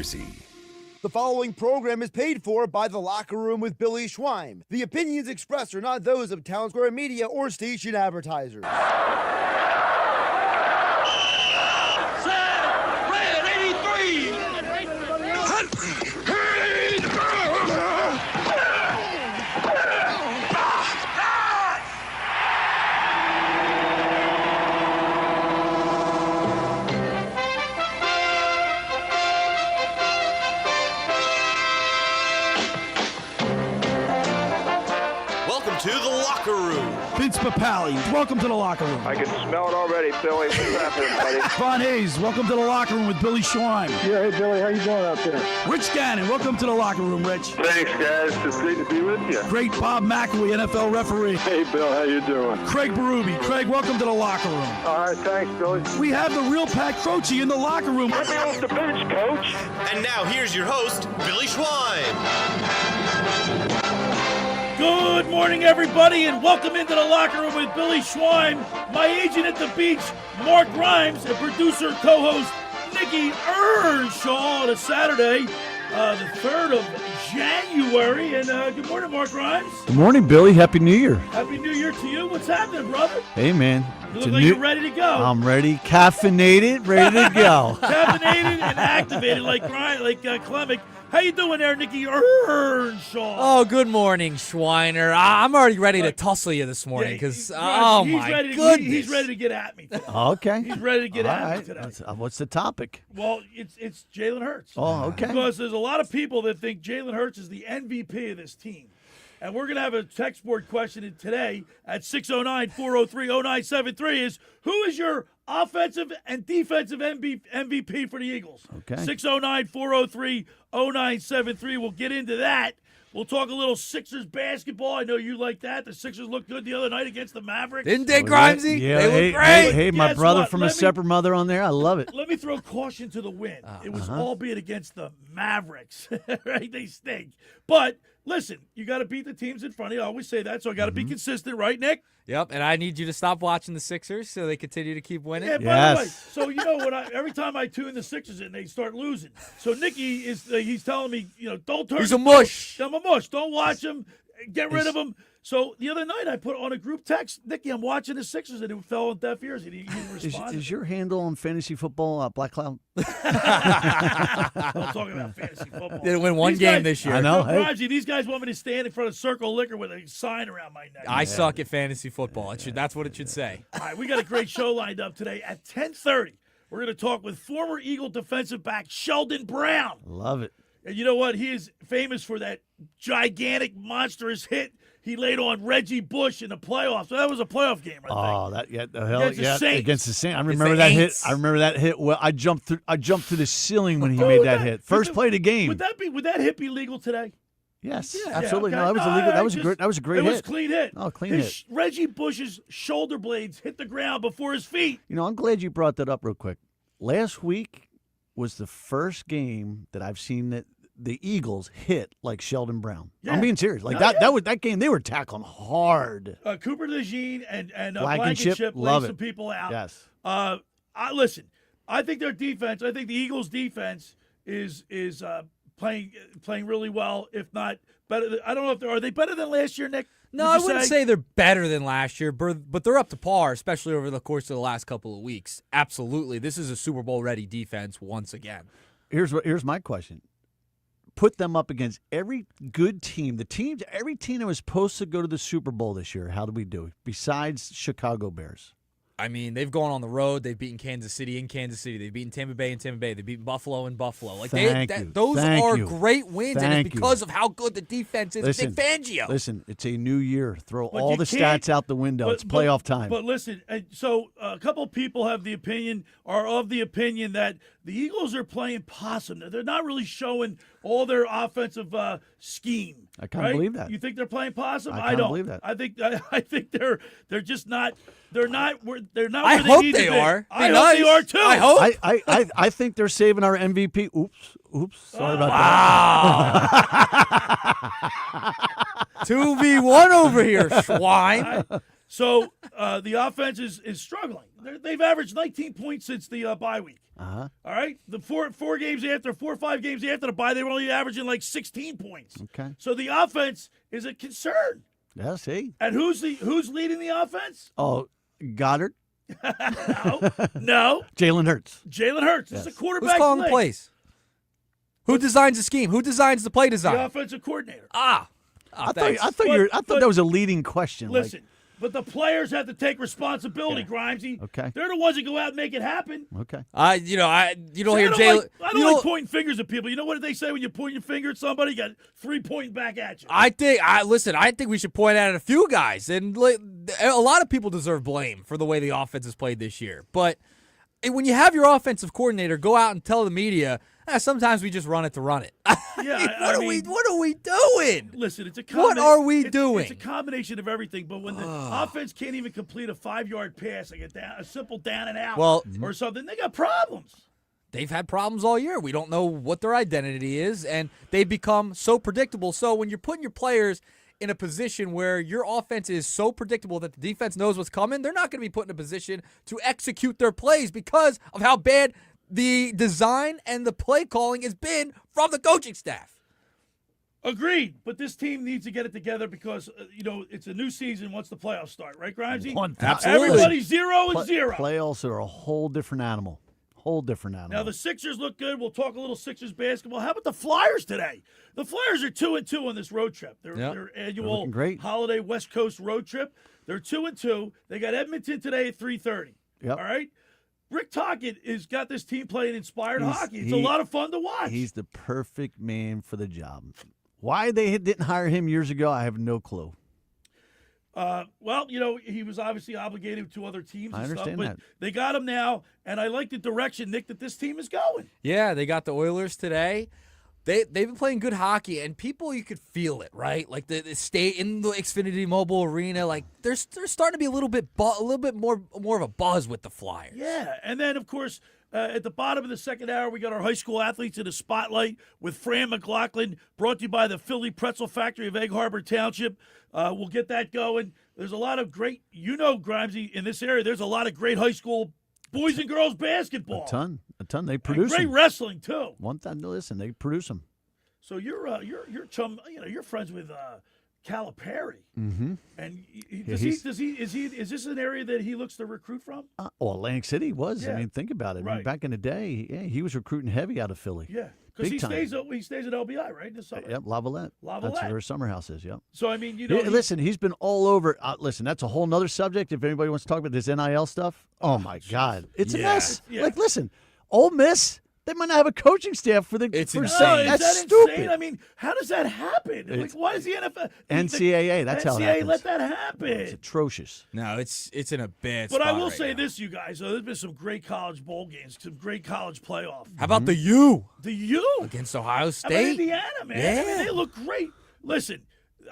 Jersey. The following program is paid for by The Locker Room with Billy Schweim. The opinions expressed are not those of Town Square Media or station advertisers. Set, red 83! To the locker room. Vince Papali, welcome to the locker room. I can smell it already, Billy. What's happening, buddy? Von Hayes, welcome to the locker room with Billy Schweim. Yeah, hey, Billy, how you doing out there? Rich Gannon, welcome to the locker room, Rich. Thanks, guys. It's great to be with you. Great Bob McElwee, NFL referee. Hey, Bill, how you doing? Craig Berube. Craig, welcome to the locker room. All right, thanks, Billy. We have the real Pat Croce in the locker room. Let me off the bench, Coach. And now here's your host, Billy Schweim. Good morning, everybody, and welcome into the locker room with Billy Schweim, my agent at the beach, Mark Grimes, and producer, co-host, Nick Earnshaw on a Saturday, the 3rd of January. And good morning, Mark Grimes. Good morning, Billy. Happy New Year. Happy New Year to you. What's happening, brother? Hey, man. You look like you're ready to go. I'm ready. Caffeinated, ready to go. Caffeinated and activated like Clemic. How you doing there, Nicky Earnshaw? Oh, good morning, Schweiner. I'm already ready to tussle you this morning because, my goodness. He's ready to get at me today. Okay. He's ready to get at me today. What's the topic? Well, it's Jalen Hurts. Oh, okay. Because there's a lot of people that think Jalen Hurts is the MVP of this team. And we're going to have a text board question today at 609-403-0973 is, who is your offensive and defensive MVP for the Eagles? Okay. 609-403-0973. We'll get into that. We'll talk a little Sixers basketball. I know you like that. The Sixers looked good the other night against the Mavericks. Didn't they, Grimesy? Yeah, they look great. Hey, my Guess brother what? from a separate mother on there. I love it. Let me throw caution to the wind. It was albeit against the Mavericks. Right? They stink. But listen, you got to beat the teams in front of you. I always say that, so I got to be consistent, right, Nick? Yep, and I need you to stop watching the Sixers so they continue to keep winning. Yeah, by the way, so you know what? Every time I tune the Sixers in, they start losing. So Nicky he's telling me, don't turn. He's a mush. I'm a mush. Don't watch him. Get rid of him. So the other night I put on a group text, Nicky, I'm watching the Sixers, and it fell on deaf ears. He didn't respond. Is your handle on fantasy football Black Cloud? Don't talk about fantasy football. They win one game this year. I know. Hey. These guys want me to stand in front of Circle Liquor with a sign around my neck. I suck at fantasy football. That's what it should say. All right, we got a great show lined up today at 10:30. We're going to talk with former Eagle defensive back Sheldon Brown. Love it. And you know what? He is famous for that gigantic, monstrous hit he laid on Reggie Bush in the playoffs. So that was a playoff game, I think. Against the Saints. I remember that hit. I remember that hit. Well, I jumped through the ceiling when he made that hit. First play of the game. Would that hit be legal today? Yes, Yeah, absolutely. okay. No, that was illegal. That was a great hit. It was a clean hit. Oh, clean hit. Reggie Bush's shoulder blades hit the ground before his feet. I'm glad you brought that up real quick. Last week was the first game that I've seen that the Eagles hit like Sheldon Brown. Yeah. I'm being serious. That game, they were tackling hard. Cooper DeJean and Blankenship laid love some it. people out. Yes. Listen, I think their defense. I think the Eagles' defense is playing really well. If not better, I don't know if are they better than last year, Nick? No, I wouldn't say they're better than last year, but they're up to par, especially over the course of the last couple of weeks. Absolutely, this is a Super Bowl ready defense once again. Here's my question. Put them up against every good team. Every team that was supposed to go to the Super Bowl this year. How did we do? Besides Chicago Bears. I mean, they've gone on the road. They've beaten Kansas City in Kansas City. They've beaten Tampa Bay in Tampa Bay. They've beaten Buffalo in Buffalo. Those are great wins, and it's because of how good the defense is. Nick Fangio. Listen, it's a new year. Throw all the stats out the window. It's playoff time. But listen, so a couple people are of the opinion that the Eagles are playing possum. They're not really showing all their offensive scheme. I kind of believe that. You think they're playing possum? I don't believe that. I think they're just not. They're not. They're not. I where hope they need they to be. are. I hope they are too. I hope. I think they're saving our MVP. Oops. Sorry about that. 2v1 over here, swine. So the offense is struggling. They've averaged 19 points since the bye week. Uh-huh. All right? The 4 or 5 games after the bye, they were only averaging like 16 points. Okay. So the offense is a concern. Yeah, see? And who's leading the offense? Oh, Goddard? No. Jalen Hurts. Jalen Hurts. Yes. It's a quarterback. Who's calling the league. plays? Who designs the scheme? Who designs the play design? The offensive coordinator. I thought that was a leading question. Listen, but the players have to take responsibility, Yeah. Grimesy. Okay. They're the ones that go out and make it happen. Okay. you don't hear I Jalen. don't like pointing fingers at people. You know what they say when you point your finger at somebody? You got 3 pointing back at you. I think we should point out at a few guys, and a lot of people deserve blame for the way the offense has played this year. But when you have your offensive coordinator go out and tell the media, sometimes we just run it to run it. Yeah, What are we doing? Listen, it's a What are we doing? It's a combination of everything. But when the offense can't even complete a 5-yard pass, like a simple down and out, or something, they got problems. They've had problems all year. We don't know what their identity is, and they become so predictable. So when you're putting your players in a position where your offense is so predictable that the defense knows what's coming, they're not going to be put in a position to execute their plays because of how bad the design and the play calling has been from the coaching staff. Agreed, but this team needs to get it together because, it's a new season once the playoffs start, right, Grimesy? Absolutely. Everybody's 0-0. Playoffs are a whole different animal. Now, the Sixers look good. We'll talk a little Sixers basketball. How about the Flyers today? The Flyers are 2-2 on this road trip. Their annual holiday West Coast road trip. They're 2-2. They got Edmonton today at 3:30. Yep. All right? Rick Tocchet has got this team playing inspired hockey. It's a lot of fun to watch. He's the perfect man for the job. Why they didn't hire him years ago, I have no clue. He was obviously obligated to other teams. I understand but that. They got him now, and I like the direction, Nick, that this team is going. Yeah, they got the Oilers today. They've been playing good hockey, and people, you could feel it, right? Like the state in the Xfinity Mobile Arena, like there's starting to be a little bit more of a buzz with the Flyers. Yeah, and then of course at the bottom of the second hour, we got our high school athletes in the spotlight with Fran Mclaughlin, brought to you by the Philly Pretzel Factory of Egg Harbor Township. We'll get that going. There's a lot of great, Grimesy, in this area. There's a lot of great high school boys and girls basketball. A ton. They produce great them. wresling too. One time to listen, they produce them. So you're chum. You're friends with Calipari. Mm-hmm. And is this an area that he looks to recruit from? Atlantic City was. Yeah. I mean, think about it. Right. I mean, back in the day, he was recruiting heavy out of Philly. Yeah, because he Big time. stays at LBI, right? In the summer. Yep, Lavalette. That's where his summer house is. Yep. So I mean, listen, he's been all over. Listen, that's a whole nother subject. If anybody wants to talk about this NIL stuff, oh my God, it's a mess. Yeah. Like, listen, Ole Miss. They might not have a coaching staff for the. It's insane. Is That's that stupid. insane? I mean, how does that happen? Why does the NFL, NCAA? That's how it happens. let that happen? It's atrocious. No, it's in a bad But spot I will right say now. this, you guys. There's been some great college bowl games, some great college playoff. How about the U The U against Ohio How about State? Indiana, man? Yeah. I mean, they look great. Listen,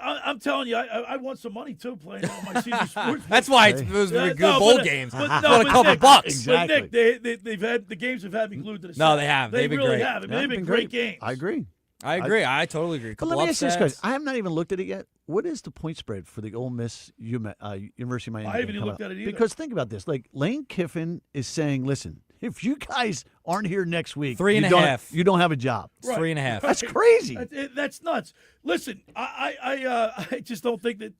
I'm telling you, I won some money too playing on my senior sports. That's why it was good No, bowl but, games. But, Won no, a but couple Nick, bucks. Exactly. But Nick, they've had the games have had me glued to the set. No, they have. They They've been really great. have. I mean, they've been great games. I agree. I agree. I totally agree. But let me ask you this question. I have not even looked at it yet. What is the point spread for the Ole Miss University of Miami? I haven't even looked at it either. Because think about this. Like, Lane Kiffin is saying, listen, if you guys aren't here next week, 3.5. You don't have a job. Right. 3.5. That's crazy. That's nuts. Listen, I just don't think that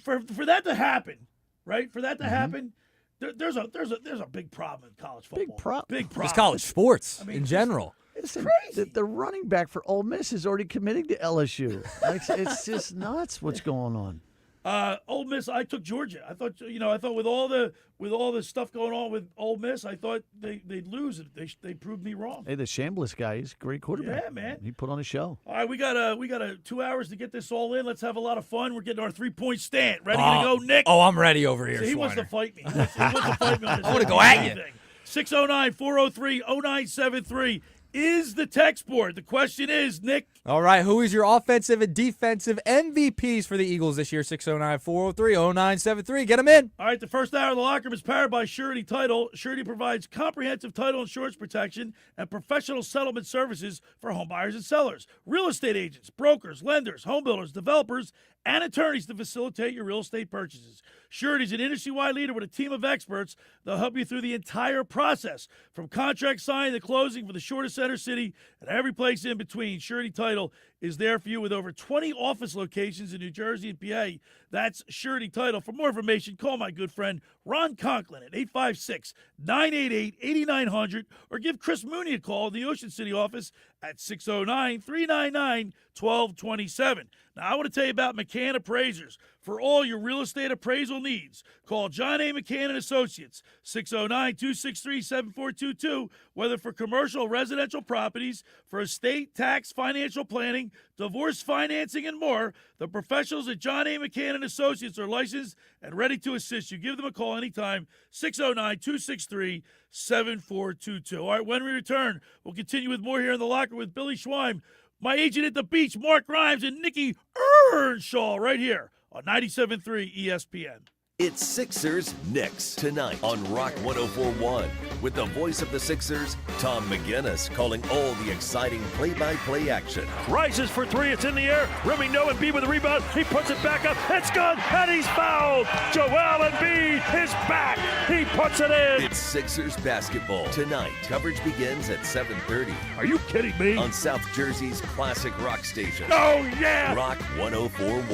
for that to happen, right? For that to happen, there's a big problem in college football. Big problem. It's college sports I mean, in general. Listen, crazy. the running back for Ole Miss is already committing to LSU. It's just nuts what's going on. Ole Miss, I took Georgia. I thought with all the stuff going on with Ole Miss, I thought they'd lose it. They proved me wrong. Hey, the Chambliss guy, he's a great quarterback. Yeah, man. He put on a show. All right, we got 2 hours to get this all in. Let's have a lot of fun. We're getting our 3-point stand. Ready to go, Nick? Oh, I'm ready over here. See, he wants to fight me. He wants to fight me on this. I wanna go at you. 609-403-0973. is the text board. The question is, Nick. All right, who is your offensive and defensive MVPs for the Eagles this year? 609-403-0973. Get them in. All right, the first hour of the locker room is powered by Surety Title. Surety provides comprehensive title insurance protection and professional settlement services for home buyers and sellers, real estate agents, brokers, lenders, home builders, developers, and attorneys to facilitate your real estate purchases. Surety is an industry-wide leader with a team of experts. They'll help you through the entire process, from contract signing to closing for the shortest center city and every place in between. Surety Title is there for you with over 20 office locations in New Jersey and PA. That's Surety Title. For more information, call my good friend Ron Conklin at 856-988-8900 or give Chris Mooney a call in the Ocean City office at 609-399-1227. Now, I want to tell you about McCann Appraisers. For all your real estate appraisal needs, call John A. McCann & Associates, 609-263-7422, whether for commercial or residential properties, for estate, tax, financial planning, divorce financing, and more. The professionals at John A. McCann & Associates are licensed and ready to assist you. Give them a call anytime, 609-263-7422. All right, when we return, we'll continue with more here in the locker with Billy Schweim, my agent at the beach, Mark Grimes, and Nick Earnshaw right here on 97.3 ESPN. It's Sixers-Knicks tonight on Rock 104.1 with the voice of the Sixers, Tom McGinnis, calling all the exciting play-by-play action. Rises for three. It's in the air. Rimming no Embiid with the rebound. He puts it back up. It's good. And he's fouled. Joel Embiid is back. He puts it in. It's Sixers basketball tonight. Coverage begins at 7:30 Are you kidding me? on South Jersey's classic rock station. Oh, yeah. Rock 104.1.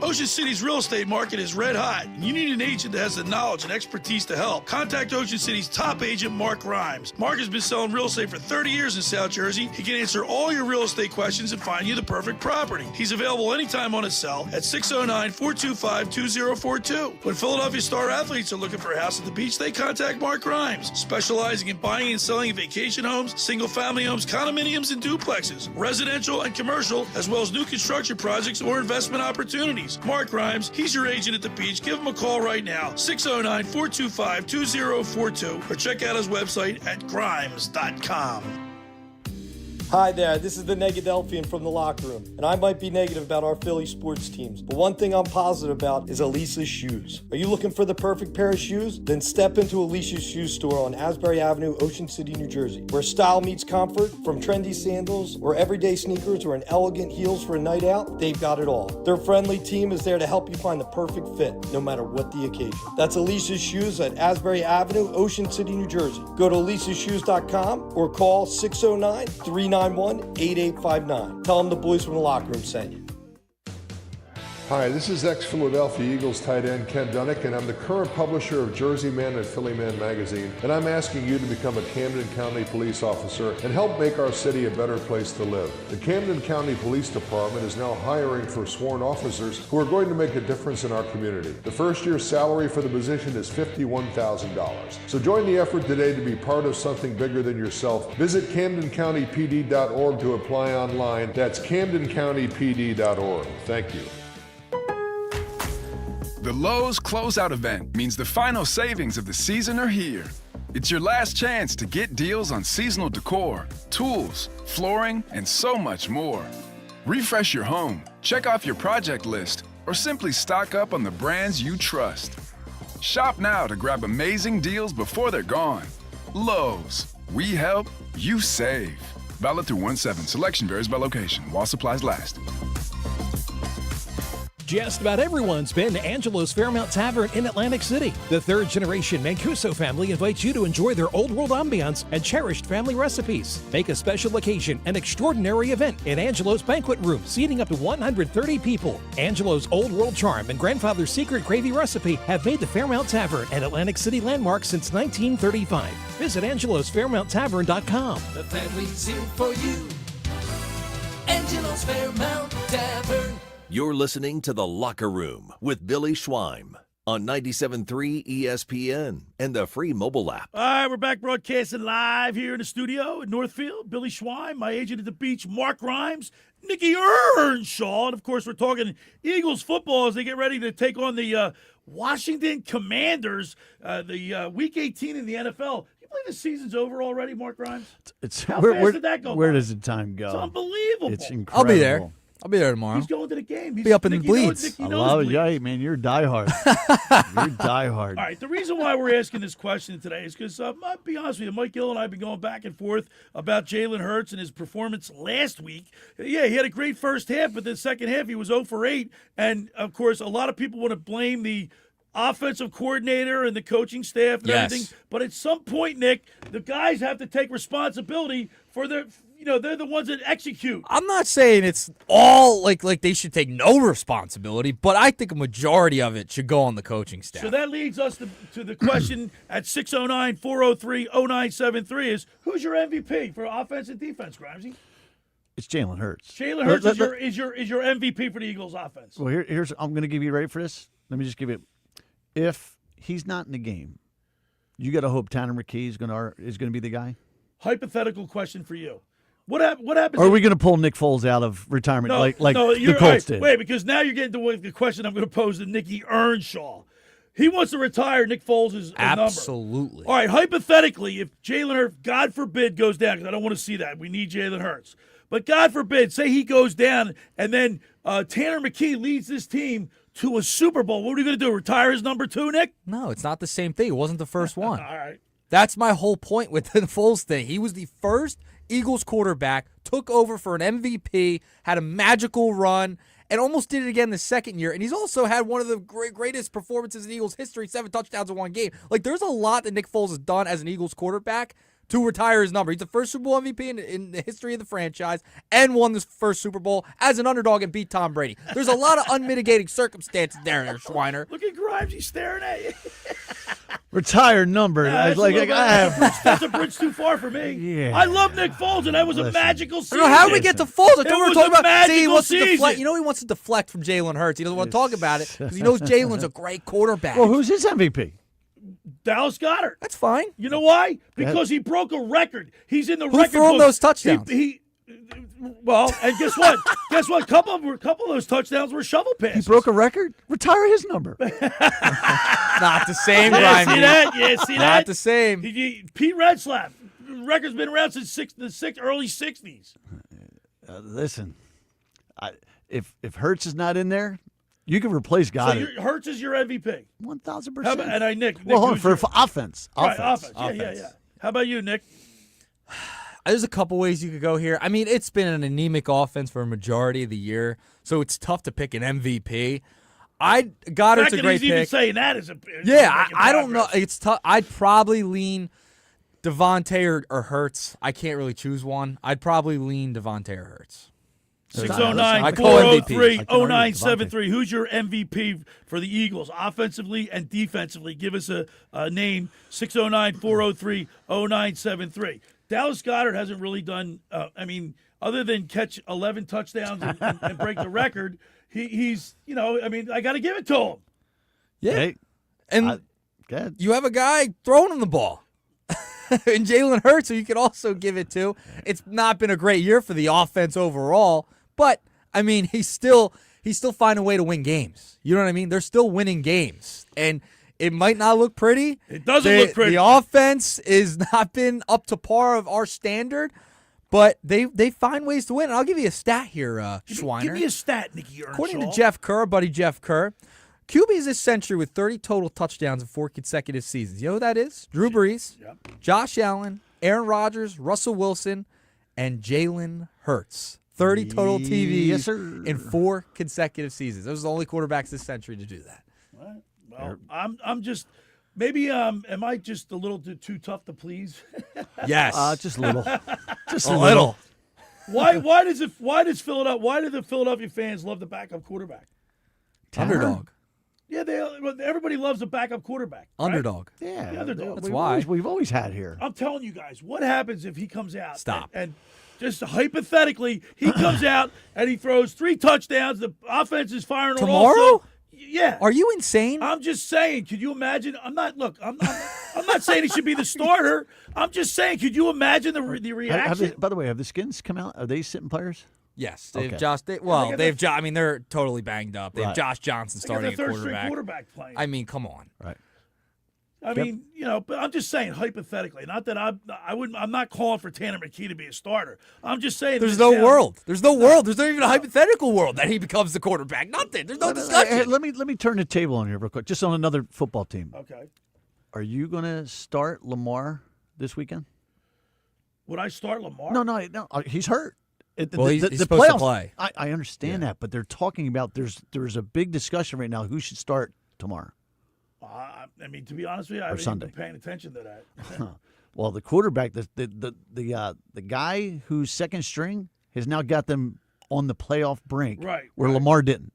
Ocean City's real estate market is red hot, and you need an agent that has the knowledge and expertise to help. Contact Ocean City's top agent, Mark Grimes. Mark has been selling real estate for 30 years in South Jersey. He can answer all your real estate questions and find you the perfect property. He's available anytime on his cell at 609-425-2042. When Philadelphia star athletes are looking for a house at the beach, they contact Mark Grimes, specializing in buying and selling vacation homes, single-family homes, condominiums, and duplexes, residential and commercial, as well as new construction projects or investment opportunities. Mark Grimes, he's your agent at the beach. Give him a call right now, 609-425-2042, or check out his website at grimes.com. Hi there, this is the Negadelphian from the locker room, and I might be negative about our Philly sports teams, but one thing I'm positive about is Elisa's shoes. Are you looking for the perfect pair of shoes? Then step into Elisa's shoe store on Asbury Avenue, Ocean City, New Jersey, where style meets comfort. From trendy sandals or everyday sneakers or an elegant heels for a night out, they've got it all. Their friendly team is there to help you find the perfect fit, no matter what the occasion. That's Elisa's Shoes at Asbury Avenue, Ocean City, New Jersey. Go to elisashoes.com or call 609-391-8859. Tell them the boys from the locker room sent you. Hi, this is ex-Philadelphia Eagles tight end Ken Dunnick, and I'm the current publisher of Jersey Man and Philly Man magazine, and I'm asking you to become a Camden County police officer and help make our city a better place to live. The Camden County Police Department is now hiring for sworn officers who are going to make a difference in our community. The first year's salary for the position is $51,000. So join the effort today to be part of something bigger than yourself. Visit CamdenCountyPD.org to apply online. That's CamdenCountyPD.org. Thank you. The Lowe's Closeout event means the final savings of the season are here. It's your last chance to get deals on seasonal decor, tools, flooring, and so much more. Refresh your home, check off your project list, or simply stock up on the brands you trust. Shop now to grab amazing deals before they're gone. Lowe's. We help, you save. Valid through 1/7. Selection varies by location. While supplies last. Just about everyone's been to Angelo's Fairmount Tavern in Atlantic City. The third-generation Mancuso family invites you to enjoy their old-world ambiance and cherished family recipes. Make a special occasion an extraordinary event in Angelo's Banquet Room, seating up to 130 people. Angelo's Old World Charm and Grandfather's Secret Gravy Recipe have made the Fairmount Tavern an Atlantic City landmark since 1935. Visit angelosfairmounttavern.com. The family's here for you. Angelo's Fairmount Tavern. You're listening to The Locker Room with Billy Schweim on 97.3 ESPN and the free mobile app. All right, we're back broadcasting live here in the studio in Northfield. Billy Schweim, my agent at the beach, Mark Grimes, Nick Earnshaw. And, of course, we're talking Eagles football as they get ready to take on the Washington Commanders, the Week 18 in the NFL. You believe the season's over already, Mark Grimes? How fast did that go Where by? does the time go? It's unbelievable. It's incredible. I'll be there. I'll be there tomorrow. He's going to the game. Be up in the bleeds. I love it. Yeah, man, you're diehard. You're diehard. All right, the reason why we're asking this question today is because, I'll be honest with you, Mike Gill and I have been going back and forth about Jalen Hurts and his performance last week. Yeah, he had a great first half, but the second half he was 0 for 8. And, of course, a lot of people want to blame the offensive coordinator and the coaching staff and everything. But at some point, Nick, the guys have to take responsibility for their – they're the ones that execute. I'm not saying it's all like they should take no responsibility, but I think a majority of it should go on the coaching staff. So that leads us to the question at 609-403-0973 is, who's your MVP for offense and defense, Grimesy? It's Jalen Hurts. Jalen Hurts is your MVP for the Eagles offense. Well, here's I'm going to give you ready for this. Let me just give you. If he's not in the game, you got to hope Tanner McKee is going to be the guy. Hypothetical question for you. What happens? Or are we going to pull Nick Foles out of retirement like the Colts did? Wait, because now you're getting to the question I'm going to pose to Nick Earnshaw. He wants to retire Nick Foles' number. Absolutely. All right, hypothetically, if Jalen Hurts, God forbid, goes down, because I don't want to see that. We need Jalen Hurts. But God forbid, say he goes down, and then Tanner McKee leads this team to a Super Bowl. What are we going to do, retire his number 2, Nick? No, it's not the same thing. It wasn't the first one. All right. That's my whole point with the Foles thing. He was the first Eagles quarterback, took over for an MVP, had a magical run, and almost did it again the second year. And he's also had one of the greatest performances in Eagles history, 7 touchdowns in one game. Like, there's a lot that Nick Foles has done as an Eagles quarterback to retire his number. He's the first Super Bowl MVP in the history of the franchise and won this first Super Bowl as an underdog and beat Tom Brady. There's a lot of unmitigating circumstances there, Schweiner. Look at Grimes. He's staring at you. Retired number. That's a bridge too far for me. Yeah. I love Nick Foles, and that was a magical season. How did we get to Foles? I thought we were talking about. See, he wants to deflect. He wants to deflect from Jalen Hurts. He doesn't want to talk about it because he knows Jalen's a great quarterback. Well, who's his MVP? Dallas Goedert. That's fine. You know why? Because he broke a record. He's in the Who record threw him book. those touchdowns? Well, and guess what? A couple of those touchdowns were shovel passes. He broke a record? Retire his number. Not the same, Grimy. See that? Yeah, see that? Not the same. Pete Redslap. The record's been around since the early 60s. Listen, if Hurts is not in there, you can replace Goddard. So Hurts is your MVP. 1,000%. And Nick. Well, hold on, for offense. Right, offense. Yeah. How about you, Nick? There's a couple ways you could go here. I mean, it's been an anemic offense for a majority of the year, so it's tough to pick an MVP. Goddard's a great pick. Even saying that is I don't know. It's tough. I'd probably lean Devontae or Hurts. I can't really choose one. I'd probably lean Devontae or Hurts. 609-403-0973. Who's your MVP for the Eagles, offensively and defensively? Give us a name, 609-403-0973. Dallas Goedert hasn't really done, other than catch 11 touchdowns and break the record, he's I got to give it to him. Yeah. Hey, and you have a guy throwing him the ball. And Jalen Hurts, who you could also give it to. It's not been a great year for the offense overall, but, he's still finding a way to win games. You know what I mean? They're still winning games. And it might not look pretty. It doesn't look pretty. The offense is not been up to par of our standard, but they find ways to win. And I'll give you a stat here, Schweiner. Give me a stat, Nicky Earnshaw. According to Jeff Kerr, buddy Jeff Kerr, QBs this century with 30 total touchdowns in 4 consecutive seasons. You know who that is? Drew Brees, Josh Allen, Aaron Rodgers, Russell Wilson, and Jalen Hurts. 30 total TVs in 4 consecutive seasons. Those are the only quarterbacks this century to do that. Right. Well, I'm just maybe am I just a little too tough to please? Yes, just a little, just a little. Why do the Philadelphia fans love the backup quarterback? Underdog. Yeah, everybody loves a backup quarterback. Right? Underdog. Yeah, the underdog. That's why we've always had here. I'm telling you guys, what happens if he comes out? Stop. And just hypothetically, he comes out and he throws 3 touchdowns. The offense is firing on all tomorrow. Yeah. Are you insane? I'm just saying. Could you imagine? I'm not saying he should be the starter. I'm just saying. Could you imagine the reaction? By the way, have the Skins come out? Are they sitting players? Yes, they have Okay. Josh. I mean, they're totally banged up. They have Right. Josh Johnson starting at They got their third-string quarterback. quarterback playing. I mean, come on. Right. I mean, but I'm just saying hypothetically. Not that I'm not calling for Tanner McKee to be a starter. I'm just saying There's no world. There's no world. There's not even a hypothetical world that he becomes the quarterback. Nothing. There's no discussion. Hey, let me turn the table on here real quick. Just on another football team. Okay. Are you going to start Lamar this weekend? Would I start Lamar? No. He's hurt. He's supposed to play. I understand that, but they're talking about there's a big discussion right now who should start tomorrow. I mean, to be honest with you, I haven't even been paying attention to that. Well, the quarterback, the guy who's second string, has now got them on the playoff brink, where Lamar didn't.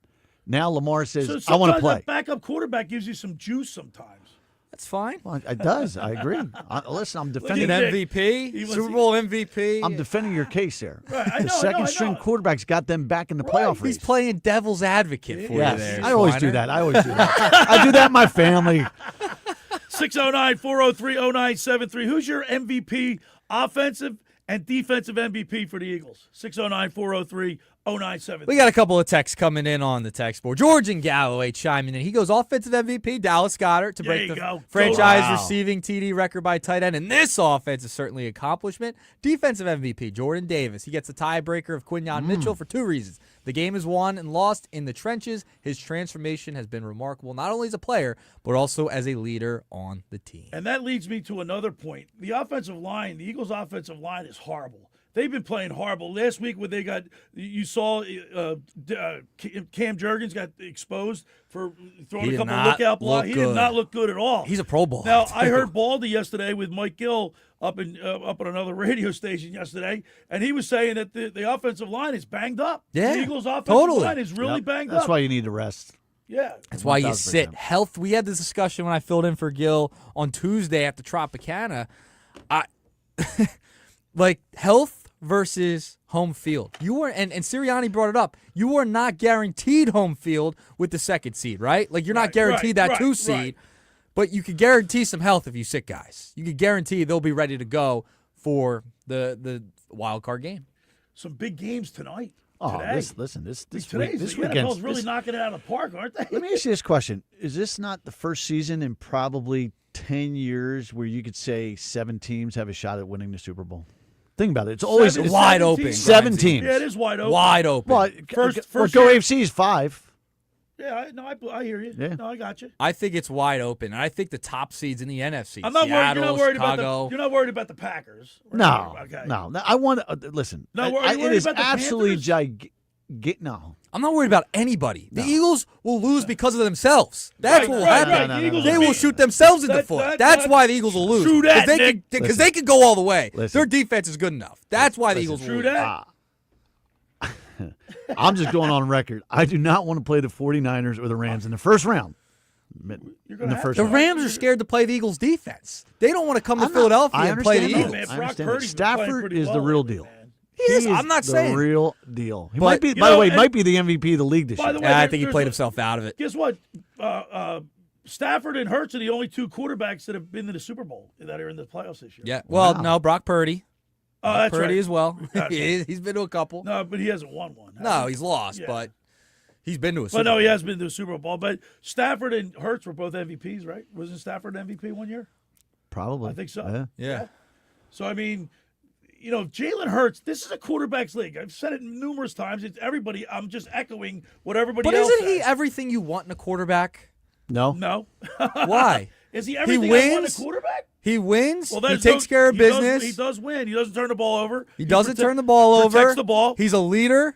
Now Lamar says, "I want to play." That backup quarterback gives you some juice sometimes. That's fine. Well, it does. I agree. Listen, I'm defending MVP, Super Bowl MVP. I'm defending your case there. Right, the second string quarterback's got them back in the playoff race. He's playing devil's advocate for you there. I always do that. I do that in my family. 609-403-0973. Who's your MVP, offensive and defensive MVP for the Eagles? 609-403-0973. We got a couple of texts coming in on the text board. George in Galloway chiming in. He goes offensive MVP, Dallas Goedert, to break the franchise receiving TD record by tight end. And this offense is certainly an accomplishment. Defensive MVP, Jordan Davis. He gets the tiebreaker of Quinyon Mitchell for two reasons. The game is won and lost in the trenches. His transformation has been remarkable, not only as a player, but also as a leader on the team. And that leads me to another point. The offensive line, the Eagles' offensive line is horrible. They've been playing horrible. Last week when they got, you saw Cam Jurgens got exposed for throwing a couple of lookout blocks. He did not look good at all. He's a Pro Bowler. Now, I heard Baldy yesterday with Mike Gill up on another radio station yesterday, and he was saying that the offensive line is banged up. Yeah, the Eagles' offensive line is really banged up. That's why you need to rest. Yeah. That's why you sit. Health. We had this discussion when I filled in for Gil on Tuesday after Tropicana. Like health versus home field. You were and Sirianni brought it up. You are not guaranteed home field with the second seed, right? Like you're not guaranteed that 2 seed, but you could guarantee some health if you sit guys. You could guarantee they'll be ready to go for the wild card game. Some big games tonight. Oh, today. this Today's weekend. NFL's really knocking it out of the park, aren't they? Let me ask you this question: is this not the first season in probably 10 years where you could say 7 teams have a shot at winning the Super Bowl? Think about it. It's always wide open. 7 teams. Yeah, it is wide open. Wide open. Well, first go year. AFC is 5. Yeah, I hear you. Yeah. No, I got you. I think it's wide open, and I think the top seeds in the NFC. I'm not Seattle, worried. You're not worried Chicago. you're not worried about the Packers. No, Okay. no. I want to listen. No, are you it worried is about the absolutely Panthers? No. I'm not worried about anybody. The Eagles will lose because of themselves. That's what will happen. Right. The They will shoot themselves in the foot. That's why the Eagles will lose. True that, Nick. Because they can go all the way. Listen. Their defense is good enough. That's why the Eagles will True lose. that. I'm just going on record. I do not want to play the 49ers or the Rams in the first round. The Rams are scared to play the Eagles' defense. They don't want to come to Philadelphia and play the Eagles. Man, I Brock understand that. Purdy's been playing Stafford pretty is the well real lately, deal. man. He is. I'm not saying the real deal. He But, might be. you By the know, way, and- might be the MVP of the league this By year. the way, I think he there's played himself out of it. Guess what? Stafford and Hurts are the only 2 quarterbacks that have been to the Super Bowl that are in the playoffs this year. Yeah. Well, Wow. no, Brock Purdy. Oh, that's Purdy right. as well. That's right. He's been to a couple. No, but he hasn't won one. No, he's lost, but he's been to a Super But no, Bowl. he has been to a Super Bowl. But Stafford and Hurts were both MVPs, right? Wasn't Stafford an MVP one year? Probably. I think so. Yeah. So, I mean, Jalen Hurts, this is a quarterback's league. I've said it numerous times. It's everybody. I'm just echoing what everybody But else isn't he says. everything you want in a quarterback? No. No. Why? Is he everything He I want in a wins. quarterback? He wins. Well, He there's takes care of business. He does win. He doesn't turn the ball over. He doesn't turn the ball over. Protects the ball. He's a leader.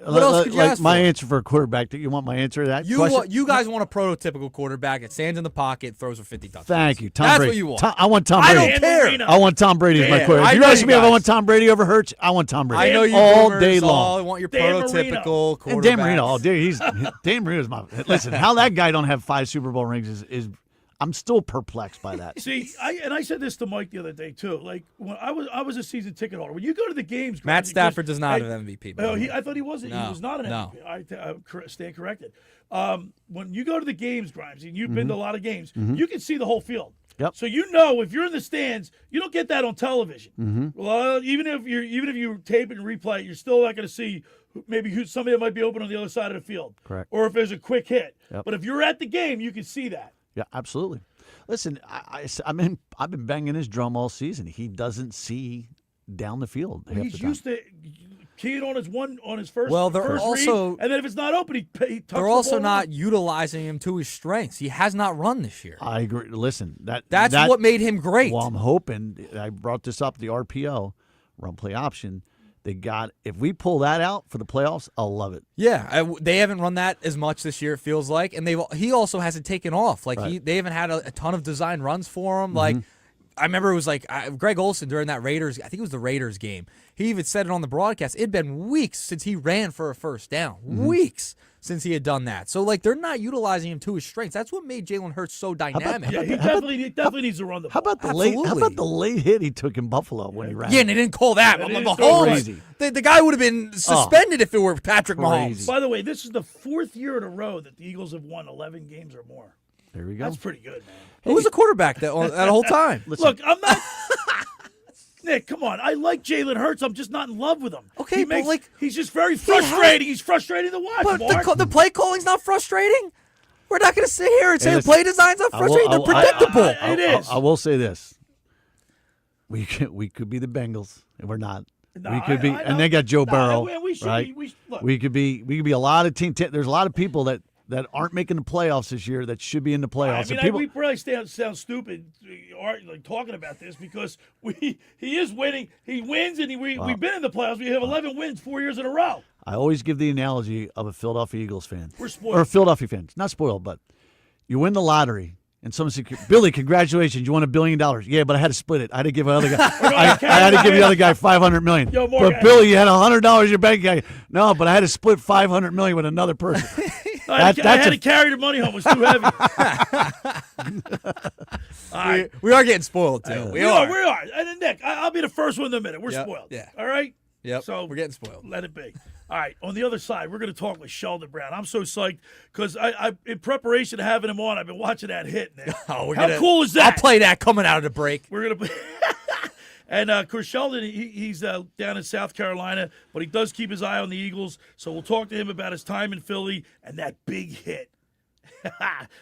What else could you ask my for? answer for a quarterback? You want my answer to that You question? you guys want a prototypical quarterback that stands in the pocket, throws for 50 touchdowns. Thank you, Tom That's Brady. what you want. I want Tom I Brady. don't care. I want Tom Brady as my Dan, quarterback. I If know you ask you me if I guys. want Tom Brady over Hurts, I want Tom Brady. I know you all boomers day all long. want your Dan prototypical quarterback. And Dan Marino, oh, dude, Dan Marino's my. Listen, how that guy don't have 5 Super Bowl rings is I'm still perplexed by that. See, I said this to Mike the other day too. Like when I was a season ticket holder. When you go to the games, Matt because- Stafford does not have MVP. by Oh, the way. I thought he wasn't. He No, was not an no. MVP. I stand corrected. When you go to the games, Grimes, and you've been to a lot of games, Mm-hmm. you can see the whole field Yep. So if you're in the stands, you don't get that on television. Mm-hmm. Well, even if you tape and replay it, you're still not going to see maybe somebody that might be open on the other side of the field. Correct. Or if there's a quick hit. Yep. But if you're at the game, you can see that. Yeah, absolutely. Listen, I've been banging his drum all season. He doesn't see down the field. He's used to keying on his first. Well, they're first also read, and then if it's not open, he tucks they're also not utilizing him to his strengths. He has not run this year. I agree. Listen, that's what made him great. Well, I'm hoping. I brought this up. The RPO, run play option. If we pull that out for the playoffs, I'll love it. Yeah, they haven't run that as much this year, it feels like, and he also hasn't taken off. Like right. they haven't had a ton of design runs for him. Mm-hmm. Like I remember it was like Greg Olsen during that Raiders. I think it was the Raiders game. He even said it on the broadcast. It'd been weeks since he ran for a first down. Mm-hmm. Weeks since he had done that. So like they're not utilizing him to his strengths. That's what made Jalen Hurts so dynamic. He definitely needs to run the ball. How about the late hit he took in Buffalo when he ran? Yeah, and they didn't call that. I'm like, Mahomes, the guy would have been suspended if it were Patrick Mahomes. By the way, this is the 4th year in a row that the Eagles have won 11 games or more. There we go. That's pretty good, man. Who was the quarterback that whole time? Look, I'm not. Nick, come on. I like Jalen Hurts. I'm just not in love with him. Okay, he's just very frustrating. He's frustrating to watch. But the play calling's not frustrating. We're not going to sit here and say the play design's not frustrating. They're predictable. It is. I will say this: we could be the Bengals, and we're not. No, we could be, and they got Joe Burrow. We should right? be. We could be a lot of team. There's a lot of people that aren't making the playoffs this year that should be in the playoffs. I mean, we probably sound stupid talking about this because he is winning. He wins, and we've been in the playoffs. We have 11 wins 4 years in a row. I always give the analogy of a Philadelphia Eagles fan. We're spoiled. Or Philadelphia fans. Not spoiled, but you win the lottery, and someone said, Billy, congratulations, you won $1 billion. Yeah, but I had to split it. I had to give another guy. I had to give the other guy $500 million. But Billy, you had $100 in your bank account. No, but I had to split $500 million with another person. I had to carry the money home. It was too heavy. All right. We are getting spoiled, too. We are. We are. And then, Nick, I'll be the first one in a minute. We're spoiled. Yeah. All right? Yep. So we're getting spoiled. Let it be. All right. On the other side, we're going to talk with Sheldon Brown. I'm so psyched because I in preparation to having him on, I've been watching that hit, Nick. How cool is that? I'll play that coming out of the break. We're going to play. And, of course, Sheldon, he's down in South Carolina, but he does keep his eye on the Eagles. So we'll talk to him about his time in Philly and that big hit.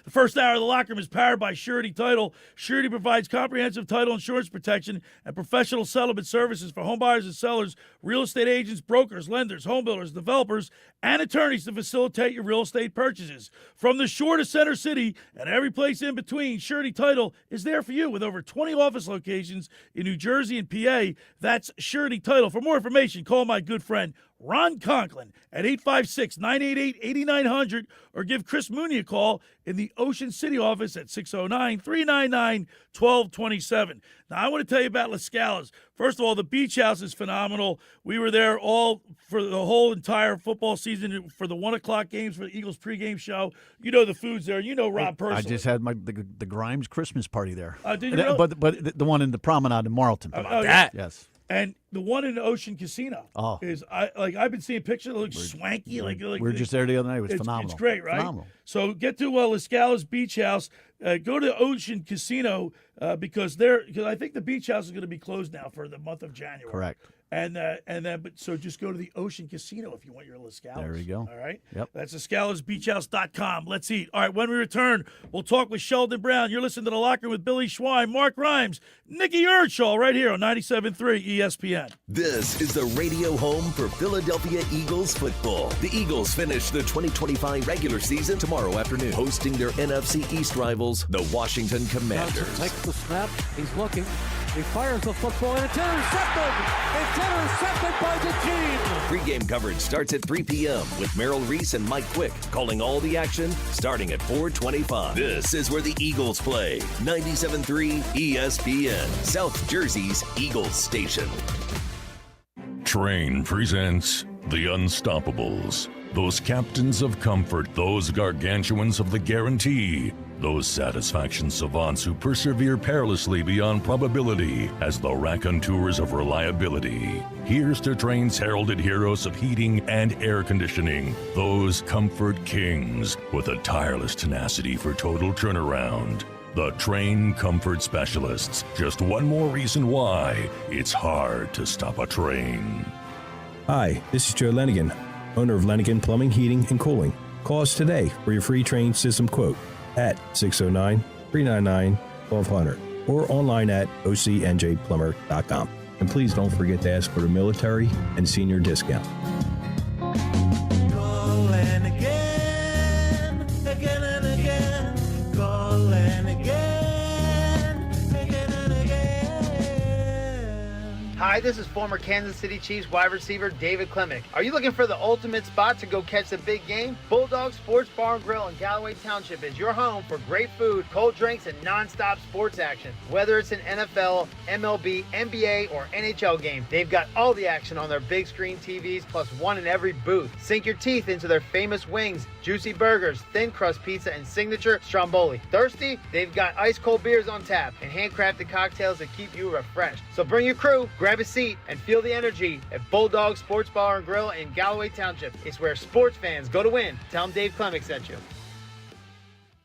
The first hour of the Locker Room is powered by Surety Title. Surety provides comprehensive title insurance protection and professional settlement services for homebuyers and sellers, real estate agents, brokers, lenders, home builders, developers, and attorneys to facilitate your real estate purchases. From the shore to Center City and every place in between, Surety Title is there for you with over 20 office locations in New Jersey and PA. That's Surety Title. For more information, call my good friend Ron Conklin at 856-988-8900 or give Chris Mooney a call in the Ocean City office at 609-399-1227. Now, I want to tell you about Las Scala's. First of all, the beach house is phenomenal. We were there all for the whole entire football season for the 1 o'clock games for the Eagles pregame show. You know the food's there. You know Rob personally. I just had the Grimes Christmas party there. Did you really? But the one in the Promenade in Marlton. Yes. And the one in the Ocean Casino is I've been seeing pictures. It looks swanky. We were just there the other night. It was phenomenal. It's great, right? Phenomenal. So get to Las Scala's Beach House. Go to Ocean Casino because I think the Beach House is going to be closed now for the month of January. Correct. So just go to the Ocean Casino if you want your Las Scalas. There we go. All right. Yep. That's LasCalasBeachHouse.com. Let's eat. All right. When we return, we'll talk with Sheldon Brown. You're listening to The Locker Room with Billy Schwein, Mark Rhymes, Nicky Earnshaw, right here on 97.3 ESPN. This is the radio home for Philadelphia Eagles football. The Eagles finish the 2025 regular season tomorrow afternoon, hosting their NFC East rivals, the Washington Commanders. Takes the snap. He's looking. He fires the football, and it's intercepted. It's intercepted by the team. Pre-game coverage starts at 3 p.m. with Merrill Reese and Mike Quick calling all the action starting at 4:25. This is where the Eagles play. 97.3 ESPN, South Jersey's Eagles station. Train presents The Unstoppables. Those captains of comfort, those gargantuans of the guarantee, those satisfaction savants who persevere perilously beyond probability as the raconteurs of reliability. Here's to Train's heralded heroes of heating and air conditioning, those comfort kings with a tireless tenacity for total turnaround. The Train Comfort Specialists. Just one more reason why it's hard to stop a train. Hi, this is Joe Lenigan, owner of Lenigan Plumbing, Heating, and Cooling. Call us today for your free train system quote at 609-399-1200 or online at ocnjplumber.com. And please don't forget to ask for the military and senior discount. Calling again, again and again. Calling again, again and again. Hi, this is former Kansas City Chiefs wide receiver David Klemick. Are you looking for the ultimate spot to go catch the big game? Bulldog Sports Bar and Grill in Galloway Township is your home for great food, cold drinks, and non-stop sports action. Whether it's an NFL, MLB, NBA, or NHL game, they've got all the action on their big screen TVs plus one in every booth. Sink your teeth into their famous wings, juicy burgers, thin crust pizza, and signature stromboli. Thirsty? They've got ice cold beers on tap and handcrafted cocktails that keep you refreshed. So bring your crew, grab a seat, and feel the energy at Bulldog Sports Bar and Grill in Galloway Township. It's where sports fans go to win. Tell them Dave Klemick sent you.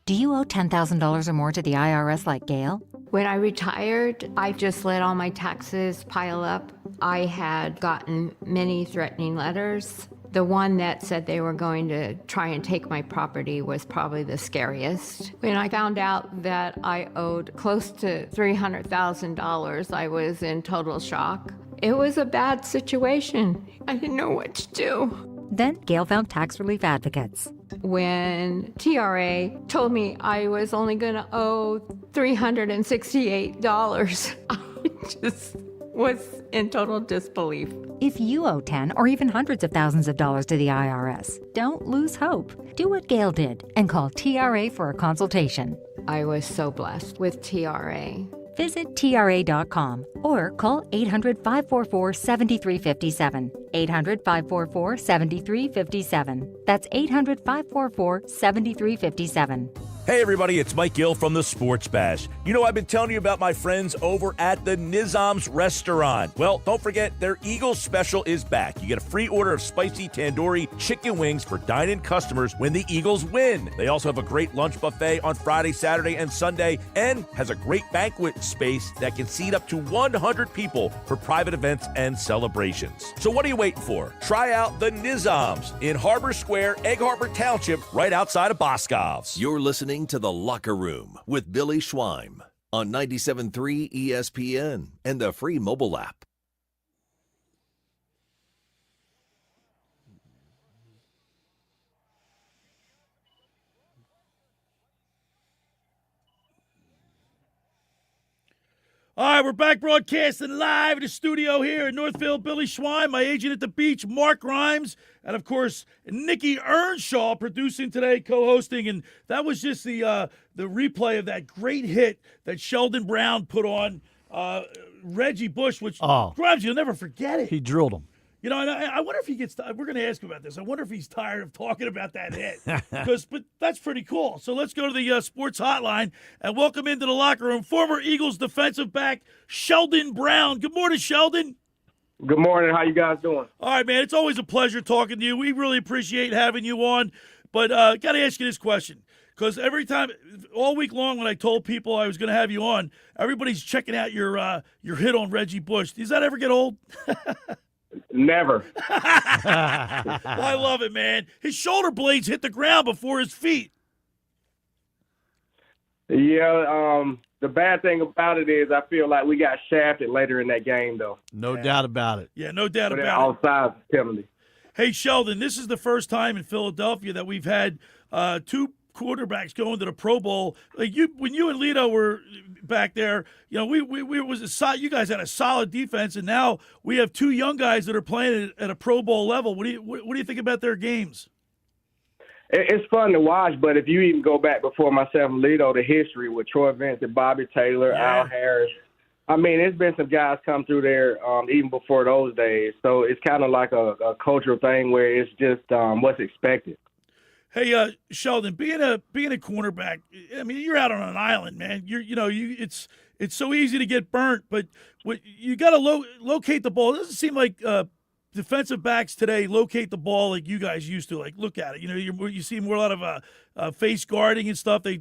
Do you owe $10,000 or more to the IRS like Gail? When I retired, I just let all my taxes pile up. I had gotten many threatening letters. The one that said they were going to try and take my property was probably the scariest. When I found out that I owed close to $300,000, I was in total shock. It was a bad situation. I didn't know what to do. Then Gail found tax relief advocates. When TRA told me I was only going to owe $368, I just was in total disbelief. If you owe 10 or even hundreds of thousands of dollars to the IRS, don't lose hope. Do what Gail did and call TRA for a consultation. I was so blessed with TRA. Visit TRA.com or call 800-544-7357. 800-544-7357. That's 800-544-7357. Hey everybody, it's Mike Gill from the Sports Bash. You know, I've been telling you about my friends over at the Nizam's Restaurant. Well, don't forget, their Eagles special is back. You get a free order of spicy tandoori chicken wings for dine-in customers when the Eagles win. They also have a great lunch buffet on Friday, Saturday, and Sunday, and has a great banquet space that can seat up to 100 people for private events and celebrations. So what are you waiting for? Try out the Nizam's in Harbor Square, Egg Harbor Township, right outside of Boscov's. You're listening to The Locker Room with Billy Schweim on 97.3 ESPN and the free mobile app. All right, we're back broadcasting live in the studio here in Northfield. Billy Schwein, my agent at the beach, Mark Grimes, and, of course, Nicky Earnshaw producing today, co-hosting. And that was just the replay of that great hit that Sheldon Brown put on Reggie Bush, which, Grimes, you'll never forget it. He drilled him. You know, and I wonder if he gets – we're going to ask him about this. I wonder if he's tired of talking about that hit. But that's pretty cool. So let's go to the sports hotline and welcome into the locker room former Eagles defensive back Sheldon Brown. Good morning, Sheldon. Good morning. How you guys doing? All right, man. It's always a pleasure talking to you. We really appreciate having you on. But got to ask you this question. Because every time, all week long when I told people I was going to have you on, everybody's checking out your hit on Reggie Bush. Does that ever get old? Never. Well, I love it, man. His shoulder blades hit the ground before his feet. Yeah, the bad thing about it is I feel like we got shafted later in that game, though. No doubt about it. Yeah, no doubt about it. Outside penalty. Hey, Sheldon, this is the first time in Philadelphia that we've had two quarterbacks going to the Pro Bowl. Like when you and Lito were back there, you know, you guys had a solid defense, and now we have two young guys that are playing at a Pro Bowl level. What do you think about their games? It's fun to watch, but if you even go back before myself and Lito, the history with Troy Vincent, Bobby Taylor, Al Harris. I mean, there's been some guys come through there even before those days. So it's kind of like a cultural thing where it's just what's expected. Hey, Sheldon, being a cornerback, I mean, you're out on an island, man. It's so easy to get burnt, but you got to locate the ball. It doesn't seem like defensive backs today locate the ball like you guys used to. Like, look at it. You see more a lot of face guarding and stuff. They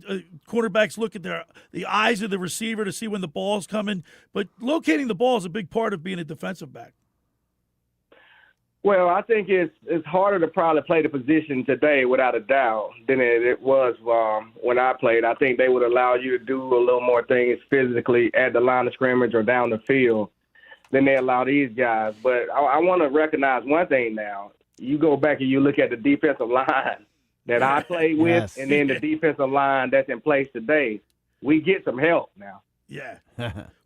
quarterbacks look at the eyes of the receiver to see when the ball's coming. But locating the ball is a big part of being a defensive back. Well, I think it's harder to probably play the position today, without a doubt, than it was when I played. I think they would allow you to do a little more things physically at the line of scrimmage or down the field than they allow these guys. But I want to recognize one thing now. You go back and you look at the defensive line that I played with, Yes. and then the defensive line that's in place today. We get some help now. Yeah.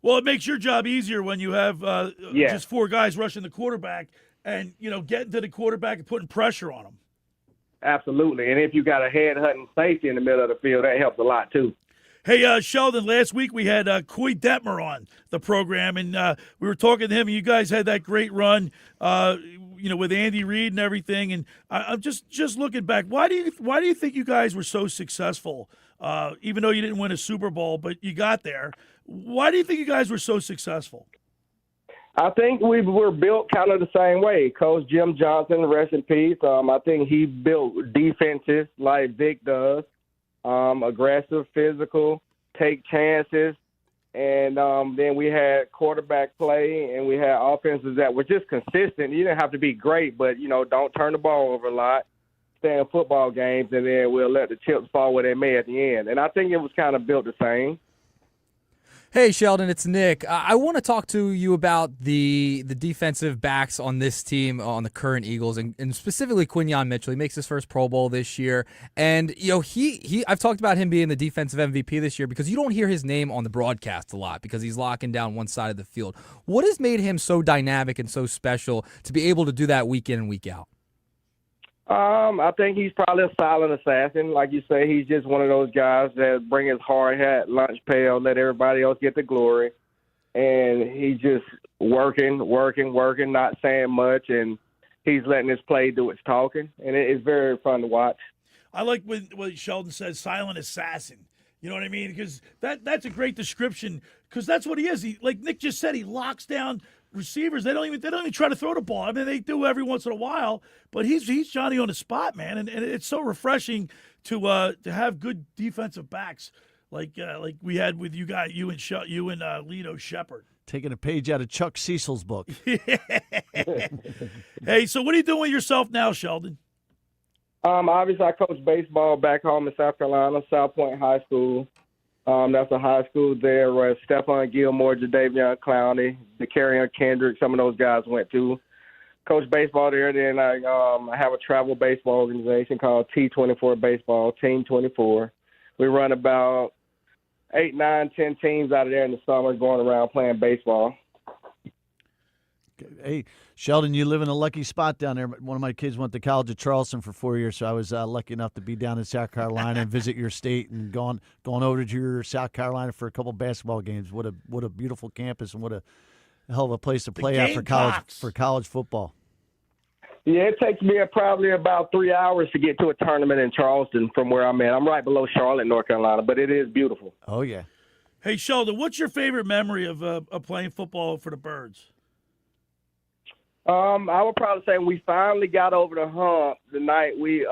Well, it makes your job easier when you have just four guys rushing the quarterback and, getting to the quarterback and putting pressure on him. Absolutely. And if you got a head-hunting safety in the middle of the field, that helps a lot too. Hey, Sheldon, last week we had Coy Detmer on the program, and we were talking to him, and you guys had that great run, with Andy Reid and everything. And I'm just looking back. Why do you think you guys were so successful, even though you didn't win a Super Bowl, but you got there? Why do you think you guys were so successful? I think we were built kind of the same way. Coach Jim Johnson, rest in peace. I think he built defenses like Vic does, aggressive, physical, take chances. And then we had quarterback play, and we had offenses that were just consistent. You didn't have to be great, but, don't turn the ball over a lot. Stay in football games, and then we'll let the chips fall where they may at the end. And I think it was kind of built the same. Hey, Sheldon, it's Nick. I want to talk to you about the defensive backs on this team, on the current Eagles, and specifically Quinyon Mitchell. He makes his first Pro Bowl this year. And, I've talked about him being the defensive MVP this year because you don't hear his name on the broadcast a lot because he's locking down one side of the field. What has made him so dynamic and so special to be able to do that week in and week out? I think he's probably a silent assassin. Like you say, he's just one of those guys that bring his hard hat, lunch pail, let everybody else get the glory. And he's just working, not saying much, and he's letting his play do its talking. And it's very fun to watch. I like what Sheldon says, silent assassin. You know what I mean? Because that's a great description because that's what he is. He, like Nick just said, he locks down receivers. They don't even try to throw the ball. I mean, they do every once in a while, but he's Johnny on the spot, man, and it's so refreshing to have good defensive backs like we had with you and Lito Shepherd. Taking a page out of Chuck Cecil's book. Hey, so what are you doing with yourself now, Sheldon? Obviously, I coach baseball back home in South Carolina, South Point High School. That's a high school there where Stephon Gilmore, Jadavion Clowney, DeCarrion Kendrick, some of those guys went to. Coach baseball there. Then I have a travel baseball organization called T24 Baseball, Team 24. We run about 8, 9, 10 teams out of there in the summer going around playing baseball. Hey, Sheldon, you live in a lucky spot down there. One of my kids went to college at Charleston for 4 years, so I was lucky enough to be down in South Carolina and visit your state and gone over to your South Carolina for a couple basketball games. What a beautiful campus and what a hell of a place to play at for college football. Yeah, it takes me probably about 3 hours to get to a tournament in Charleston from where I'm at. I'm right below Charlotte, North Carolina, but it is beautiful. Oh, yeah. Hey, Sheldon, what's your favorite memory of playing football for the Birds? I would probably say we finally got over the hump the night we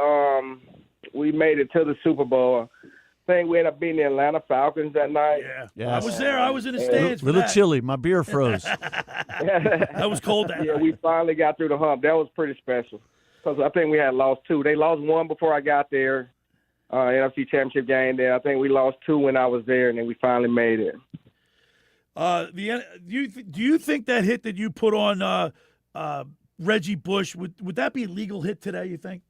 made it to the Super Bowl. I think we ended up beating the Atlanta Falcons that night. Yeah. I was there. I was in the stands. A little chilly. My beer froze. That was cold that night. We finally got through the hump. That was pretty special because I think we had lost 2. They lost 1 before I got there, NFC Championship game. Then I think we lost 2 when I was there, and then we finally made it. Do you think that hit that you put on Reggie Bush, would that be a legal hit today, you think?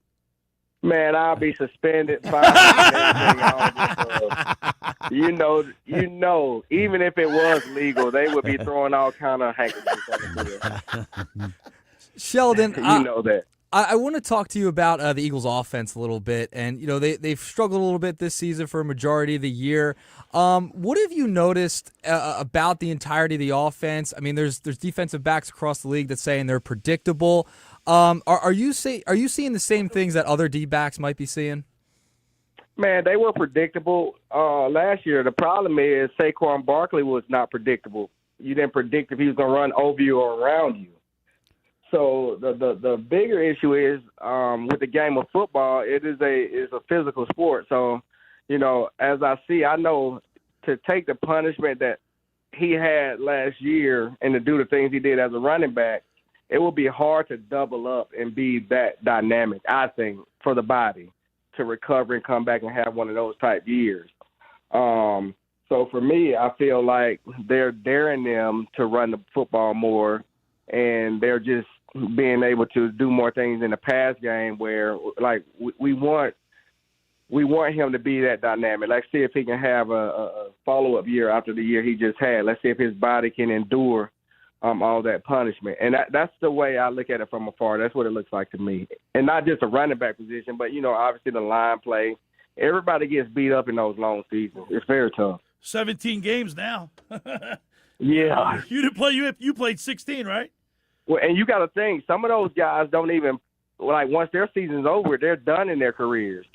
Man, I'll be suspended. You know, even if it was legal, they would be throwing all kind of handkerchiefs on the field. Sheldon, you know that. I want to talk to you about the Eagles' offense a little bit, and they've struggled a little bit this season for a majority of the year. What have you noticed about the entirety of the offense? I mean, there's defensive backs across the league that saying they're predictable. Are you seeing the same things that other D-backs might be seeing? Man, they were predictable last year. The problem is Saquon Barkley was not predictable. You didn't predict if he was going to run over you or around you. So the bigger issue is with the game of football, it is a physical sport. So, as I know to take the punishment that he had last year and to do the things he did as a running back, it will be hard to double up and be that dynamic, I think, for the body to recover and come back and have one of those type years. So for me, I feel like they're daring them to run the football more, and they're just being able to do more things in the pass game where, like, we want him to be that dynamic. Let's see if he can have a follow-up year after the year he just had. Let's see if his body can endure all that punishment. And that's the way I look at it from afar. That's what it looks like to me. And not just a running back position, but, obviously the line play. Everybody gets beat up in those long seasons. It's very tough. 17 games now. Yeah. You didn't play. You played 16, right? Well, and you got to think, some of those guys don't even, once their season's over, they're done in their careers.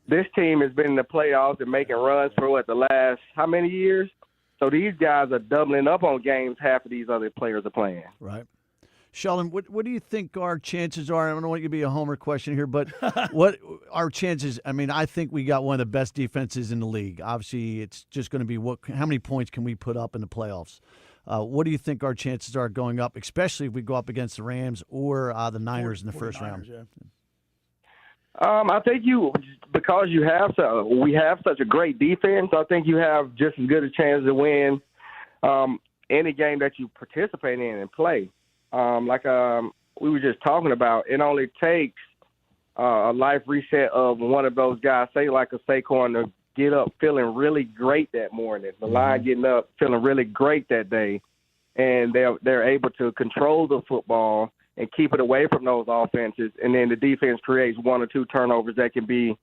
This team has been in the playoffs and making runs for the last how many years? So these guys are doubling up on games half of these other players are playing. Right. Sheldon, what do you think our chances are? I don't want you to be a homer question here, but what our chances? I mean, I think we got one of the best defenses in the league. Obviously, it's just going to be how many points can we put up in the playoffs? What do you think our chances are going up, especially if we go up against the Rams or the Niners in the first round? Yeah. I think because we have such a great defense, I think you have just as good a chance to win any game that you participate in and play. We were just talking about, it only takes a life reset of one of those guys, say like a Saquon, to get up feeling really great that morning. The line getting up feeling really great that day, and they're able to control the football and keep it away from those offenses, and then the defense creates one or two turnovers that can be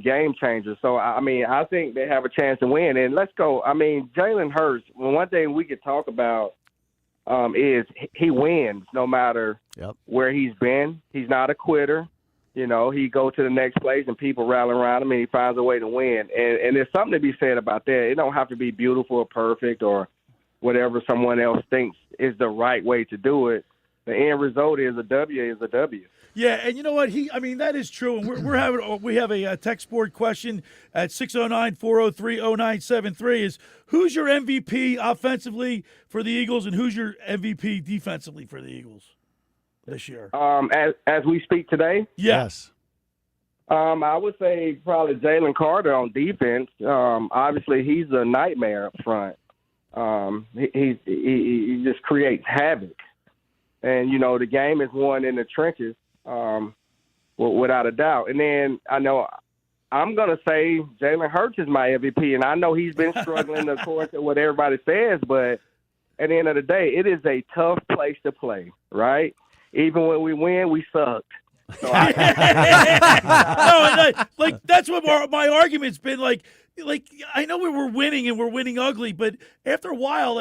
game changers. So, I think they have a chance to win. And let's go. Jalen Hurts, one thing we could talk about is he wins no matter where he's been. He's not a quitter. He goes to the next place and people rally around him and he finds a way to win. And there's something to be said about that. It don't have to be beautiful or perfect or whatever someone else thinks is the right way to do it. The end result is a W is a W. Yeah, and you know what? That is true. And we have a text board question at 609-403-0973 is who's your MVP offensively for the Eagles and who's your MVP defensively for the Eagles this year? As we speak today? Yes. I would say probably Jalen Carter on defense. Obviously, he's a nightmare up front. He just creates havoc. And, the game is won in the trenches, without a doubt. And then I know I'm going to say Jalen Hurts is my MVP, and I know he's been struggling, of course, at what everybody says, but at the end of the day, it is a tough place to play, right? Even when we win, we sucked. So that's what my argument's been like. I know we were winning and we're winning ugly, but after a while,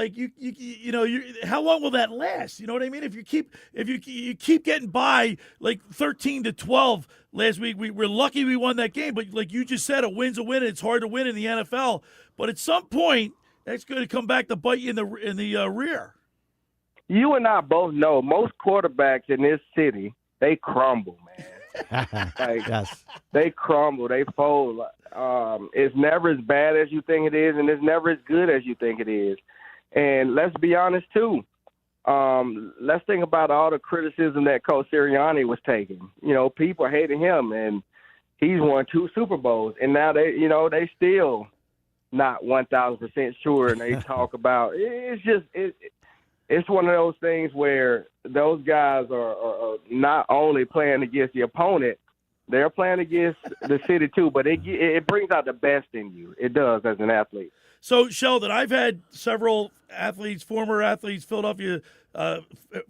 how long will that last? You know what I mean? If you keep getting by 13-12 last week, we're lucky we won that game. But like you just said, a win's a win. And it's hard to win in the NFL, but at some point, that's going to come back to bite you in the rear. You and I both know most quarterbacks in this city, they crumble, man. Yes. They crumble, they fold. It's never as bad as you think it is, and it's never as good as you think it is. And let's be honest, too. Let's think about all the criticism that Coach Sirianni was taking. People hated him, and he's won 2 Super Bowls. And now they still not 1,000% sure, and they talk about it's one of those things where those guys are not only playing against the opponent, they're playing against the city too, but it brings out the best in you. It does as an athlete. So, Sheldon, I've had several athletes, former athletes, Philadelphia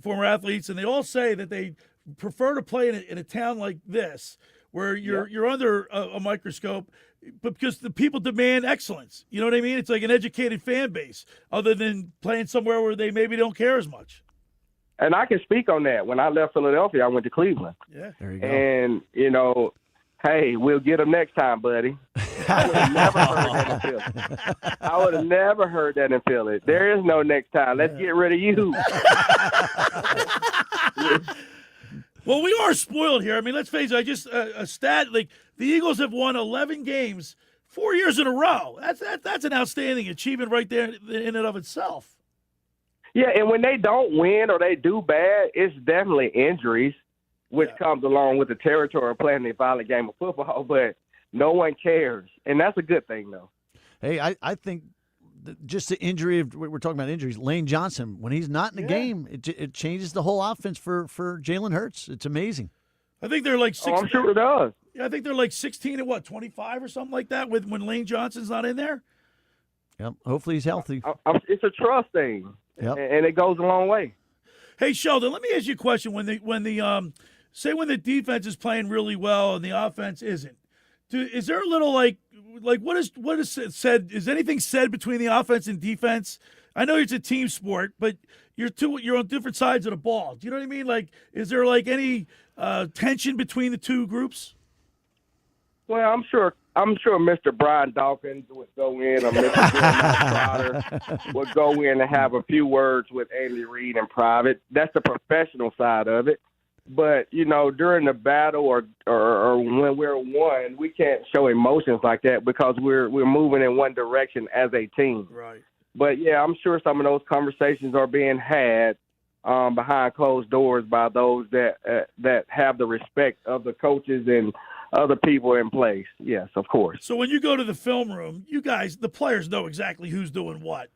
former athletes, and they all say that they prefer to play in a town like this where you're under a microscope, but because the people demand excellence. You know what I mean? It's like an educated fan base other than playing somewhere where they maybe don't care as much. And I can speak on that. When I left Philadelphia, I went to Cleveland. Yeah. There you go. And, hey, we'll get them next time, buddy. I would have never heard that in Philly. I would have never heard that in Philly. There is no next time. Let's get rid of you. Well, we are spoiled here. I mean, let's face it. A stat like the Eagles have won 11 games 4 years in a row. That's an outstanding achievement right there in and of itself. Yeah, and when they don't win or they do bad, it's definitely injuries, which comes along with the territory of playing a violent game of football. But no one cares, and that's a good thing, though. Hey, I think just the injury of we're talking about injuries. Lane Johnson, when he's not in the game, it changes the whole offense for Jalen Hurts. It's amazing. I think they're like 16. I'm sure it does. Yeah, I think they're like 16 and 25 or something like that when Lane Johnson's not in there. Yep. Hopefully he's healthy. It's a trust thing, and it goes a long way. Hey, Sheldon, let me ask you a question. When the defense is playing really well and the offense isn't, is there a little like what is said? Is anything said between the offense and defense? I know it's a team sport, but you're on different sides of the ball. Do you know what I mean? Like, is there like any tension between the two groups? Well, I'm sure Mr. Brian Dawkins would go in, or Mr. Trotter would go in and have a few words with Andy Reid in private. That's the professional side of it. But, during the battle or when we're one, we can't show emotions like that because we're moving in one direction as a team. Right. But, yeah, I'm sure some of those conversations are being had behind closed doors by those that have the respect of the coaches and other people in place. Yes, of course. So when you go to the film room, you guys, the players know exactly who's doing what.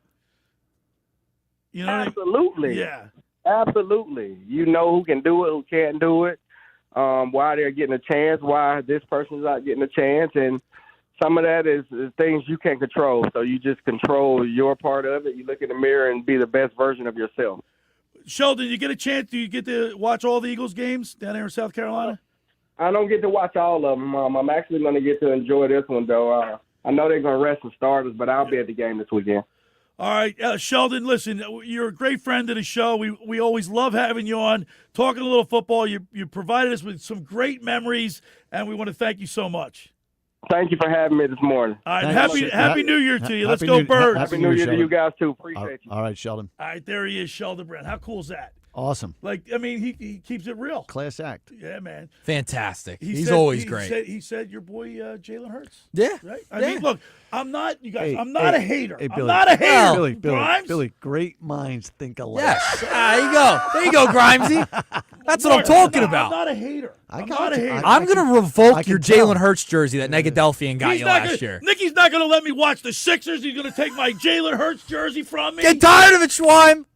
You know Absolutely. Yeah. Absolutely. You know who can do it, who can't do it, why they're getting a chance, why this person's not getting a chance. And some of that is things you can't control. So you just control your part of it. You look in the mirror and be the best version of yourself. Sheldon, you get a chance? Do you get to watch all the Eagles games down there in South Carolina? I don't get to watch all of them. I'm actually going to get to enjoy this one, though. I know they're going to rest some starters, but I'll be at the game this weekend. All right, Sheldon, listen, you're a great friend of the show. We always love having you on, talking a little football. You provided us with some great memories, and we want to thank you so much. Thank you for having me this morning. All right, happy New Year to you. Let's go, Birds. Happy New Year to you guys, too. Appreciate you. All right, Sheldon. All right, there he is, Sheldon Brown. How cool is that? Awesome. Like, I mean, he keeps it real. Class act. Yeah, man. Fantastic. He's always great. He said your boy Jalen Hurts. Yeah. Right? I mean, look, I'm not, you guys, I'm not a hater. Hey, I'm not a hater. Billy, great minds think alike. Yes. There you go. There you go, Grimesy. That's what I'm talking about. I'm not a hater. I'm going to revoke your Jalen Hurts jersey that Negadelphian got you last year. Nicky's not going to let me watch the Sixers. He's going to take my Jalen Hurts jersey from me. Get tired of it, Schweim.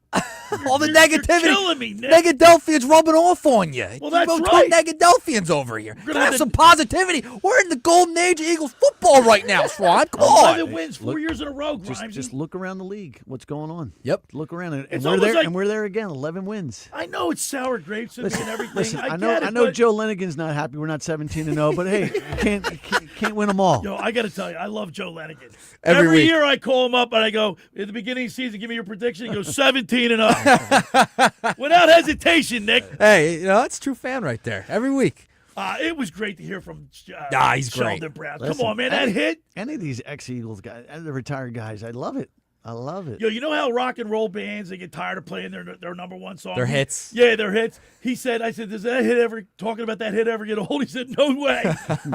All the negativity. You're killing me, Nick. Negadelphian's rubbing off on you. Well, that's Two right. Negadelphians over here. Have some positivity. We're in the golden age of Eagles football right now, Schweim. Come on. 11 wins, 4 years in a row, Grimes. Just look around the league. What's going on? Yep. Look around, and It's we're there. almost like- and we're there again. 11 wins. I know it's sour grapes and everything. Listen, I know Joe Lenigan's not happy. We're not 17-0, but hey, you can't win them all. Yo, I got to tell you, I love Joe Lenigan. Every week. year I call him up and I go, at the beginning of the season, give me your prediction. He goes 17-0. Without hesitation, Nick. Hey, that's a true fan right there. Every week. It was great to hear from he's Sheldon great. Brown. Listen, Come on, man, that hit. Any of these ex-Eagles guys, the retired guys, I love it. I love it. Yo, you know how rock and roll bands, they get tired of playing their number one song? Their hits. Yeah, their hits. I said, does that hit ever, talking about that hit ever get old? He said, no way.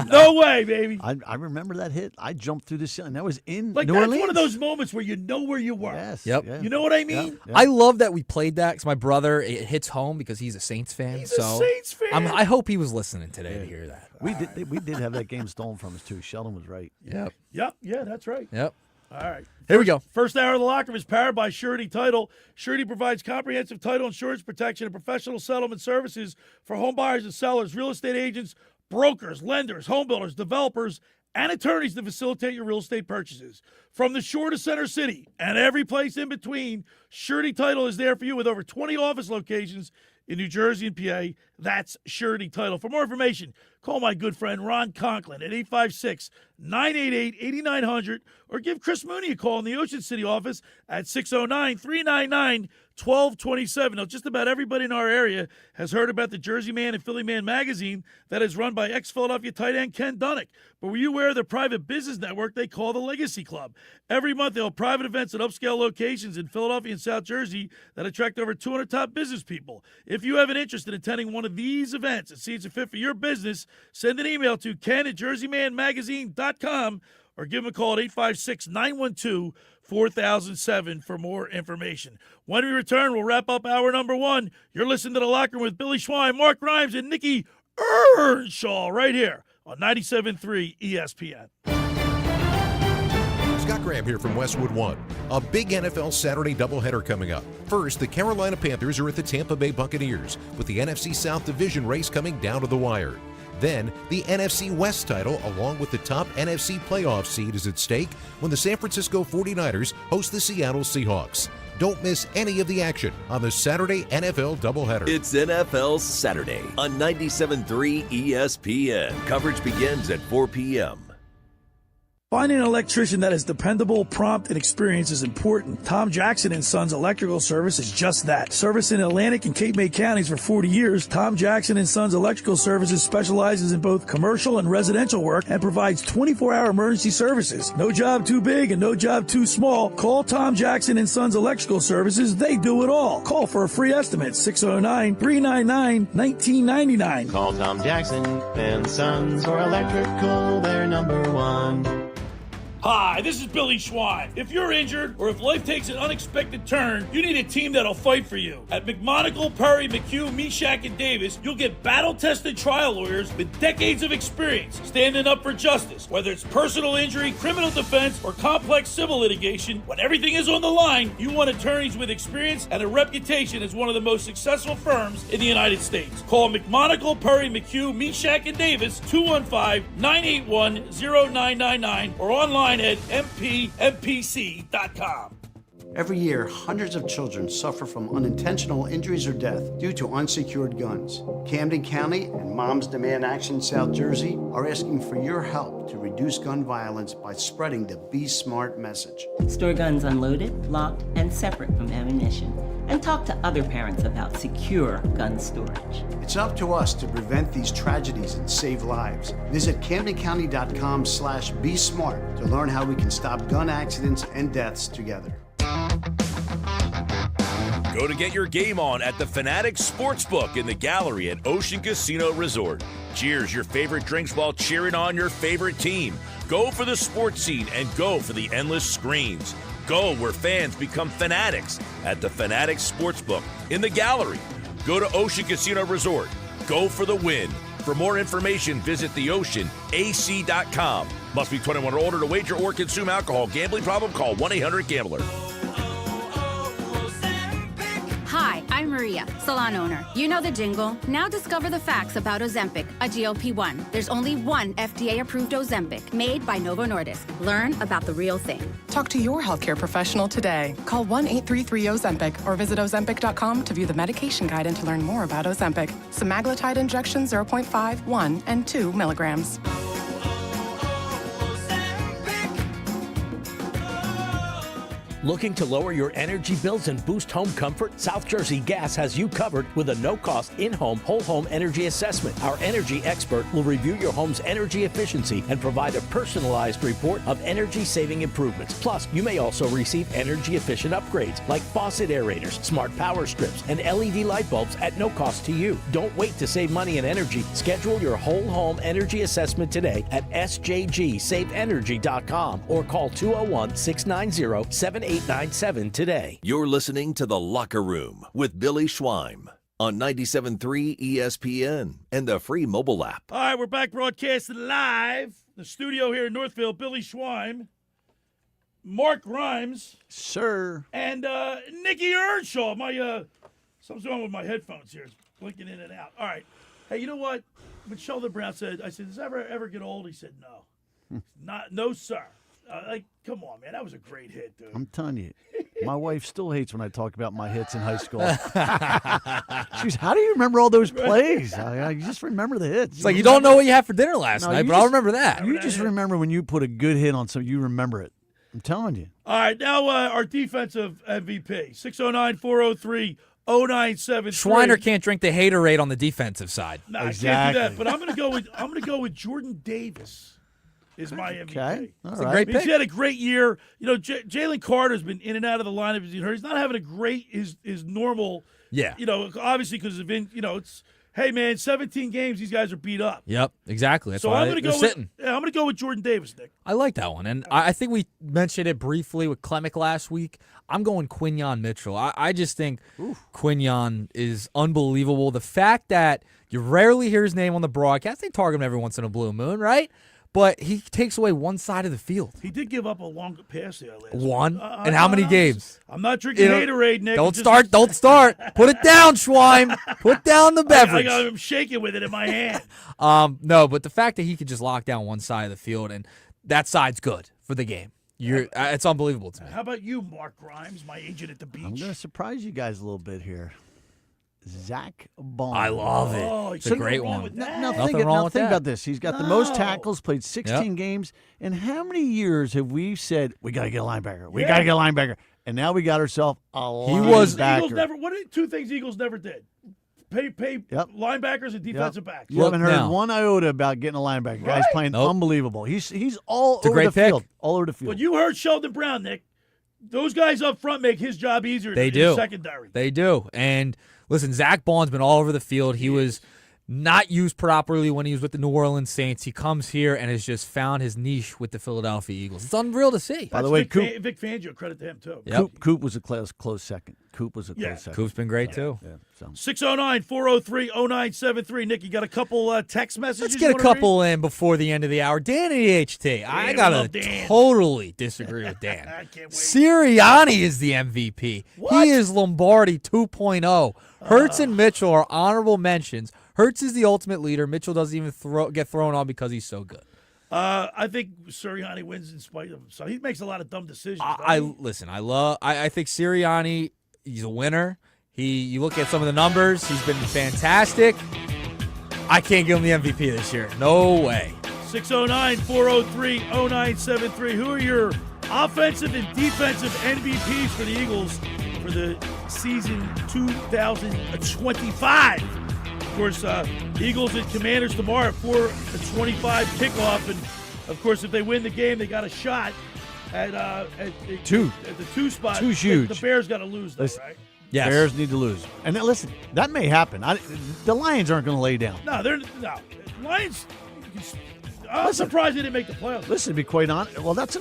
No way, baby. I remember that hit. I jumped through the ceiling. That was in Like, New that's Orleans. one of those moments where you know where you were. Yes. Yep. Yeah. You know what I mean? Yeah. I love that we played that because my brother, it hits home because he's a Saints fan. He's a Saints fan. I hope he was listening today to hear that. We did have that game stolen from us, too. Sheldon was right. Yep. Yep, yeah, that's right. Yep. All right. Here we go. First hour of the locker room is powered by Surety Title. Surety provides comprehensive title insurance protection and professional settlement services for home buyers and sellers, real estate agents, brokers, lenders, home builders, developers, and attorneys to facilitate your real estate purchases. From the shore to Center City and every place in between, Surety Title is there for you with over 20 office locations in New Jersey and PA. That's Surety Title. For more information, call my good friend Ron Conklin at 856-988-8900 or give Chris Mooney a call in the Ocean City office at 609-399-2929. 1227. Now, just about everybody in our area has heard about the Jersey Man and Philly Man magazine that is run by ex-Philadelphia tight end Ken Dunnick. But were you aware of the private business network they call the Legacy Club? Every month, they'll have private events at upscale locations in Philadelphia and South Jersey that attract over 200 top business people. If you have an interest in attending one of these events and see it's a fit for your business, send an email to ken@jerseymanmagazine.com or give them a call at 856-912-4007 for more information. When we return, we'll wrap up hour number 1. You're listening to The Locker Room with Billy Schwein, Mark Grimes, and Nicky Earnshaw right here on 97.3 ESPN. Scott Graham here from Westwood One. A big NFL Saturday doubleheader coming up. First, the Carolina Panthers are at the Tampa Bay Buccaneers, with the NFC South Division race coming down to the wire. Then, the NFC West title, along with the top NFC playoff seed, is at stake when the San Francisco 49ers host the Seattle Seahawks. Don't miss any of the action on the Saturday NFL doubleheader. It's NFL Saturday on 97.3 ESPN. Coverage begins at 4 p.m. Finding an electrician that is dependable, prompt, and experienced is important. Tom Jackson & Sons Electrical Service is just that. Service in Atlantic and Cape May counties for 40 years, Tom Jackson & Sons Electrical Services specializes in both commercial and residential work and provides 24-hour emergency services. No job too big and no job too small. Call Tom Jackson & Sons Electrical Services. They do it all. Call for a free estimate, 609-399-1999. Call Tom Jackson & Sons for electrical, they're number one. Hi, this is Billy Schwein. If you're injured or if life takes an unexpected turn, you need a team that'll fight for you. At McMonagle, Perry, McHugh, Meshack, and Davis, you'll get battle-tested trial lawyers with decades of experience standing up for justice. Whether it's personal injury, criminal defense, or complex civil litigation, when everything is on the line, you want attorneys with experience and a reputation as one of the most successful firms in the United States. Call McMonagle, Perry, McHugh, Meshack, and Davis, 215-981-0999, or online at mpmpc.com. Every year, hundreds of children suffer from unintentional injuries or death due to unsecured guns. Camden County and Moms Demand Action South Jersey are asking for your help to reduce gun violence by spreading the Be Smart message. Store guns unloaded, locked, and separate from ammunition. And talk to other parents about secure gun storage. It's up to us to prevent these tragedies and save lives. Visit CamdenCounty.com/BeSmart to learn how we can stop gun accidents and deaths together. Go to get your game on at the Fanatics Sportsbook in the gallery at Ocean Casino Resort. Cheers your favorite drinks while cheering on your favorite team. Go for the sports scene and go for the endless screens. Go where fans become fanatics at the Fanatics Sportsbook in the gallery. Go to Ocean Casino Resort. Go for the win. For more information, visit theoceanac.com. Must be 21 or older to wager or consume alcohol. Gambling problem? Call 1-800-GAMBLER. Hi, I'm Maria, salon owner. You know the jingle. Now discover the facts about Ozempic, a GLP-1. There's only one FDA-approved Ozempic, made by Novo Nordisk. Learn about the real thing. Talk to your healthcare professional today. Call 1-833-OZEMPIC or visit Ozempic.com to view the medication guide and to learn more about Ozempic. Semaglutide injection 0.5, 1, and 2 milligrams. Looking to lower your energy bills and boost home comfort? South Jersey Gas has you covered with a no-cost in-home, whole-home energy assessment. Our energy expert will review your home's energy efficiency and provide a personalized report of energy-saving improvements. Plus, you may also receive energy-efficient upgrades like faucet aerators, smart power strips, and LED light bulbs at no cost to you. Don't wait to save money and energy. Schedule your whole-home energy assessment today at sjgsaveenergy.com or call 201-690-7897 today. You're listening to The Locker Room with Billy Schwein on 97.3 ESPN and the free mobile app. All right, we're back broadcasting live. The studio here in Northfield, Billy Schwein, Mark Grimes. Sir. And Nicky Earnshaw. Something's wrong with my headphones here. It's blinking in and out. All right. Hey, you know what? When Sheldon Brown said, I said, does that ever get old? He said, no. No, sir. Come on, man. That was a great hit, dude. I'm telling you. My wife still hates when I talk about my hits in high school. She's, how do you remember all those plays? You just remember the hits. It's like you don't know what you had for dinner last night, but I'll remember that. You just remember when you put a good hit on something, you remember it. I'm telling you. All right, now our defensive MVP, 609-403-0973. Schweiner can't drink the haterade on the defensive side. No, I can't do that. But I'm going to go with Jordan Davis. Is my MVP. Okay, all right. A great pick. He's had a great year. You know, Jalen Carter's been in and out of the lineup. He's not having a great his normal. Yeah. You know, obviously because of it's. Hey man, 17 games. These guys are beat up. Yep, exactly. That's so why I'm going to go sitting. I'm going to go with Jordan Davis, Nick. I like that one, and I think we mentioned it briefly with Clemic last week. I'm going Quinyon Mitchell. I just think Quinyon is unbelievable. The fact that you rarely hear his name on the broadcast, they target him every once in a blue moon, right? But he takes away one side of the field. He did give up a long pass there last one. week. And how many games? I'm not drinking Haterade, Nick. Don't start. Put it down, Schwein. Put down the beverage. I'm shaking with it in my hand. No, but the fact that he could just lock down one side of the field, and that side's good for the game. It's unbelievable to me. How about you, Mark Grimes, my agent at the beach? I'm going to surprise you guys a little bit here. Zach Bond. I love it. It's a great one. Now think about this. He's got the most tackles, played 16 games. And how many years have we said, we got to get a linebacker? We got to get a linebacker. And now we got ourselves a linebacker. Eagles never. What are two things Eagles never did? Pay linebackers and defensive backs. You haven't heard one iota about getting a linebacker. Guy's playing unbelievable. He's all over the field. All over the field. But you heard Sheldon Brown, Nick. Those guys up front make his job easier They in do. secondary. They do. And listen, Zach Bond's been all over the field. He was not used properly when he was with the New Orleans Saints. He comes here and has just found his niche with the Philadelphia Eagles. It's unreal to see. By the way, Vic Fangio, credit to him, too. Yep. Coop was a close second. Second. Coop's been great, too. Yeah, 609-403-0973. Nick, you got a couple text messages? Let's get a couple in before the end of the hour. Dan at HT. I got to totally disagree with Dan. I can't wait. Sirianni is the MVP. He is Lombardi 2.0. Hurts and Mitchell are honorable mentions. Hurts is the ultimate leader. Mitchell doesn't even get thrown on because he's so good. I think Sirianni wins in spite of him. So he makes a lot of dumb decisions. I think Sirianni, he's a winner. You look at some of the numbers, he's been fantastic. I can't give him the MVP this year. No way. 609-403-0973. Who are your offensive and defensive MVPs for the Eagles for the season 2025? Of course, Eagles and Commanders tomorrow at 4:25 kickoff, and of course, if they win the game, they got a shot at the 2 spot. Two's huge. The Bears got to lose, though, right? Yes. Bears need to lose. And then, listen, that may happen. The Lions aren't going to lay down. No, Lions. I'm surprised they didn't make the playoffs. Listen, to be quite honest, well, that's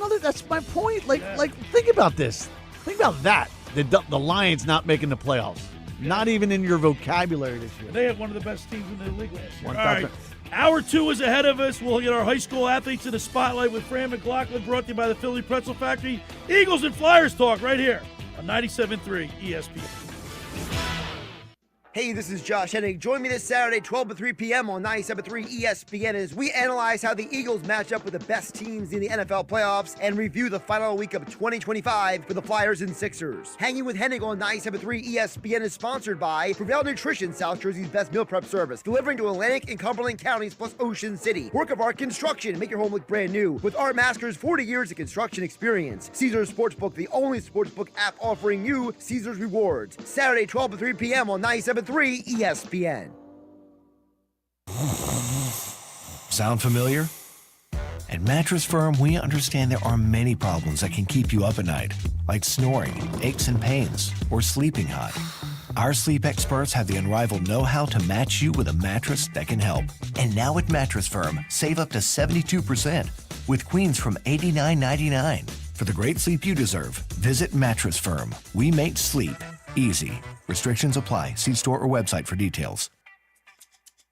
my point. Like, think about this. Think about that. The Lions not making the playoffs. Not even in your vocabulary this year. They had one of the best teams in the league last year. All right. Hour 2 is ahead of us. We'll get our high school athletes in the spotlight with Fran Mclaughlin, brought to you by the Philly Pretzel Factory. Eagles and Flyers talk right here on 97.3 ESPN. Hey, this is Josh Hennig. Join me this Saturday, 12 to 3 p.m. on 97.3 ESPN as we analyze how the Eagles match up with the best teams in the NFL playoffs and review the final week of 2025 for the Flyers and Sixers. Hanging with Hennig on 97.3 ESPN is sponsored by Prevail Nutrition, South Jersey's best meal prep service, delivering to Atlantic and Cumberland counties plus Ocean City. Work of Art Construction, make your home look brand new with Art Masters' 40 years of construction experience. Caesars Sportsbook, the only sportsbook app offering you Caesars rewards. Saturday, 12 to 3 p.m. on 97.3 ESPN. Sound familiar? At Mattress Firm, we understand there are many problems that can keep you up at night, like snoring, aches and pains, or sleeping hot. Our sleep experts have the unrivaled know-how to match you with a mattress that can help. And now at Mattress Firm, save up to 72% with queens from $89.99. For the great sleep you deserve, visit Mattress Firm. We make sleep easy. Restrictions apply. See store or website for details.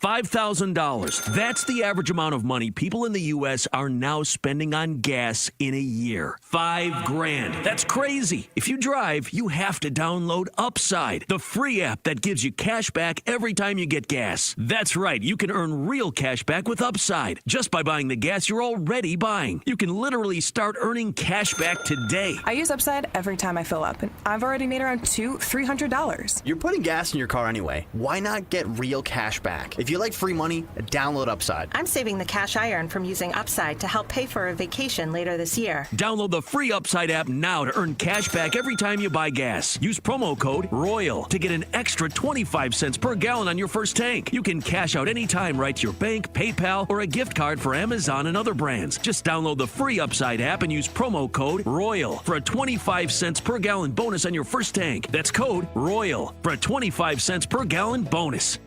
$5,000. That's the average amount of money people in the U.S. are now spending on gas in a year. $5,000. That's crazy. If you drive, you have to download Upside, the free app that gives you cash back every time you get gas. That's right. You can earn real cash back with Upside just by buying the gas you're already buying. You can literally start earning cash back today. I use Upside every time I fill up, and I've already made around $300. You're putting gas in your car anyway. Why not get real cash back? If If you like free money, download Upside. I'm saving the cash I earn from using Upside to help pay for a vacation later this year. Download the free Upside app now to earn cash back every time you buy gas. Use promo code ROYAL to get an extra 25 cents per gallon on your first tank. You can cash out anytime right to your bank, PayPal, or a gift card for Amazon and other brands. Just download the free Upside app and use promo code ROYAL for a 25 cents per gallon bonus on your first tank. That's code ROYAL for a 25 cents per gallon bonus.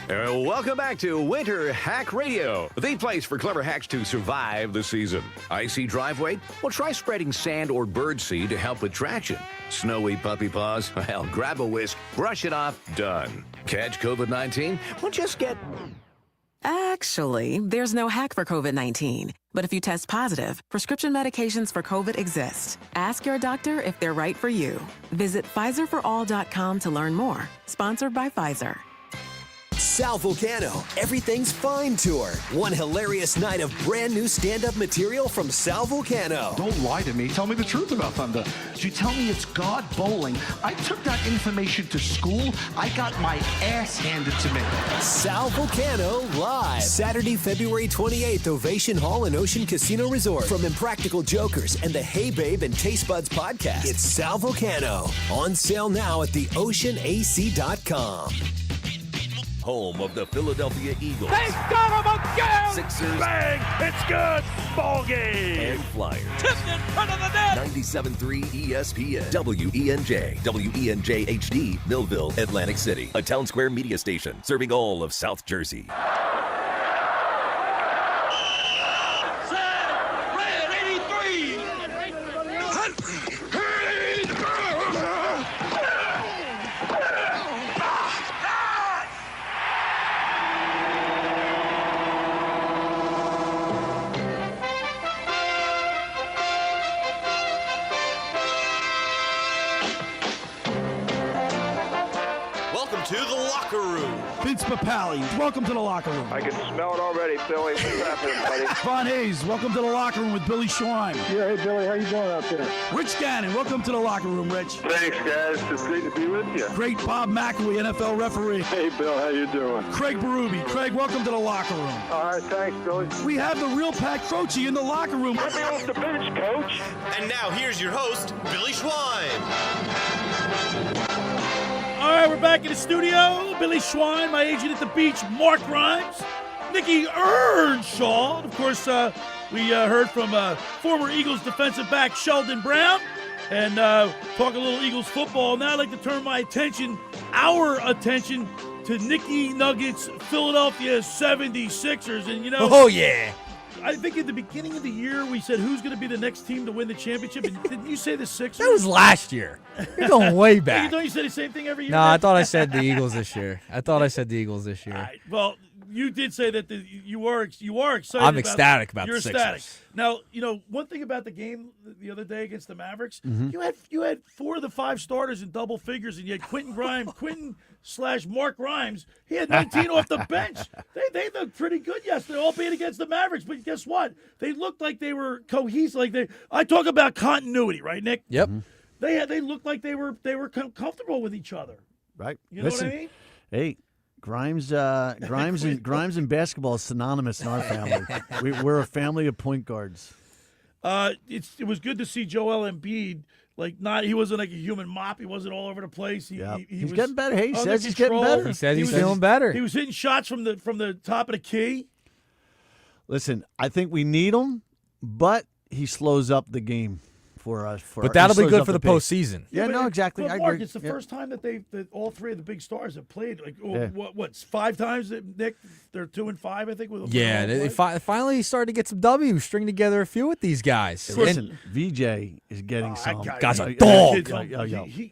Welcome back to Winter Hack Radio, the place for clever hacks to survive the season. Icy driveway? Well, try spreading sand or birdseed to help with traction. Snowy puppy paws? Well, grab a whisk, brush it off, done. Catch COVID-19? Well, just get... Actually, there's no hack for COVID-19. But if you test positive, prescription medications for COVID exist. Ask your doctor if they're right for you. Visit PfizerForAll.com to learn more. Sponsored by Pfizer. Sal Vulcano, Everything's Fine Tour. One hilarious night of brand new stand-up material from Sal Vulcano. Don't lie to me. Tell me the truth about Thunder. Did you tell me it's God bowling? I took that information to school. I got my ass handed to me. Sal Vulcano live. Saturday, February 28th, Ovation Hall and Ocean Casino Resort. From Impractical Jokers and the Hey Babe and Taste Buds podcast. It's Sal Vulcano. On sale now at theoceanac.com. Home of the Philadelphia Eagles. They got him again! Sixers. Bang! It's good! Ball game! And Flyers. Tipped in front of the net! 97.3 ESPN. WENJ. WENJ HD. Millville, Atlantic City. A Town Square media station serving all of South Jersey. To the locker room. Vince Papali, welcome to the locker room. I can smell it already, Billy. What's happening, buddy? Von Hayes, welcome to the locker room with Billy Schwein. Yeah, hey, Billy, how you doing out there? Rich Gannon, welcome to the locker room, Rich. Thanks, guys. It's great to be with you. Great Bob McElwee, NFL referee. Hey, Bill, how you doing? Craig Berube. Craig, welcome to the locker room. All right, thanks, Billy. We have the real Pat Croce in the locker room. Let me off the bench, Coach. And now here's your host, Billy Schwein. All right, we're back in the studio. Billy Schwein, my agent at the beach, Mark Grimes, Nick Earnshaw. Of course, we heard from former Eagles defensive back Sheldon Brown, and talk a little Eagles football. Now I'd like to turn our attention to Nicky Nuggets, Philadelphia 76ers. And, oh, yeah. I think at the beginning of the year, we said who's going to be the next team to win the championship. And didn't you say the Sixers? That was last year. You're going way back. Don't you say the same thing every year? No, I thought I said the Eagles this year. All right, well, you did say that you are excited. I'm ecstatic about you're the Sixers. Ecstatic. Now, one thing about the game the other day against the Mavericks, you had 4 of the 5 starters in double figures, and you had Quentin/Mark Grimes. He had 19 off the bench. They looked pretty good yesterday, albeit against the Mavericks. But guess what? They looked like they were cohesive. I talk about continuity, right, Nick? Yep. They looked like they were comfortable with each other. Right. You know what I mean? Hey, Grimes and basketball is synonymous in our family. We're a family of point guards. It was good to see Joel Embiid. He wasn't like a human mop. He wasn't all over the place. He's was getting better. Hey, he says he's getting better. He says he's feeling better. He was hitting shots from the top of the key. Listen, I think we need him, but he slows up the game for us. But that'll be good for the postseason. Yeah, no, exactly. But I Mark, agree. it's the first time that all 3 of the big stars have played. What 5 times? Nick, they're 2-5, I think. Yeah, they finally started to get some W's, string together a few with these guys. Listen, VJ is getting some. Guy's a dog. He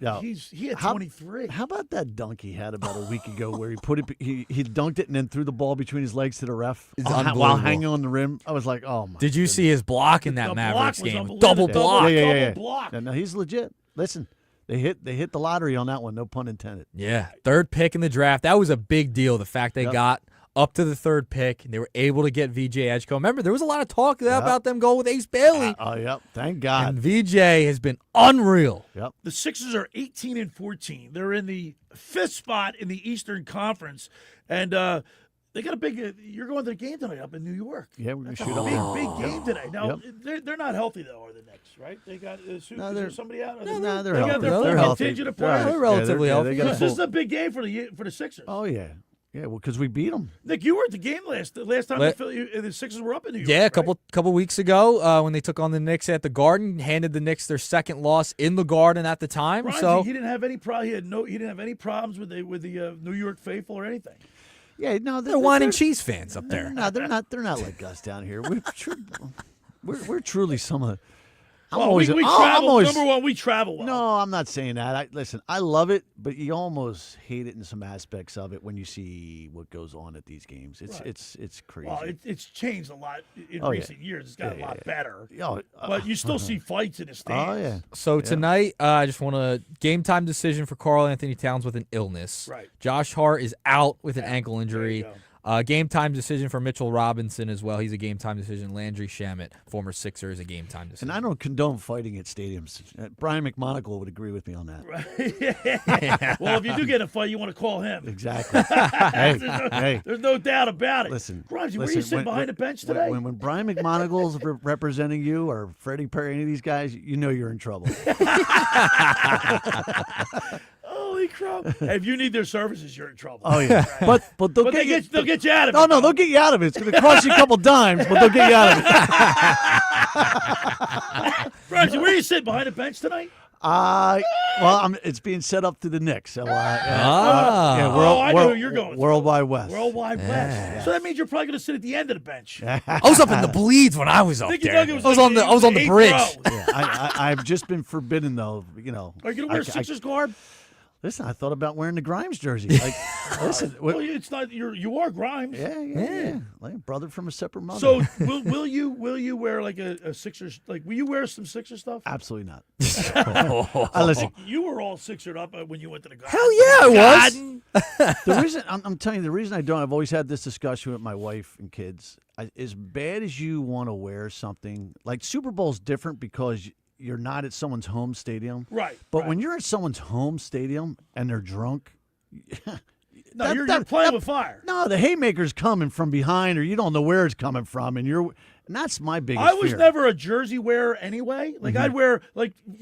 had 23. How about that dunk he had about a week ago where he dunked it and then threw the ball between his legs to the ref while hanging on the rim? I was like, oh my. Did you see his block in that Mavericks game? Double block. Yeah. No, he's legit. Listen, they hit the lottery on that one. No pun intended. Yeah, 3rd pick in the draft. That was a big deal. The fact they got up to the third pick, and they were able to get VJ Edgecombe. Remember, there was a lot of talk about them going with Ace Bailey. Yep. Thank God. And VJ has been unreal. Yep. The Sixers are 18-14. They're in the 5th spot in the Eastern Conference, and they got a big. You're going to the game tonight up in New York. Yeah, we're going to That's shoot a up. big game today. Now Yep. they're not healthy though, are the Knicks? Right? They got is there somebody out? No, they're they healthy. got their full They're healthy. contingent of They're players. relatively healthy. This is a big game for the Sixers. Oh yeah. Yeah, well, because we beat them. Nick, you were at the game last time the Sixers were up in New York. Yeah, right? a couple weeks ago when they took on the Knicks at the Garden, handed the Knicks their second loss in the Garden at the time. Ryan, so he didn't have any He didn't have any problems with the New York faithful or anything. Yeah, no, they're wine and cheese fans up there. No, they're not like us down here. We're truly some of. We travel. Number one, we travel well. No, I'm not saying that. Listen, I love it, but you almost hate it in some aspects of it when you see what goes on at these games. It's crazy. Well, it's changed a lot in recent years. It's got a lot better. But you still see fights in the stands. Oh yeah. So tonight, I just want a game time decision for Karl Anthony Towns with an illness. Right. Josh Hart is out with an ankle injury. Game time decision for Mitchell Robinson as well. He's a game time decision. Landry Shamet, former Sixer, is a game time decision. And I don't condone fighting at stadiums. Brian McMonagle would agree with me on that. Right. Well, if you do get in a fight, you want to call him. Exactly. There's no doubt about it. Listen, Grimes, where are you sitting behind the bench today? When Brian McMonagle's representing you or Freddie Perry, any of these guys, you know you're in trouble. Holy crap! Hey, if you need their services, you're in trouble. Oh yeah, right. but they'll get you out of it. No, they'll get you out of it. It's going to cost you a couple dimes, but they'll get you out of it. Ramsey, where are you sitting behind the bench tonight? It's being set up to the Knicks. So, I know who you're going. Worldwide West. Worldwide West. So that means you're probably going to sit at the end of the bench. I was up in the bleeds when I was up there. I was on the bridge. I've just been forbidden though. You know. Are you going to wear Sixers garb? Listen, I thought about wearing the Grimes jersey. Listen, well, it's not you are Grimes. Yeah. Like a brother from a separate mother. So will you wear like a Sixers? Like, will you wear some Sixers stuff? Absolutely not. Listen, you were all Sixered up when you went to the Garden. Hell yeah, I was. The reason I'm telling you, the reason I don't, I've always had this discussion with my wife and kids. As bad as you want to wear something, like Super Bowl's different because you're not at someone's home stadium. Right. But when you're at someone's home stadium and they're drunk, you're playing with fire. No, the haymaker's coming from behind, or you don't know where it's coming from, and that's my biggest I was fear. never a jersey wearer anyway. Like I'd wear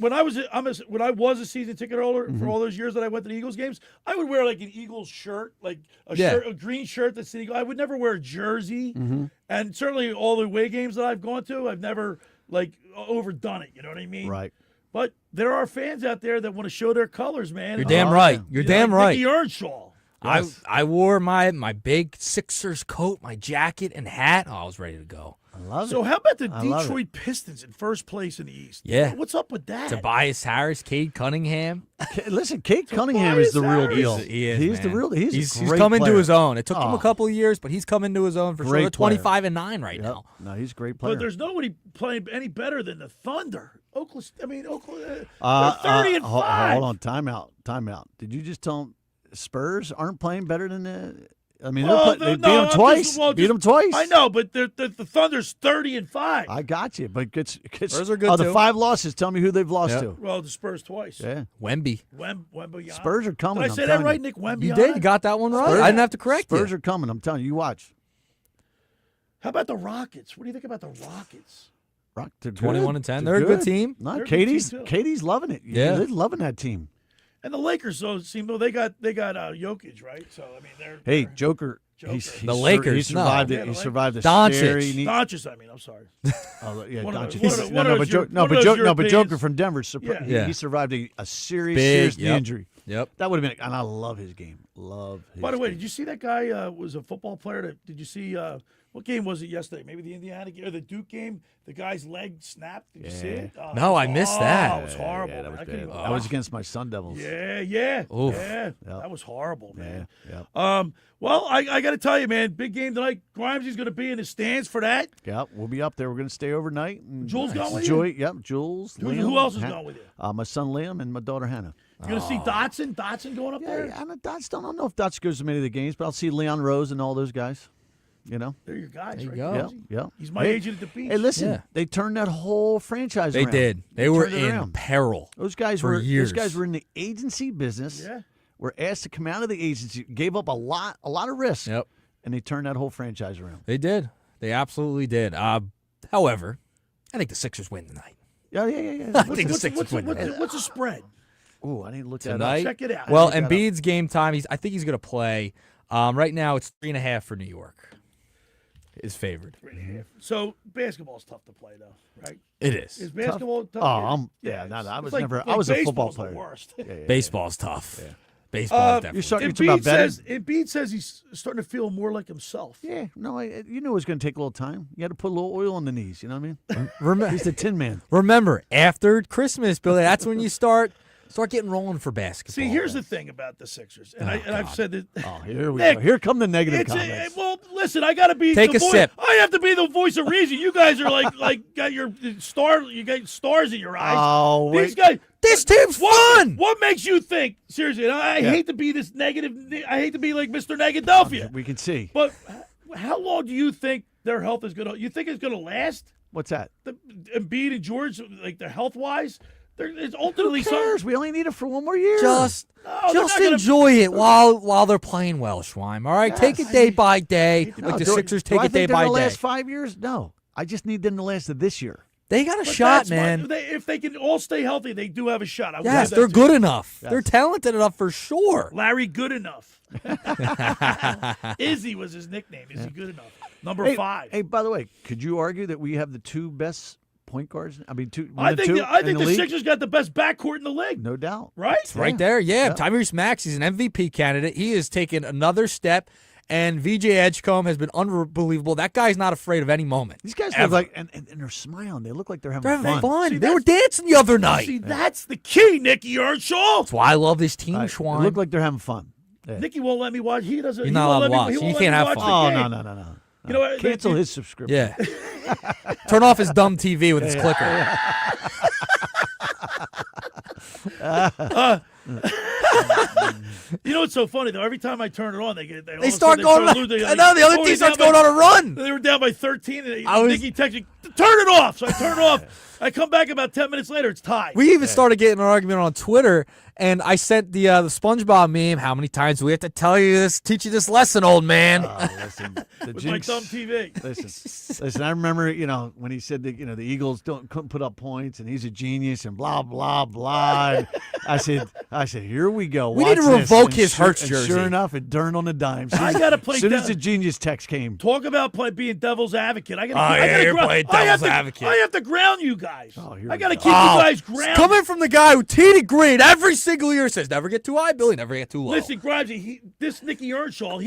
when I was a season ticket holder for all those years that I went to the Eagles games, I would wear like an Eagles shirt, like a green shirt that's the Eagle. I would never wear a jersey, and certainly all the away games that I've gone to, I've never overdone it. You know what I mean? Right. But there are fans out there that want to show their colors, man. You're damn right. You're damn right. Nick Earnshaw. Yes. I wore my big Sixers coat, my jacket, and hat. Oh, I was ready to go. I love it. So how about the Detroit Pistons in first place in the East? Yeah. What's up with that? Tobias Harris, Cade Cunningham. Listen, Cade Cunningham is the real deal. He's the real. He's come into player. his own. It took him a couple of years, but he's come into his own for sure. They're 25-9 right now. No, he's a great player. But there's nobody playing any better than the Thunder. Oakland. They're 30-5. Hold on, time out. Did you just tell him Spurs aren't playing better than the? I mean, they beat them twice. Beat them twice. I know, but the Thunder's 30-5. I got you, but Spurs are good the too. 5 losses. Tell me who they've lost to. Well, the Spurs twice. Yeah, Wemby. Wemby. Spurs are coming. Did I say that right, Nick? Wemby. You did. You got that one right. I didn't have to correct you. Spurs are coming. I'm telling you. You watch. How about the Rockets? What do you think about the Rockets? 21-10. They're a good team. No, Katie's loving it. Yeah, they're loving that team. And the Lakers, they got Jokic, right? So I mean, they're Joker. The Lakers. He survived it. He survived the Doncic. Doncic. I mean, I'm sorry. Doncic. But Joker from Denver. He survived a serious knee injury. Yep. That would have been. And I love his game. By the way, did you see that guy was a football player? Did you see what game was it yesterday? Maybe the Indiana game or the Duke game. The guy's leg snapped. Did you see it? No, I missed that. It was horrible. Yeah, that was bad. That was against my Sun Devils. Yeah. Oof. Yeah. That was horrible, man. Yeah. Well, I got to tell you, man, big game tonight. Grimes's going to be in the stands for that. Yeah, we'll be up there. We're going to stay overnight. Jules going with you? Yep, Jules. Who else is going with you? My son Liam and my daughter Hannah. You going to see Dotson? Dotson going up there? I don't know if Dotson goes to many of the games, but I'll see Leon Rose and all those guys. You know? They're your guys, there you right? go. Yeah. He's my agent at the beach. Hey, listen, they turned that whole franchise They around. did. They were in peril. Those guys for years. Those guys were in the agency business. Yeah. Were asked to come out of the agency, gave up a lot of risk. Yep. And they turned that whole franchise around. They did. They absolutely did. However, I think the Sixers win tonight. Yeah. I think the Sixers win tonight. What's the spread? Oh, I didn't look Tonight? Check it out. Well, Embiid's game time, I think he's going to play. Right now, it's 3.5 for New York. Is favored. 3.5. So basketball's tough to play, though, right? It is. Is basketball tough? I was never. I was a football player. The worst. Baseball's tough. Yeah. Baseball is definitely. You're talking about betting? Embiid says he's starting to feel more like himself. Yeah, no, you knew it was going to take a little time. You had to put a little oil on the knees. You know what I mean? Remember, he's the Tin Man. Remember, after Christmas, Billy, that's when you start getting rolling for basketball. See, here's the thing about the Sixers, and I've said that. Oh, here we go. Here come the negative comments. Well, listen, I got to be. Take a sip. I have to be the voice of reason. You guys are like got your star. You got stars in your eyes. Oh, these guys. This team's fun. What makes you think? Seriously, and I hate to be this negative. I hate to be like Mr. Negadelphia. We can see. But how long do you think their health is going to? You think it's going to last? What's that? Embiid and George, like their health wise. It's ultimately Who cares? We only need it for one more year. Just enjoy it while they're playing well, Schweim. All right, take it day by day. Like the Sixers take it day by day. The last 5 years? No, I just need them to last this year. They got a shot, man. If they can all stay healthy, they do have a shot. Yes, they're good enough. Yes. They're talented enough for sure. Larry Good Enough. Izzy was his nickname. Is he good enough? Number 5. Hey, by the way, could you argue that we have the two best point guards? I mean, I think the Sixers got the best backcourt in the league. No doubt. Right? It's right there. Yeah. Tyrese Maxey's an MVP candidate. He has taken another step. And VJ Edgecombe has been unbelievable. That guy's not afraid of any moment. These guys look like, and they're smiling. They look like they're having fun. See, they were dancing the other night. See, that's the key, Nicky Earnshaw. That's why I love this team, Schwein. They look like they're having fun. Yeah. Nicky won't let me watch. He doesn't. You're not allowed to watch. You can't have fun. Oh, no. You know what? Cancel his subscription. Yeah. Turn off his dumb TV with his clicker. You know what's so funny though? Every time I turn it on, they start going. I know the other team starts going on a run. They were down by 13, and Nicky texted, "Turn it off." So I turn it off. I come back about 10 minutes later. It's tied. We even started getting an argument on Twitter, and I sent the SpongeBob meme. How many times do we have to tell you this? Teach you this lesson, old man. Listen, with my dumb TV. Listen. I remember, when he said that, the Eagles couldn't put up points, and he's a genius, and blah blah blah. I said, here we go. We need to revoke his Hurts jersey. Sure enough, it turned on a dime. I gotta play. As soon as the genius text came, talk about being devil's advocate. You're playing devil's advocate. I have to ground you guys. I got to keep you guys grounded. Coming from the guy who teed green every single year says, never get too high, Billy, never get too low. Listen, Grimesy, this Nicky Earnshaw,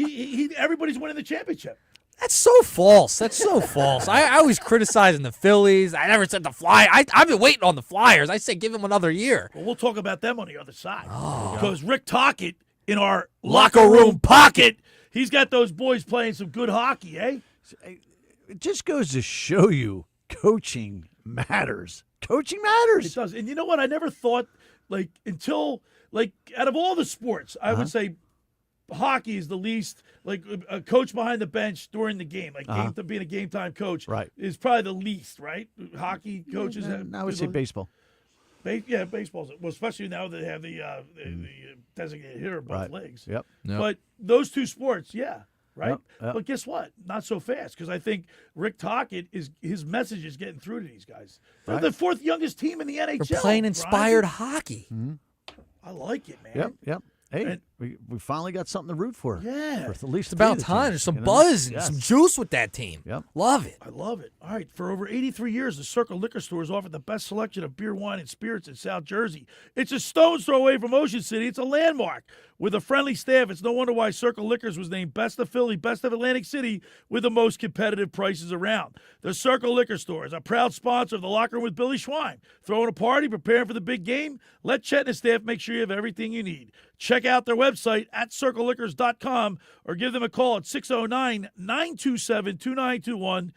everybody's winning the championship. That's so false. That's so false. I always criticizing the Phillies. I never said the Flyers. I've been waiting on the Flyers. I said give them another year. Well, we'll talk about them on the other side. Because Rick Tocchet in our locker room pocket, he's got those boys playing some good hockey, eh? It just goes to show you coaching matters. Coaching matters. It does. And you know what? I never thought, until out of all the sports, I would say hockey is the least, a coach behind the bench during the game, being a game time coach, is probably the least, right? Hockey coaches. I would say baseball. Baseball. Well, especially now they have the designated hitter in both legs. Yep. But those two sports, right? Yep. But guess what? Not so fast, because I think Rick Tocchet his message is getting through to these guys. They're the fourth youngest team in the NHL. They're playing inspired hockey. Mm-hmm. I like it, man. Yep. Hey, we finally got something to root for. Yeah. For at least it's about time. There's some buzz and some juice with that team. Yep. Love it. I love it. All right. For over 83 years, the Circle Liquor Store has offered the best selection of beer, wine, and spirits in South Jersey. It's a stone's throw away from Ocean City. It's a landmark. With a friendly staff, it's no wonder why Circle Liquors was named Best of Philly, Best of Atlantic City, with the most competitive prices around. The Circle Liquor Store is a proud sponsor of the Locker Room with Billy Schwein. Throwing a party, preparing for the big game? Let Chet and his staff make sure you have everything you need. Check out their website at circleliquors.com or give them a call at 609-927-2921.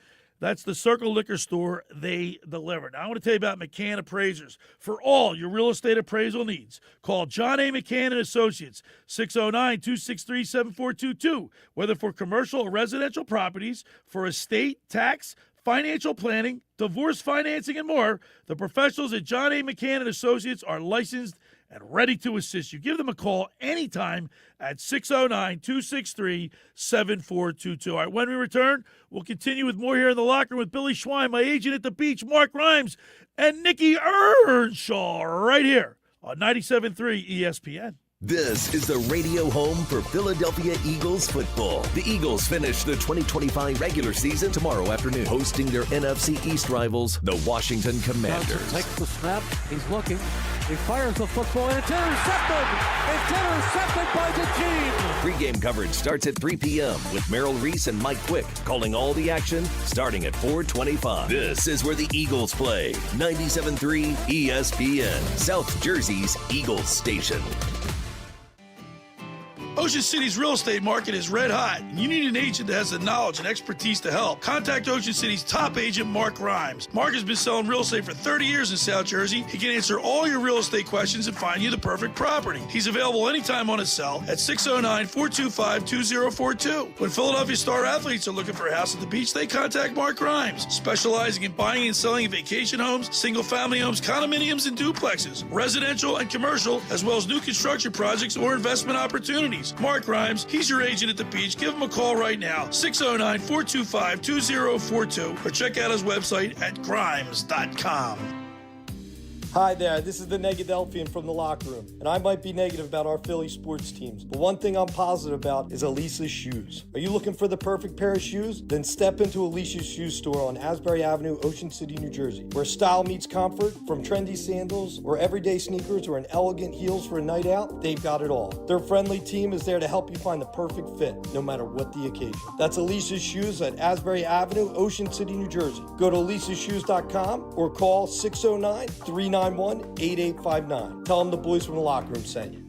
That's the Circle Liquor Store. They deliver. Now, I want to tell you about McCann Appraisers. For all your real estate appraisal needs, call John A. McCann and Associates, 609-263-7422. Whether for commercial or residential properties, for estate, tax, financial planning, divorce financing, and more, the professionals at John A. McCann and Associates are licensed and ready to assist you. Give them a call anytime at 609-263-7422. All right, when we return, we'll continue with more here in the locker room with Billy Schwein, my agent at the beach, Mark Rhymes, and Nicky Earnshaw right here on 97.3 ESPN. This is the radio home for Philadelphia Eagles football. The Eagles finish the 2025 regular season tomorrow afternoon, hosting their NFC East rivals, the Washington Commanders. Johnson takes the snap. He's looking. He fires the football, and it's intercepted. It's intercepted by the team. Pre-game coverage starts at 3 p.m. with Merrill Reese and Mike Quick calling all the action starting at 4:25. This is where the Eagles play. 97.3 ESPN, South Jersey's Eagles station. Ocean City's real estate market is red hot, and you need an agent that has the knowledge and expertise to help. Contact Ocean City's top agent, Mark Rhymes. Mark has been selling real estate for 30 years in South Jersey. He can answer all your real estate questions and find you the perfect property. He's available anytime on his cell at 609-425-2042. When Philadelphia star athletes are looking for a house at the beach, they contact Mark Rhymes, specializing in buying and selling vacation homes, single-family homes, condominiums, and duplexes, residential and commercial, as well as new construction projects or investment opportunities. Mark Rhymes, he's your agent at the beach. Give him a call right now, 609-425-2042, or check out his website at grimes.com. Hi there, this is the Negadelphian from the locker room, and I might be negative about our Philly sports teams, but one thing I'm positive about is Elisa's shoes. Are you looking for the perfect pair of shoes? Then step into Elisa's shoe store on Asbury Avenue, Ocean City, New Jersey, where style meets comfort. From trendy sandals or everyday sneakers or an elegant heels for a night out, they've got it all. Their friendly team is there to help you find the perfect fit, no matter what the occasion. That's Elisa's Shoes at Asbury Avenue, Ocean City, New Jersey. Go to elisashoes.com or call 609-391-8859. Tell them the boys from the locker room sent you.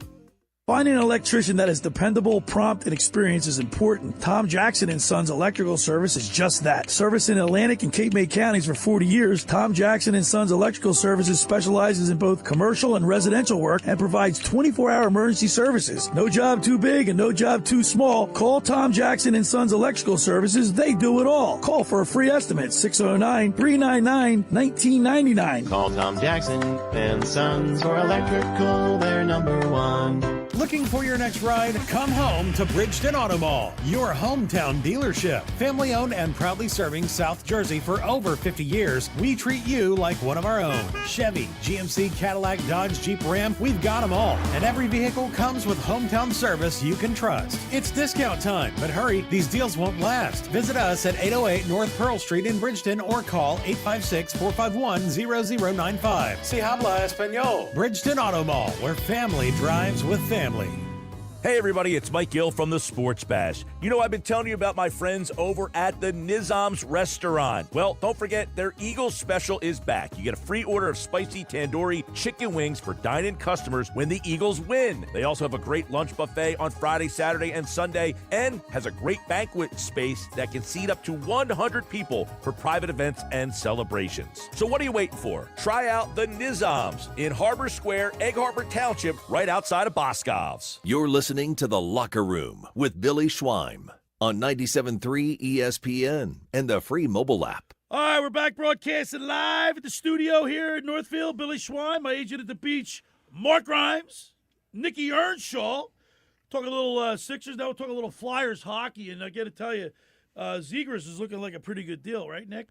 Finding an electrician that is dependable, prompt, and experienced is important. Tom Jackson & Sons Electrical Service is just that. Service in Atlantic and Cape May counties for 40 years, Tom Jackson & Sons Electrical Services specializes in both commercial and residential work and provides 24-hour emergency services. No job too big and no job too small. Call Tom Jackson & Sons Electrical Services. They do it all. Call for a free estimate, 609-399-1999. Call Tom Jackson & Sons for electrical. They're number one. Looking for your next ride? Come home to Bridgeton Auto Mall, your hometown dealership. Family owned and proudly serving South Jersey for over 50 years, we treat you like one of our own. Chevy, GMC, Cadillac, Dodge, Jeep, Ram, we've got them all. And every vehicle comes with hometown service you can trust. It's discount time, but hurry, these deals won't last. Visit us at 808 North Pearl Street in Bridgeton or call 856-451-0095. Si habla español. Bridgeton Auto Mall, where family drives with family. Hey everybody, it's Mike Gill from the Sports Bash. You know, I've been telling you about my friends over at the Nizam's Restaurant. Well, don't forget, their Eagles special is back. You get a free order of spicy tandoori chicken wings for dine-in customers when the Eagles win. They also have a great lunch buffet on Friday, Saturday, and Sunday, and has a great banquet space that can seat up to 100 people for private events and celebrations. So what are you waiting for? Try out the Nizam's in Harbor Square, Egg Harbor Township, right outside of Boscov's. You're listening to The Locker Room with Billy Schwein on 97.3 ESPN and the free mobile app. All right, we're back broadcasting live at the studio here in Northfield. Billy Schwein, my agent at the beach, Mark Rhymes, Nicky Earnshaw. Talk a little Sixers, now we'll talk a little Flyers hockey, and I got to tell you, Zegras is looking like a pretty good deal, right, Nick?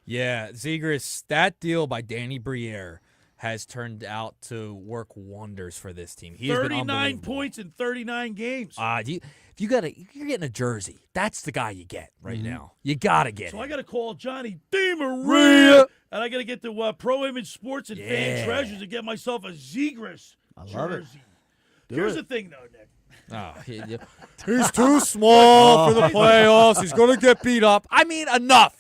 Yeah, Zegras, that deal by Danny Briere has turned out to work wonders for this team. He 39 points in 39 games. You're getting a jersey. That's the guy you get right now. You gotta get it. So I gotta call Johnny DeMaria, and I gotta get to Pro Image Sports and Fan Treasures and get myself a Zegras jersey. Here's the thing, though, Nick. He's too small for the playoffs. He's gonna get beat up. I mean, enough.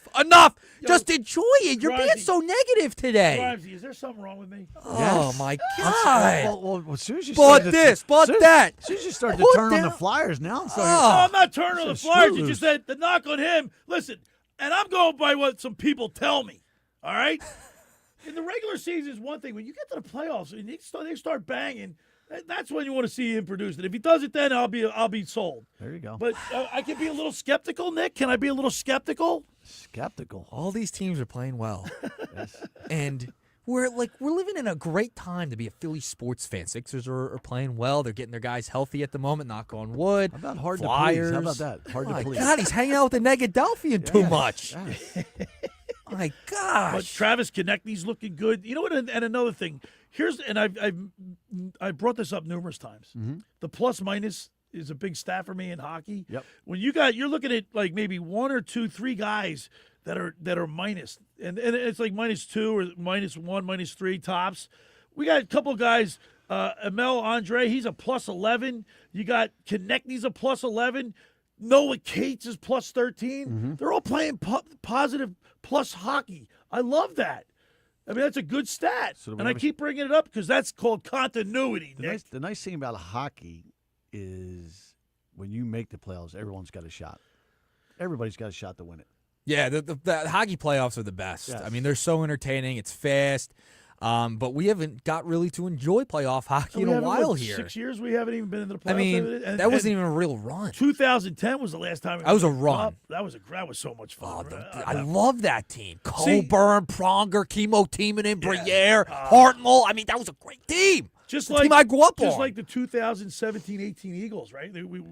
Just enjoy it. You're being so negative today. Grimesy, is there something wrong with me? Oh, my God. Well, as soon as you Bought this, bought that. As soon as you start to turn on the Flyers now. I'm not turning on the Flyers. You just said the knock on him. Listen, And I'm going by what some people tell me. All right? In the regular season is one thing. When you get to the playoffs and they start banging, that's when you want to see him produce it. If he does it then, I'll be sold. There you go. But I can be a little skeptical, Nick. Can I be a little skeptical? Skeptical. All these teams are playing well. Yes. And we're living in a great time to be a Philly sports fan. Sixers are playing well. They're getting their guys healthy at the moment, knock on wood. How about hard Flyers. to please? How about that? Hard to please. God, he's hanging out with the Negadelphian too much. Yes. My gosh. But Travis Konechny's looking good. You know what? And another thing. I brought this up numerous times. Mm-hmm. The plus minus is a big stat for me in hockey. Yep. When you're looking at like maybe 1 or 2, 3 guys that are minus, and it's like -2 or -1, -3 tops. We got a couple guys. Emil Andre, he's a +11. You got Konechny's a +11. Noah Cates is +13. Mm-hmm. They're all playing positive plus hockey. I love that. I mean, that's a good stat. And I keep bringing it up because that's called continuity, Nick. The nice thing about hockey is when you make the playoffs, everyone's got a shot. Everybody's got a shot to win it. Yeah, the hockey playoffs are the best. Yes. I mean, they're so entertaining. It's fast. But we haven't got really to enjoy playoff hockey in a while here. 6 years we haven't even been in the playoffs. I mean, that wasn't even a real run. 2010 was the last time. That was a run. That was so much fun. I love that team. Coburn, Pronger, Chemo Timonen, Briere, Hartnell. I mean, that was a great team. Just the like team I grew up on. Just like the 2017-18 Eagles, right? We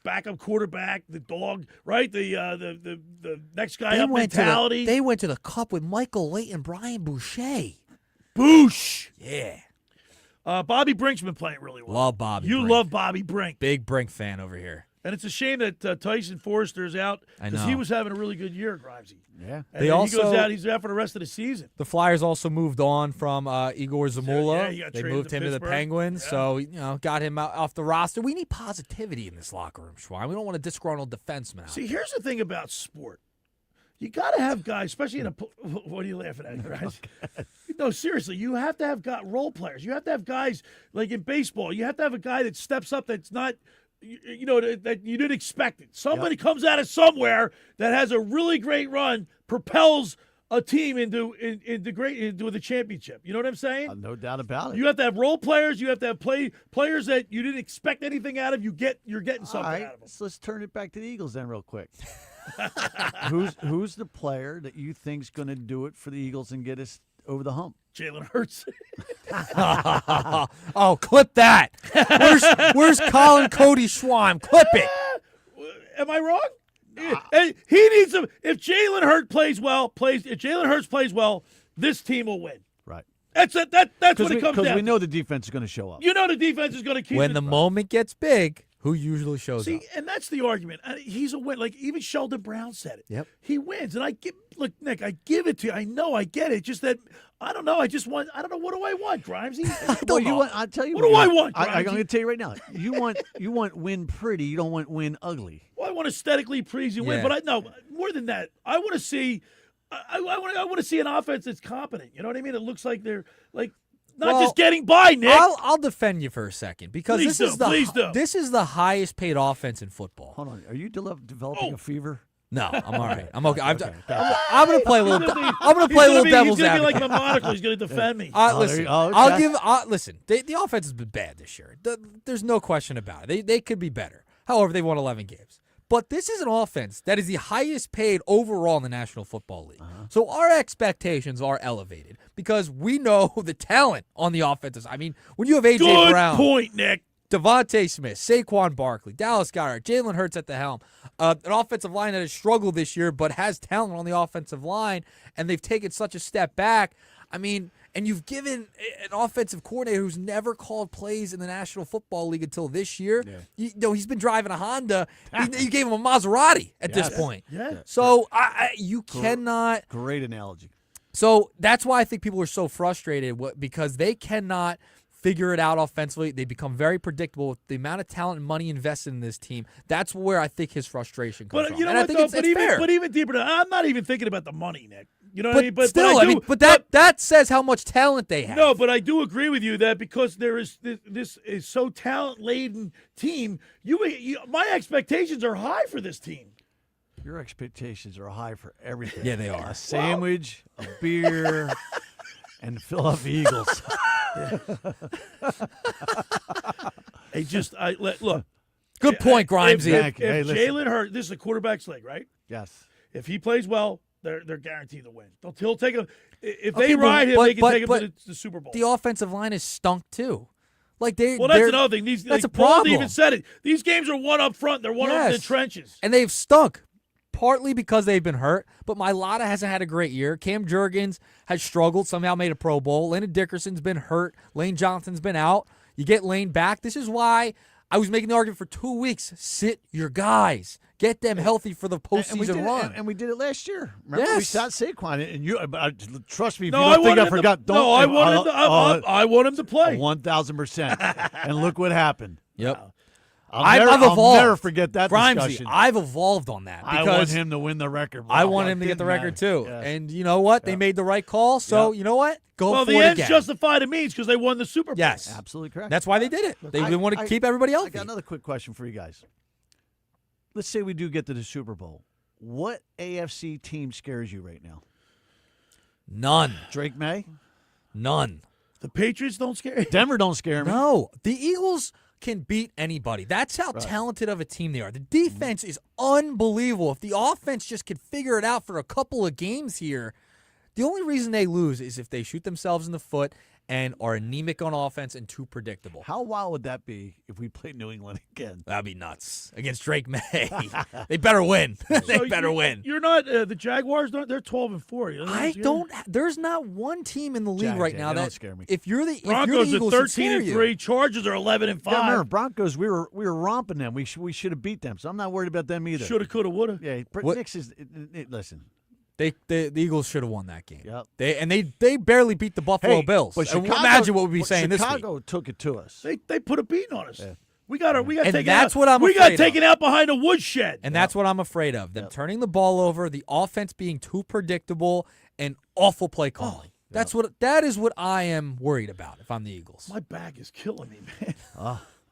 backup quarterback, the dog, right? The next guy up mentality. They went to the Cup with Michael Leighton, Brian Boucher. Boosh. Yeah. Bobby Brink's been playing really well. Love Bobby You Brink. love Bobby Brink. Big Brink fan over here. And it's a shame that Tyson Forrester's out because he was having a really good year, Grimesy. Yeah. And he goes out. He's out for the rest of the season. The Flyers also moved on from Igor Zamula. Yeah, they moved him to the Penguins, so got him off the roster. We need positivity in this locker room, Schwein. We don't want a disgruntled defenseman out. See, here's the thing about sport. You got to have guys, especially in a. What are you laughing at, guys? No, seriously, you have to have role players. You have to have guys like in baseball. You have to have a guy that steps up that's not, that you didn't expect it. Somebody comes out of somewhere that has a really great run, propels a team into the championship. You know what I'm saying? No doubt about it. You have to have role players. You have to have players that you didn't expect anything out of. You're getting something out of them. So let's turn it back to the Eagles then real quick. Who's the player that you think's going to do it for the Eagles and get us over the hump? Jalen Hurts. Oh, clip that. Where's Colin Cody Schwam? Clip it. Am I wrong? He needs to. If Jalen Hurts plays well, this team will win. Right. That's what it comes down. Because we know the defense is going to show up. You know the defense is going to keep. When the moment gets big, who usually shows up? See, and that's the argument. He's a win. Like even Sheldon Brown said it. Yep. He wins, and look, Nick, I give it to you. I know, I get it. Just that I don't know. I don't know. What do I want, Grimesy? I'll tell you. What do I want, Grimesy? I'm going to tell you right now. You want win pretty. You don't want win ugly. Well, I want aesthetically pleasing win, but more than that. I want to see. I want to see an offense that's competent. You know what I mean? It looks like they're like. Not just getting by, Nick. I'll defend you for a second because Please do. This is the highest paid offense in football. Hold on, are you developing a fever? No, I'm all right. I'm okay. Okay. I'm going to play a little. I'm going to play a little devil's advocate. He's going to be advocate. like my monocle. He's going to defend me. Listen, I'll give. Listen, the offense has been bad this year. There's no question about it. They could be better. However, they won 11 games. But this is an offense that is the highest paid overall in the National Football League. So our expectations are elevated because we know the talent on the offensive side. I mean, when you have A.J. Brown. Good point, Nick. Devontae Smith, Saquon Barkley, Dallas Goedert, Jalen Hurts at the helm. An offensive line that has struggled this year but has talent on the offensive line, and they've taken such a step back. I mean, and you've given an offensive coordinator who's never called plays in the National Football League until this year. Yeah. He's been driving a Honda. You gave him a Maserati at this point. Yeah. So you cannot. Great analogy. So that's why I think people are so frustrated because they cannot figure it out offensively. They become very predictable with the amount of talent and money invested in this team. That's where I think his frustration comes from. You know and what, I think though? it's fair. But even deeper, I'm not even thinking about the money, Nick. You know what I mean? But that says how much talent they have. No, but I do agree with you that because there is this is so talent-laden team, my expectations are high for this team. Your expectations are high for everything. Yeah, they are. A sandwich, a beer, and Philadelphia Eagles. Look. Good point, Grimesy. If Jalen Hurts, this is a quarterback's leg, right? Yes. If he plays well, they're guaranteed to win. He'll take him. If they ride him, they can take him to the Super Bowl. The offensive line is stunk too. Like that's another thing. That's a problem. Paul even said it. These games are one up front. They're one up in the trenches. And they've stunk. Partly because they've been hurt, but Mailata hasn't had a great year. Cam Jurgens has struggled, somehow made a Pro Bowl. Landon Dickerson's been hurt. Lane Johnson's been out. You get Lane back. This is why I was making the argument for 2 weeks. Sit your guys. Get them healthy for the postseason run. And we did it last year. Remember, we sat Saquon, and you trust me. If No, you don't think I forgot, don't. No, I want him to play 1,000%. And look what happened. Yep. I'll never forget that discussion. I've evolved on that. I want him to win the record. I want him to get the record, too. Yes. And you know what? They made the right call, so you know what? Go for it again. Well, the ends justify the means because they won the Super Bowl. Yes. Absolutely correct. That's why they did it. They want to keep everybody healthy. I got another quick question for you guys. Let's say we do get to the Super Bowl. What AFC team scares you right now? None. Drake May? None. The Patriots don't scare you? Denver don't scare me. No. The Eagles can beat anybody. That's how talented of a team they are. The defense is unbelievable. If the offense just could figure it out for a couple of games here, the only reason they lose is if they shoot themselves in the foot and are anemic on offense and too predictable. How wild would that be if we played New England again? That'd be nuts. Against Drake May. They better win. They better win. You're not the Jaguars. They're 12-4. There's not one team in the league right now that scare me. If you're the Broncos Eagles, are 13-3. Chargers are 11-5. Yeah, remember, Broncos. We were romping them. We should have beat them. So I'm not worried about them either. Shoulda, coulda, woulda. Yeah. Knicks is listen. The Eagles should have won that game. Yep. They barely beat the Buffalo Bills. But Chicago, imagine what we'd be saying this week. Chicago took it to us. They put a beating on us. Yeah. We got and taken that's out. What I'm we afraid got taken of. out behind a woodshed. And that's what I'm afraid of. Them turning the ball over, the offense being too predictable, and awful play calling. That is what I am worried about if I'm the Eagles. My back is killing me, man.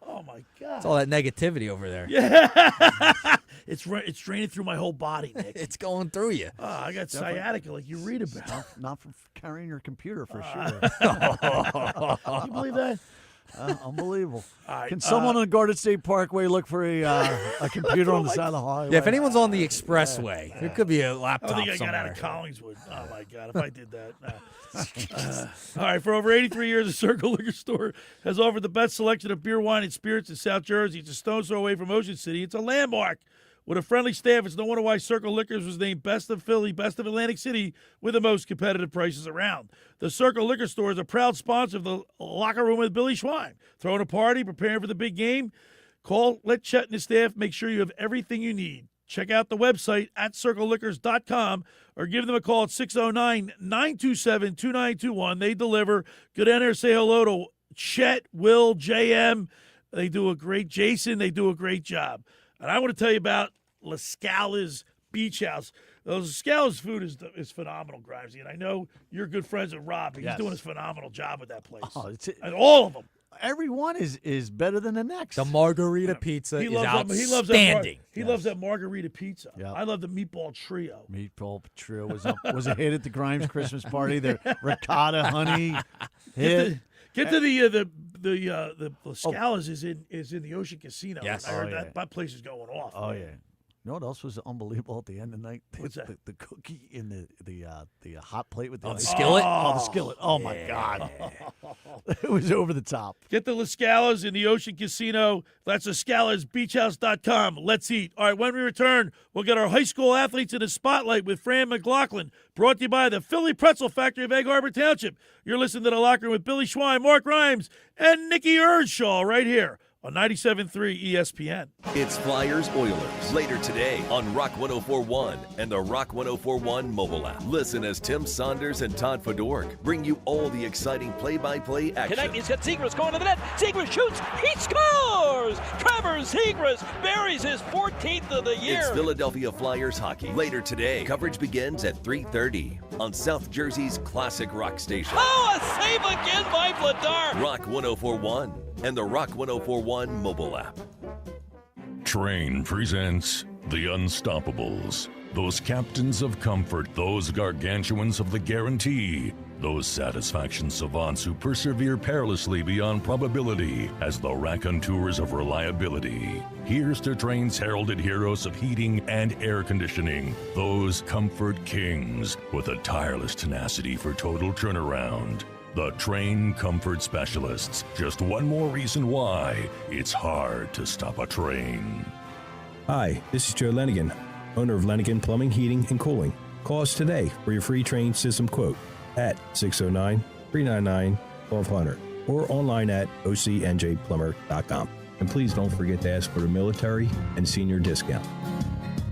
Oh my God. It's all that negativity over there. Yeah. It's draining through my whole body, Nick. It's going through you. I got sciatica like you read about. Not from carrying your computer for sure. Can you believe that? Unbelievable. Right, Can someone on Garden State Parkway look for a computer on the side of the highway? Yeah, if anyone's on the expressway, there could be a laptop I think I somewhere. got out of Collingswood. Oh, my God, if I did that. All right, for over 83 years, the Circle Liquor Store has offered the best selection of beer, wine, and spirits in South Jersey. It's a stone's throw away from Ocean City. It's a landmark. With a friendly staff, it's no wonder why Circle Liquors was named Best of Philly, Best of Atlantic City, with the most competitive prices around. The Circle Liquor Store is a proud sponsor of the Locker Room with Billy Schwein. Throwing a party, preparing for the big game? Let Chet and his staff make sure you have everything you need. Check out the website at circleliquors.com or give them a call at 609-927-2921. They deliver. Go down there, say hello to Chet, Will, JM. They do a great job. And I want to tell you about La Scala's Beach House. La Scala's food is phenomenal, Grimesy. And I know you're good friends with Rob. He's doing a phenomenal job with that place. And all of them. Every one is better than the next. The margarita pizza is outstanding. He loves that margarita pizza. Yep. I love the meatball trio. Meatball trio was a hit at the Grimes Christmas party. The ricotta honey hit. Get to the Scala's is in the Ocean Casino. Yes. I heard that place is going off. Oh yeah. You know what else was unbelievable at the end of the night? What's that? The cookie in the hot plate with the skillet. Oh, the skillet. Oh my God. It was over the top. Get the La Scala's in the Ocean Casino. That's LaScalasBeachHouse.com. Let's eat. All right, when we return, we'll get our high school athletes in the spotlight with Fran Mclaughlin, brought to you by the Philly Pretzel Factory of Egg Harbor Township. You're listening to The Locker Room with Billy Schwein, Mark Rhymes, and Nick Earnshaw right here on 97.3 ESPN. It's Flyers Oilers later today on Rock 104.1 and the Rock 104.1 mobile app. Listen as Tim Saunders and Todd Fedork bring you all the exciting play-by-play action. Connect, he's got Zegras going to the net. Zegras shoots, he scores! Trevor Zegras buries his 14th of the year. It's Philadelphia Flyers hockey later today. Coverage begins at 3:30 on South Jersey's classic rock station. Oh, a save again by Vladar. Rock 104.1 and the Rock 104.1 mobile app. Train presents The Unstoppables. Those captains of comfort, those gargantuans of the guarantee, those satisfaction savants who persevere perilously beyond probability as the raconteurs of reliability. Here's to Train's heralded heroes of heating and air conditioning, those comfort kings with a tireless tenacity for total turnaround. The Train Comfort Specialists. Just one more reason why it's hard to stop a train. Hi, this is Joe Lenigan, owner of Lenigan Plumbing, Heating, and Cooling. Call us today for your free Train system quote at 609-399-1200 or online at ocnjplumber.com. And please don't forget to ask for the military and senior discount.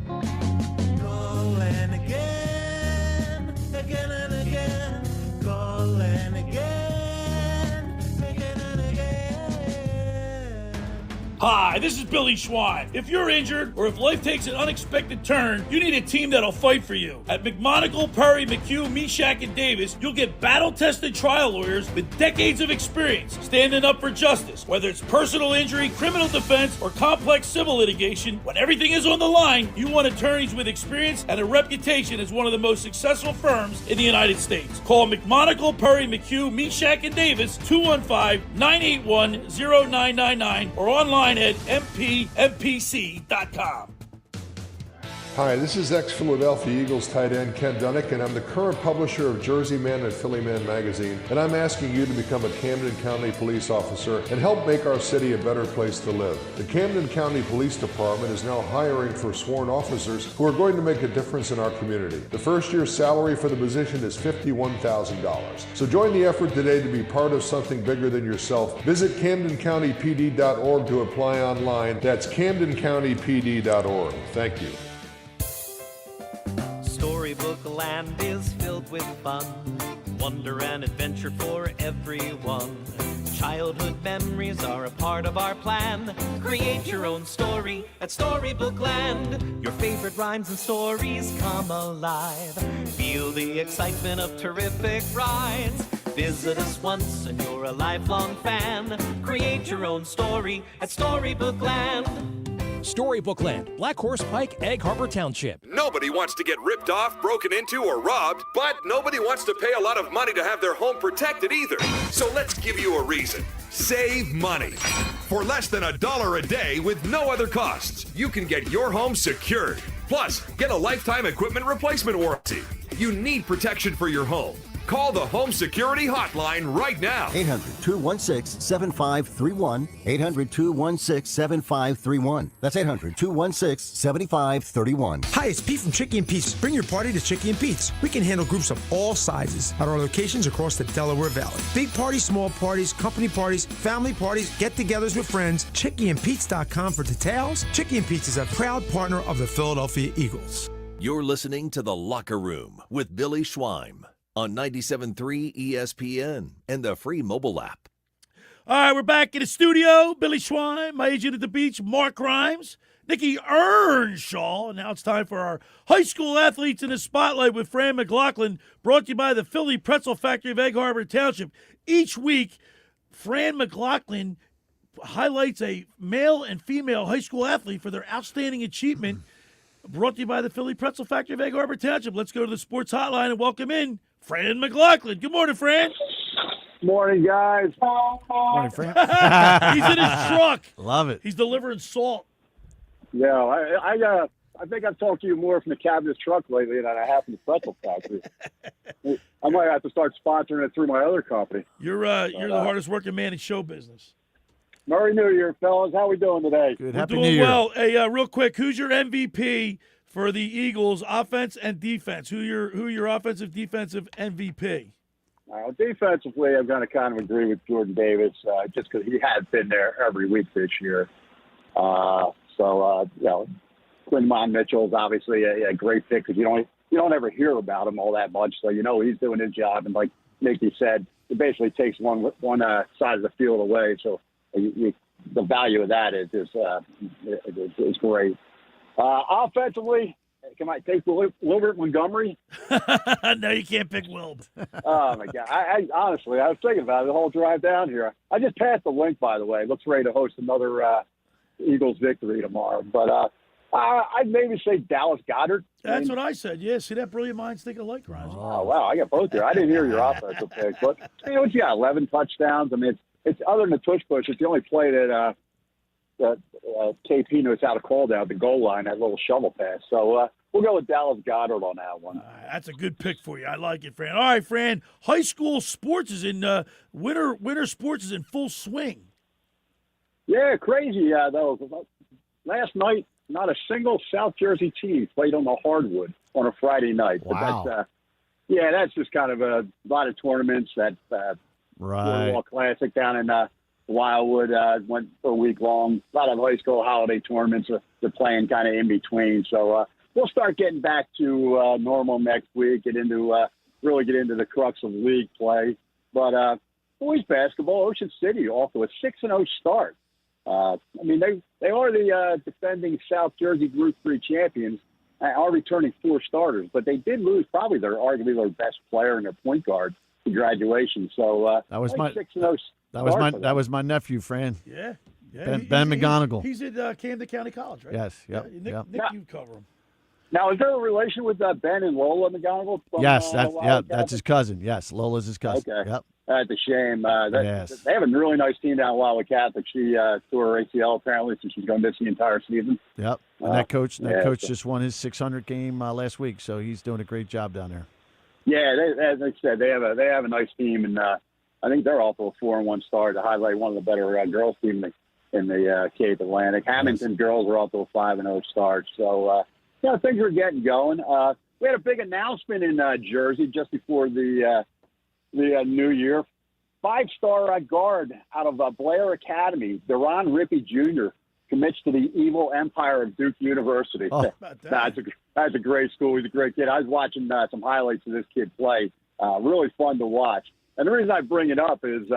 Call and again, again and again. Call and again, again and again. Hi, this is Billy Schwein. If you're injured or if life takes an unexpected turn, you need a team that'll fight for you. At McMonagle, Perry, McHugh, Meshack, and Davis, you'll get battle-tested trial lawyers with decades of experience standing up for justice. Whether it's personal injury, criminal defense, or complex civil litigation, when everything is on the line, you want attorneys with experience and a reputation as one of the most successful firms in the United States. Call McMonagle, Perry, McHugh, Meshack, and Davis, 215-981-0999, or online at mpmpc.com. Hi, this is ex-Philadelphia Eagles tight end Ken Dunnick, and I'm the current publisher of Jersey Man and Philly Man magazine, and I'm asking you to become a Camden County police officer and help make our city a better place to live. The Camden County Police Department is now hiring for sworn officers who are going to make a difference in our community. The first year's salary for the position is $51,000. So join the effort today to be part of something bigger than yourself. Visit CamdenCountyPD.org to apply online. That's CamdenCountyPD.org. Thank you. Storybook land is filled with fun, wonder and adventure for everyone. Childhood memories are a part of our plan. Create your own story at Storybook Land. Your favorite rhymes and stories come alive. Feel the excitement of terrific rides. Visit us once and you're a lifelong fan. Create your own story at Storybook Land. Storybookland, Black Horse Pike, Egg Harbor Township. Nobody wants to get ripped off, broken into, or robbed, but nobody wants to pay a lot of money to have their home protected either. So let's give you a reason. Save money. For less than $1 a day with no other costs, you can get your home secured. Plus, get a lifetime equipment replacement warranty. You need protection for your home. Call the Home Security Hotline right now. 800-216-7531. 800-216-7531. That's 800-216-7531. Hi, it's Pete from Chicky and Pete's. Bring your party to Chicky and Pete's. We can handle groups of all sizes at our locations across the Delaware Valley. Big parties, small parties, company parties, family parties, get-togethers with friends. ChickyandPete's.com for details. Chicky and Pete's is a proud partner of the Philadelphia Eagles. You're listening to The Locker Room with Billy Schwein on 97.3 ESPN and the free mobile app. All right, we're back in the studio. Billy Schwein, my agent at the beach, Mark Grimes, Nicky Earnshaw. And now it's time for our high school athletes in the spotlight with Fran Mclaughlin, brought to you by the Philly Pretzel Factory of Egg Harbor Township. Each week, Fran Mclaughlin highlights a male and female high school athlete for their outstanding achievement, brought to you by the Philly Pretzel Factory of Egg Harbor Township. Let's go to the sports hotline and welcome in Fran Mclaughlin. Good morning, Fran. Morning, guys. Morning, Fran. He's in his truck. Love it. He's delivering salt. Yeah, I think I've talked to you more from the cabinet's truck lately than I have from the pretzel factory. I might have to start sponsoring it through my other company. You're the hardest working man in show business. Merry New Year, fellas. How we doing today? Good. We're Happy doing New Year. well. Hey, real quick, who's your MVP for the Eagles, offense and defense? Who your offensive, defensive MVP? Defensively, I'm going to kind of agree with Jordan Davis just because he has been there every week this year. Quinmon Mitchell is obviously a great pick because you don't ever hear about him all that much, so you know he's doing his job. And like Nicky said, it basically takes one side of the field away. So the value of that is great. Offensively, can I take Wilbert Montgomery? No, you can't pick Wilb. Oh, my God. I honestly, I was thinking about it the whole drive down here. I just passed the link, by the way. Looks ready to host another Eagles victory tomorrow. But I'd maybe say Dallas Goedert. That's what I said. Yeah, see that brilliant minds think alike, Grimes. Oh, wow, I got both there. I didn't hear your offensive pick, but what you got? 11 touchdowns. I mean, it's other than the tush push. It's the only play that KP knows how to call down the goal line. That little shovel pass. So we'll go with Dallas Goedert on that one. That's a good pick for you. I like it, Fran. All right, Fran. High school sports is in winter sports is in full swing. Yeah, crazy though. Last night, not a single South Jersey team played on the hardwood on a Friday night. Wow. But that's just kind of a lot of tournaments. That Boardwalk Classic down in Wildwood went for a week long. A lot of high school holiday tournaments they're playing kind of in between. So we'll start getting back to normal next week. Really get into the crux of league play. But boys basketball, Ocean City off to a 6-0 start. I mean, they are the defending South Jersey Group 3 champions, are returning 4 starters, but they did lose probably arguably their best player and their point guard to graduation. So that was 6-0. That was my nephew, Fran. Yeah. Ben McGonigal. He's at Camden County College, right? Yes. Yep. Nick, you cover him. Now, is there a relation with Ben and Lola McGonigal? Yes, that's his cousin. Yes, Lola's his cousin. Okay. Yep. That's a shame. Yes. They have a really nice team down at Wildwood Catholic. She tore her ACL apparently, so she's going to miss the entire season. Yep. And that coach just won his 600 game last week, so he's doing a great job down there. Yeah, as I said, they have a nice team, and I think they're off to a 4-1 start. To highlight one of the better girls team in the Cape Atlantic. Hamilton girls are off to a 5-0 start. So things are getting going. We had a big announcement in Jersey just before the New Year. 5-star guard out of Blair Academy, Deron Rippey Jr., commits to the evil empire of Duke University. Oh. That's a great school. He's a great kid. I was watching some highlights of this kid play. Really fun to watch. And the reason I bring it up is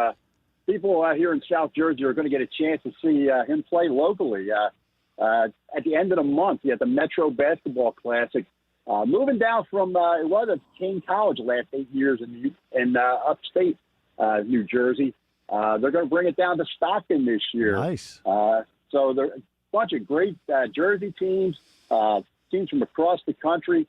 people here in South Jersey are going to get a chance to see him play locally. At the end of the month, at the Metro Basketball Classic, moving down from it was at Kane College the last 8 years in upstate New Jersey. They're going to bring it down to Stockton this year. Nice. So there are a bunch of great Jersey teams, teams from across the country.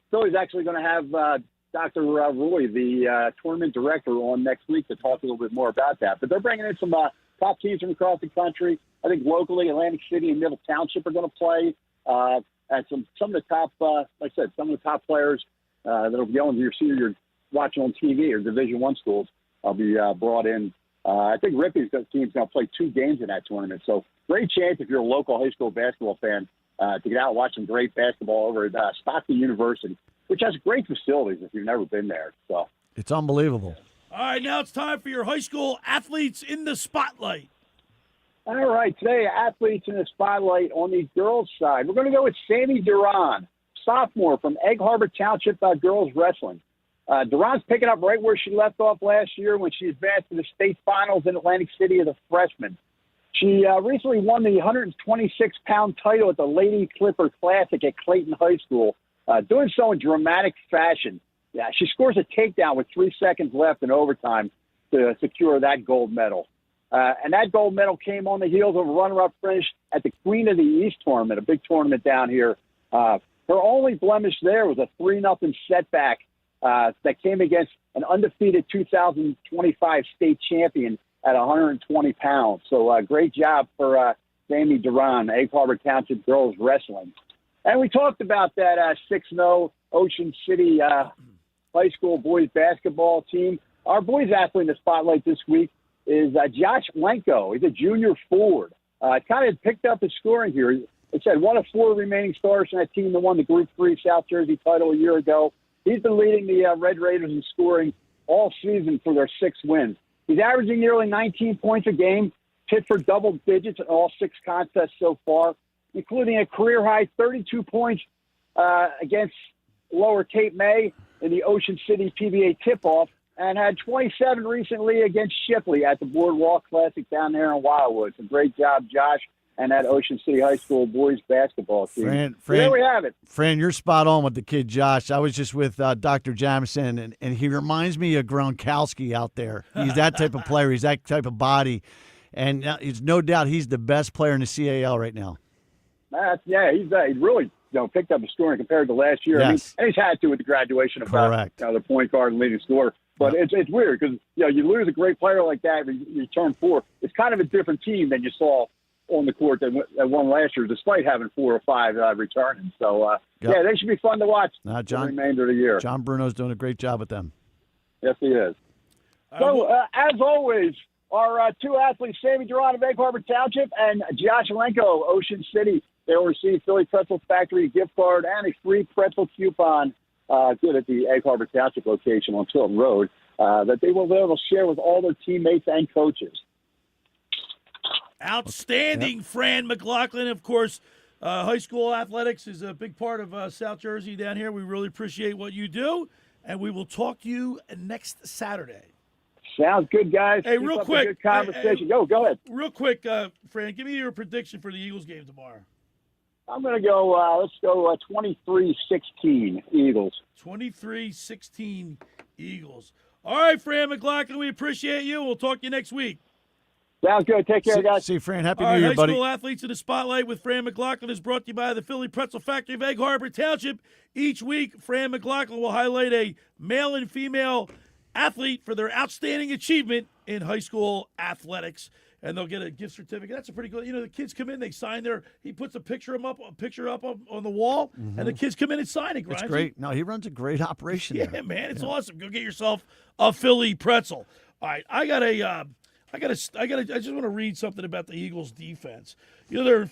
Philly's actually going to have Dr. Roy, the tournament director, on next week to talk a little bit more about that. But they're bringing in some top teams from across the country. I think locally, Atlantic City and Middle Township are going to play. And some of the top, like I said, some of the top players that'll be on your senior you're watching on TV or Division I schools will be brought in. I think Rippey's team's going to play 2 games in that tournament. So great chance if you're a local high school basketball fan to get out and watch some great basketball over at Stockton University, which has great facilities if you've never been there. So it's unbelievable. All right, now it's time for your high school athletes in the spotlight. All right, today, athletes in the spotlight on the girls' side. We're going to go with Sammy Duran, sophomore from Egg Harbor Township girls wrestling. Duran's picking up right where she left off last year when she advanced to the state finals in Atlantic City as a freshman. She recently won the 126-pound title at the Lady Clipper Classic at Clayton High School, doing so in dramatic fashion. Yeah, she scores a takedown with 3 seconds left in overtime to secure that gold medal. And that gold medal came on the heels of a runner-up finish at the Queen of the East tournament, a big tournament down here. Her only blemish there was a 3-0 setback that came against an undefeated 2025 state champion at 120 pounds. So great job for Sammy Duran, Egg Harbor Township girls wrestling. And we talked about that 6-0 Ocean City high school boys basketball team. Our boys athlete in the spotlight this week is Josh Lenko. He's a junior forward. Kind of picked up his scoring here. It said one of 4 remaining stars in that team that won the Group 3 South Jersey title a year ago. He's been leading the Red Raiders in scoring all season for their 6 wins. He's averaging nearly 19 points a game, hit for double digits in all 6 contests so far, including a career-high 32 points against Lower Cape May in the Ocean City PBA tip-off, and had 27 recently against Shipley at the Boardwalk Classic down there in Wildwood. So great job, Josh, and that Ocean City High School boys basketball team. Fran, there we have it. Fran, you're spot on with the kid, Josh. I was just with Dr. Jamison, and he reminds me of Gronkowski out there. He's that type of player. He's that type of body. And it's no doubt he's the best player in the CAL right now. He's really picked up a scoring compared to last year. Yes. And he's had to with the graduation of the point guard and leading scorer. But it's weird because you lose a great player like that, you turn 4. It's kind of a different team than you saw on the court that won last year, despite having 4 or 5 returning. So they should be fun to watch for the remainder of the year. John Bruno's doing a great job with them. Yes, he is. So as always, our 2 athletes, Sammy Duran of Egg Harbor Township and Josh Alenko, Ocean City, they will receive Philly Pretzel Factory gift card and a free pretzel coupon good at the Egg Harbor Township location on Tilton Road that they will be able to share with all their teammates and coaches. Outstanding, Fran Mclaughlin. Of course, high school athletics is a big part of South Jersey down here. We really appreciate what you do, and we will talk to you next Saturday. Sounds good, guys. Hey, Keep real up quick. a good conversation. Go ahead. Real quick, Fran, give me your prediction for the Eagles game tomorrow. I'm going to go, let's go 23-16 Eagles. 23-16 Eagles. All right, Fran McLaughlin, we appreciate you. We'll talk to you next week. Sounds good. Take care, guys. See you, Fran. Happy All New Year, high buddy. school athletes in the spotlight with Fran McLaughlin is brought to you by the Philly Pretzel Factory of Egg Harbor Township. Each week, Fran McLaughlin will highlight a male and female athlete for their outstanding achievement in high school athletics, and they'll get a gift certificate. That's a pretty good. The kids come in, they sign he puts a picture up on the wall, and the kids come in and sign it. It's great. No, he runs a great operation. Yeah, there. man, it's awesome. Go get yourself a Philly pretzel. All right, I just want to read something about the Eagles defense. They're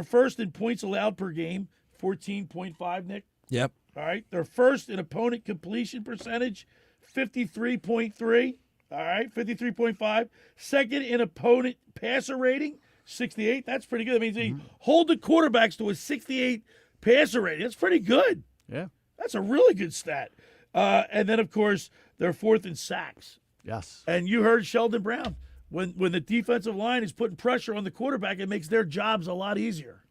first in points allowed per game, 14.5, Nick. Yep. All right, they're first in opponent completion percentage, 53.3. All right, 53.5. Second in opponent passer rating, 68. That's pretty good. That means they hold the quarterbacks to a 68 passer rating. That's pretty good. Yeah. That's a really good stat. And then, of course, they're fourth in sacks. Yes. And you heard Sheldon Brown. When the defensive line is putting pressure on the quarterback, it makes their jobs a lot easier.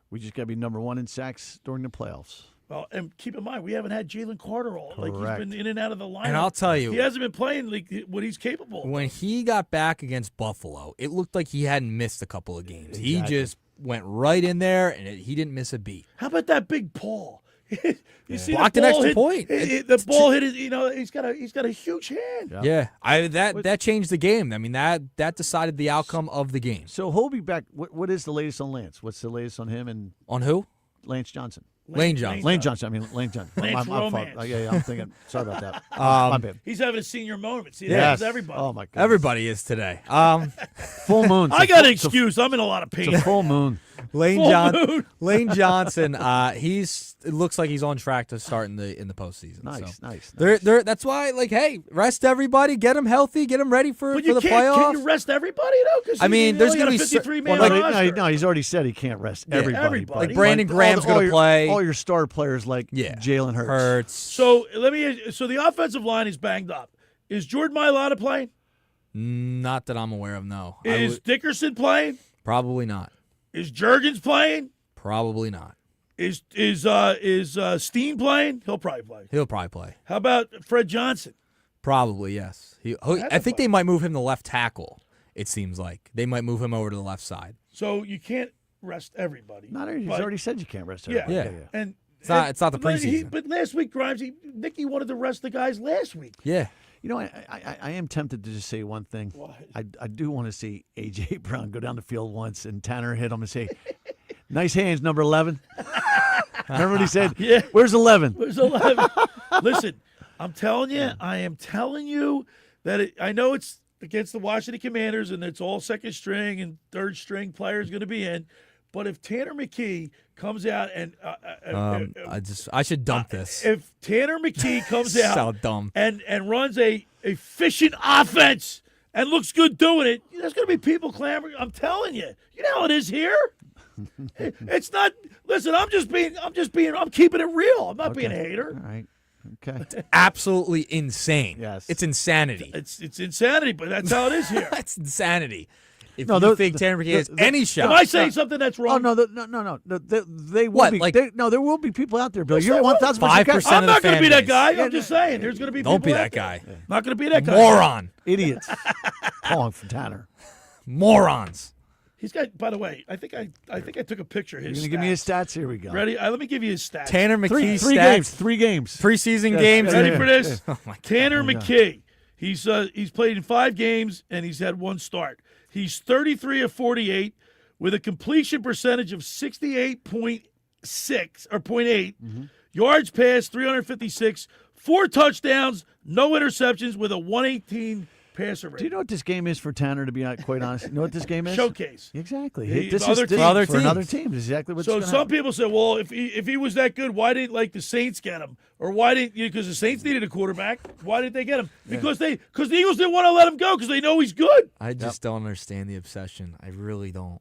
We just got to be number 1 in sacks during the playoffs. Well, and keep in mind, we haven't had Jalen Carter all. Like, he's been in and out of the lineup. And I'll tell you, he hasn't been playing what he's capable of. When he got back against Buffalo, it looked like he hadn't missed a couple of games. Exactly. He just went right in there, and he didn't miss a beat. How about that big Paul? You see, blocked an extra point. The ball hit it. He's got a huge hand. Yeah, that changed the game. I mean, that decided the outcome of the game. So he'll be back. What is the latest on Lance? What's the latest on him and on who? Lance Johnson. Lane Johnson. Lane Johnson. I mean, Lane Johnson. Lance Romance. I'm thinking. Sorry about that. My bad. He's having a senior moment. See, yes. That's everybody. Oh my God. Everybody is today. Full moon. I got an excuse. I'm in a lot of pain. It's a full moon. Lane Johnson. It looks like he's on track to start in the postseason. Nice. That's why, hey, rest everybody, get them healthy, get them ready for the playoffs. Can you rest everybody though? I mean, there's going to be 53-man roster. No, he's already said he can't rest everybody. Like Brandon Graham's going to play. All your star players like Jalen Hurts. So the offensive line is banged up. Is Jordan Mailata playing? Not that I'm aware of. No. Is Dickerson playing? Probably not. Is Juergens playing? Probably not. Is Steen playing? He'll probably play. How about Fred Johnson? Probably, yes. I think they might move him to left tackle. It seems like they might move him over to the left side. So you can't rest everybody. He's already said you can't rest everybody. Yeah. And it's not the preseason. But last week, Grimes, Nicky wanted to rest the guys last week. Yeah. I am tempted to just say one thing. What? I do want to see A.J. Brown go down the field once and Tanner hit him and say, nice hands, number 11. Remember what he said? Yeah. Where's 11? Where's 11? Listen, I'm telling you, I am telling you that I know it's against the Washington Commanders and it's all second string and third string players going to be in. But if Tanner McKee comes out and I should dump this. If Tanner McKee comes out so dumb. and runs a efficient offense and looks good doing it, there's going to be people clamoring. I'm telling you. You know how it is here. It's not. Listen, I'm keeping it real. I'm not being a hater. All right. Okay. Absolutely insane. Yes. It's insanity. It's insanity, but that's how it is here. That's insanity. If you think Tanner McKee has any shot. Am I saying something that's wrong? Oh, no. They will be. There will be people out there, Bill. You're 1,000%. 5%. I'm not going to be that guy. I'm just saying. There's going to be people. Don't be that guy. Not going to be that guy. Moron. Idiots. Calling for Tanner. Morons. He's got. By the way, I think I took a picture of his. You're gonna give me his stats. Here we go. Ready? Let me give you his stats. Tanner McKee three games. 3 games. Preseason games. Ready for this? Oh my God. Tanner McKee. He's played in 5 games and he's had 1 start. He's 33 of 48 with a completion percentage of 68.6 or 0.8. Yards passed 356, 4 touchdowns, no interceptions with a 118 passer rate. Do you know what this game is for Tanner, to be quite honest? You know what this game is? Showcase. Exactly. This is is for other another team. This is exactly what's so going to some happen. people say, well, if he was that good, why didn't the Saints get him? Or why didn't because the Saints needed a quarterback? Why didn't they get him? Because the Eagles didn't want to let him go because they know he's good. I just don't understand the obsession. I really don't.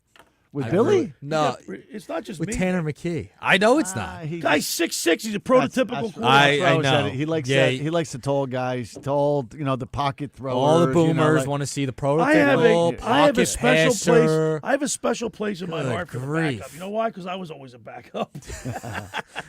With Billy? No. It's not just with me. Tanner McKee. I know it's not. Guy's 6'6". He's a prototypical quarterback. I know. He likes that. He likes the tall guys, the pocket throwers. All the boomers want to see the prototypical I have a special passer. place. I have a special place in my heart for the grief. backup. You know why? Because I was always a backup.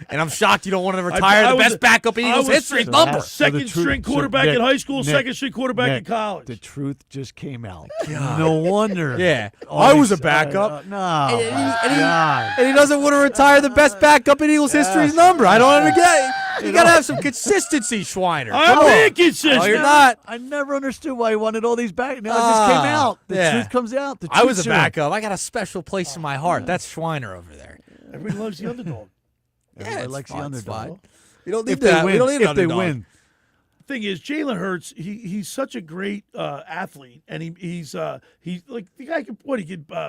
And I'm shocked you don't want to retire the best backup in Eagles history number. Second string quarterback in high school, second string quarterback in college. The truth just came out. No wonder. Yeah. I was a backup. And he doesn't want to retire the best backup in Eagles history's number. I don't understand. You got to have some consistency, Schweiner. I'm being consistent. No, you're not. I never understood why he wanted all these back. Now it just came out. The truth comes out. I was a backup. I got a special place in my heart. That's Schweiner over there. Everybody loves the underdog. Everybody likes the underdog. We don't need If that. they win, We don't need an if they underdog. win. Thing is, Jalen Hurts, he's such a great athlete, and he's like the guy could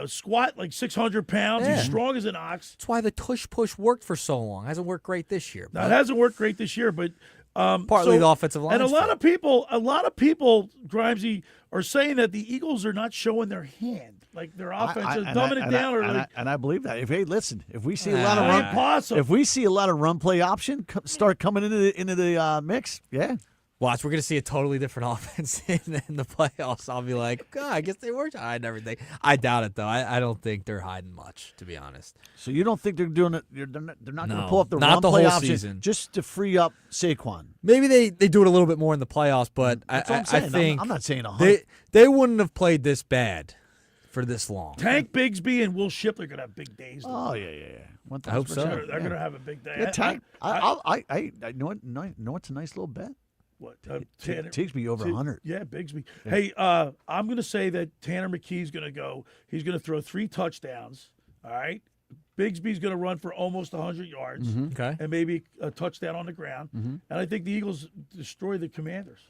squat like 600 pounds. Yeah. He's strong as an ox. That's why the tush push worked for so long. Hasn't worked great this year. Now, it hasn't worked great this year, but Partly the offensive line. And a lot of people, Grimesy, are saying that the Eagles are not showing their hand. Like their offense is dumbing it down. And I believe that. If we see a lot of run, possible. if we see a lot of run play option start coming into the mix, yeah. Watch, we're going to see a totally different offense in the playoffs. I'll be like, God, I guess they were hiding everything. I doubt it, though. I don't think they're hiding much, to be honest. So you don't think they're doing it? They're not going to pull up the not run the play whole option season. just to free up Saquon. Maybe they do it a little bit more in the playoffs, but I think I'm not saying 100. They wouldn't have played this bad for this long. Tank Bigsby and Will Shipley are going to have big days. Oh, yeah. I hope so. They're going to have a big day. Yeah, Tank. I know what's a nice little bet. What? Takes me over 100. Yeah, Bigsby. Yeah. Hey, I'm going to say that Tanner McKee's going to go. He's going to throw 3 touchdowns. All right. Bigsby's going to run for almost 100 yards. Okay. And maybe a touchdown on the ground. And I think the Eagles destroy the Commanders.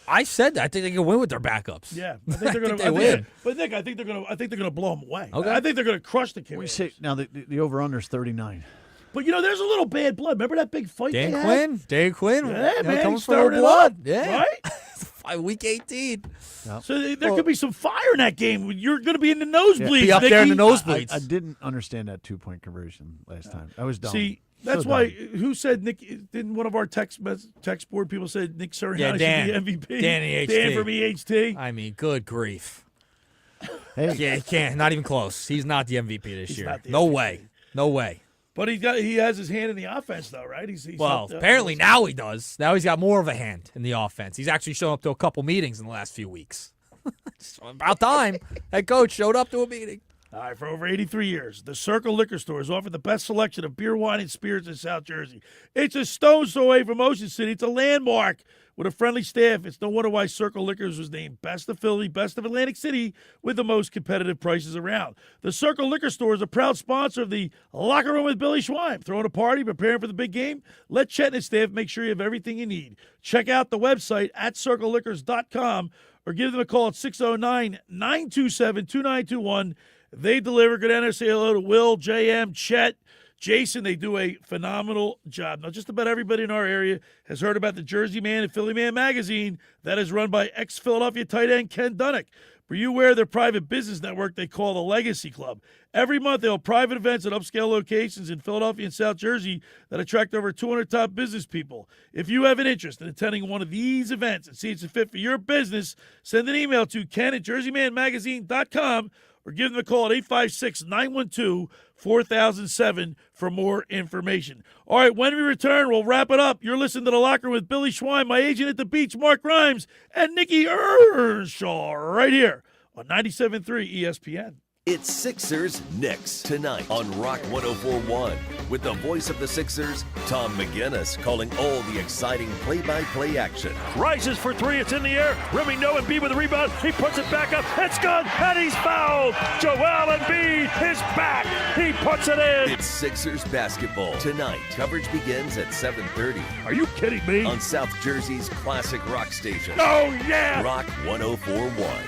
I said that. I think they can win with their backups. Yeah, I think they're going to win. But Nick, I think they're going to blow them away. Okay. I think they're going to crush the Commanders. We say now the over under is 39. But there's a little bad blood. Remember that big fight Dan they Quinn. Dan Quinn. Yeah, man, coming he's for stirring it blood. up, Yeah. right? Week 18. Yep. So there could be some fire in that game. You're going to be in the nosebleeds. Be up there in the Nicky. nosebleeds. I didn't understand that 2-point conversion last time. I was dumb. See, that's why. Who said Nick? Didn't one of our text board people said Nick Sirianni should be MVP? Danny HT. Dan from EHT. I mean, good grief. Hey. Yeah, he can't. Not even close. He's not the MVP this He's year. not the No MVP. way. No way. But he has his hand in the offense though, right? He's Well, apparently now he does. Now he's got more of a hand in the offense. He's actually shown up to a couple meetings in the last few weeks. It's about time. Head coach showed up to a meeting. All right, for over 83 years, the Circle Liquor Store has offered the best selection of beer, wine, and spirits in South Jersey. It's a stone's throw away from Ocean City. It's a landmark with a friendly staff. It's no wonder why Circle Liquors was named Best of Philly, Best of Atlantic City, with the most competitive prices around. The Circle Liquor Store is a proud sponsor of the Locker Room with Billy Schwein. Throwing a party, preparing for the big game? Let Chet and his staff make sure you have everything you need. Check out the website at circleliquors.com or give them a call at 609-927-2921. They deliver. Go down there, say hello to Will, JM, Chet, Jason. They do a phenomenal job. Now, just about everybody in our area has heard about the Jersey Man and Philly Man magazine that is run by ex-Philadelphia tight end Ken Dunnick. Were you aware of their private business network they call the Legacy Club? Every month, they hold private events at upscale locations in Philadelphia and South Jersey that attract over 200 top business people. If you have an interest in attending one of these events and see it's a fit for your business, send an email to ken@jerseymanmagazine.com or give them a call at 856-912-4007 for more information. All right, when we return, we'll wrap it up. You're listening to The Locker Room with Billy Schwein, my agent at the beach, Mark Grimes, and Nick Earnshaw right here on 97.3 ESPN. It's Sixers-Knicks tonight on Rock 104.1 with the voice of the Sixers, Tom McGinnis, calling all the exciting play-by-play action. Rises for three. It's in the air. Rimming no Embiid with a rebound. He puts it back up. It's good. And he's fouled. Joel Embiid is back. He puts it in. It's Sixers basketball tonight. Coverage begins at 7:30. Are you kidding me? On South Jersey's classic rock station. Oh, yeah. Rock 104.1.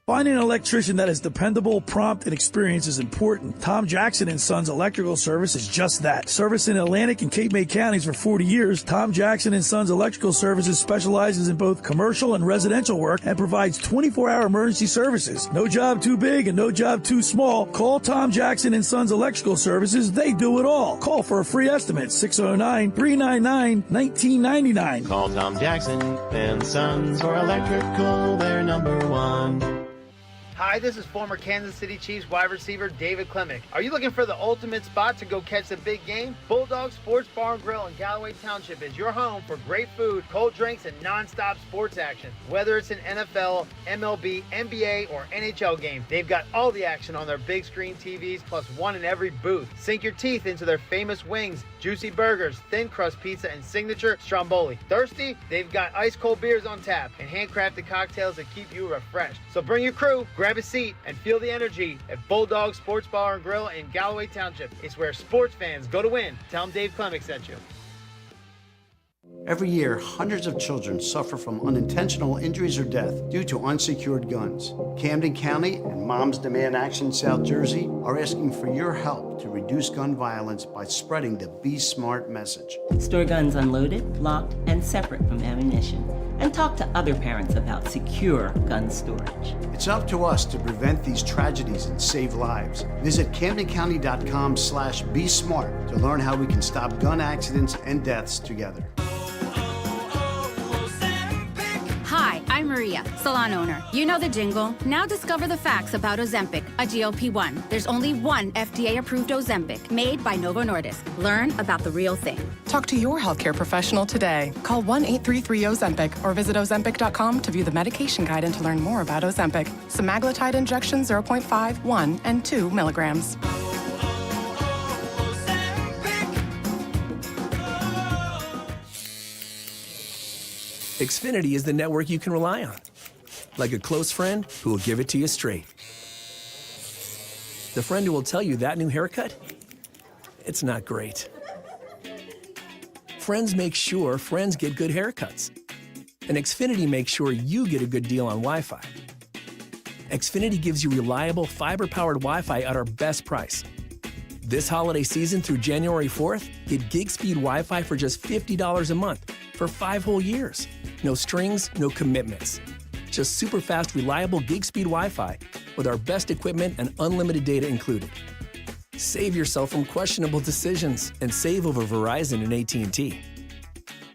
Finding an electrician that is dependable, prompt, and experienced is important. Tom Jackson & Sons Electrical Service is just that. Service in Atlantic and Cape May counties for 40 years, Tom Jackson & Sons Electrical Services specializes in both commercial and residential work and provides 24-hour emergency services. No job too big and no job too small. Call Tom Jackson & Sons Electrical Services. They do it all. Call for a free estimate, 609-399-1999. Call Tom Jackson and Sons for electrical, they're number one. Hi, this is former Kansas City Chiefs wide receiver David Klemick. Are you looking for the ultimate spot to go catch the big game? Bulldog Sports Bar and Grill in Galloway Township is your home for great food, cold drinks, and non-stop sports action. Whether it's an NFL, MLB, NBA, or NHL game, they've got all the action on their big screen TVs plus one in every booth. Sink your teeth into their famous wings, juicy burgers, thin crust pizza, and signature stromboli. Thirsty? They've got ice cold beers on tap and handcrafted cocktails that keep you refreshed. So bring your crew, grab a seat, and feel the energy at Bulldog Sports Bar and Grill in Galloway Township. It's where sports fans go to win. Tell them Dave Klemick sent you. Every year, hundreds of children suffer from unintentional injuries or death due to unsecured guns. Camden County and Moms Demand Action South Jersey are asking for your help to reduce gun violence by spreading the Be Smart message. Store guns unloaded, locked, and separate from ammunition. And talk to other parents about secure gun storage. It's up to us to prevent these tragedies and save lives. Visit CamdenCounty.com/BeSmart to learn how we can stop gun accidents and deaths together. Hi, I'm Maria, salon owner. You know the jingle. Now discover the facts about Ozempic, a GLP-1. There's only one FDA-approved Ozempic, made by Novo Nordisk. Learn about the real thing. Talk to your healthcare professional today. Call 1-833-OZEMPIC or visit Ozempic.com to view the medication guide and to learn more about Ozempic. Semaglutide injection 0.5, 1, and 2 milligrams. Xfinity is the network you can rely on. Like a close friend who will give it to you straight. The friend who will tell you that new haircut, it's not great. Friends make sure friends get good haircuts. And Xfinity makes sure you get a good deal on Wi-Fi. Xfinity gives you reliable fiber-powered Wi-Fi at our best price. This holiday season through January 4th, get gig speed Wi-Fi for just $50 a month for 5 whole years. No strings, no commitments. Just super fast, reliable gig speed Wi-Fi with our best equipment and unlimited data included. Save yourself from questionable decisions and save over Verizon and AT&T.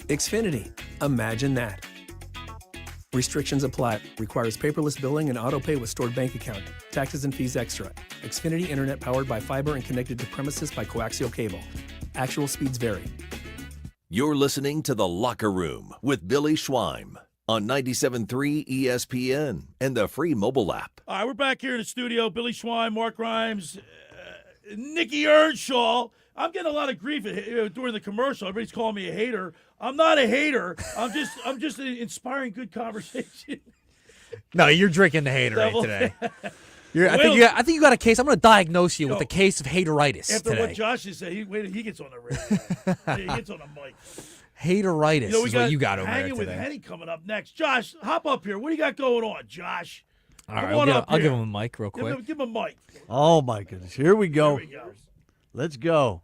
Xfinity, imagine that. Restrictions apply. Requires paperless billing and autopay with stored bank account. Taxes and fees extra. Xfinity Internet powered by fiber and connected to premises by coaxial cable. Actual speeds vary. You're listening to The Locker Room with Billy Schweim on 97.3 ESPN and the free mobile app. All right, we're back here in the studio. Billy Schweim, Mark Grimes, Nick Earnshaw. I'm getting a lot of grief during the commercial. Everybody's calling me a hater. I'm not a hater. I'm just inspiring good conversation. No, you're drinking the haterade today. I think you got a case. I'm going to diagnose you with a case of hateritis after today. what Josh just said, he gets on the radio. He gets on the mic. Hateritis is what you got over there hanging today. with Henny coming up next. Josh, hop up here. What do you got going on, Josh? All right, I'll give him a mic real quick. Give him a mic. Oh, my goodness. Here we go. Let's go.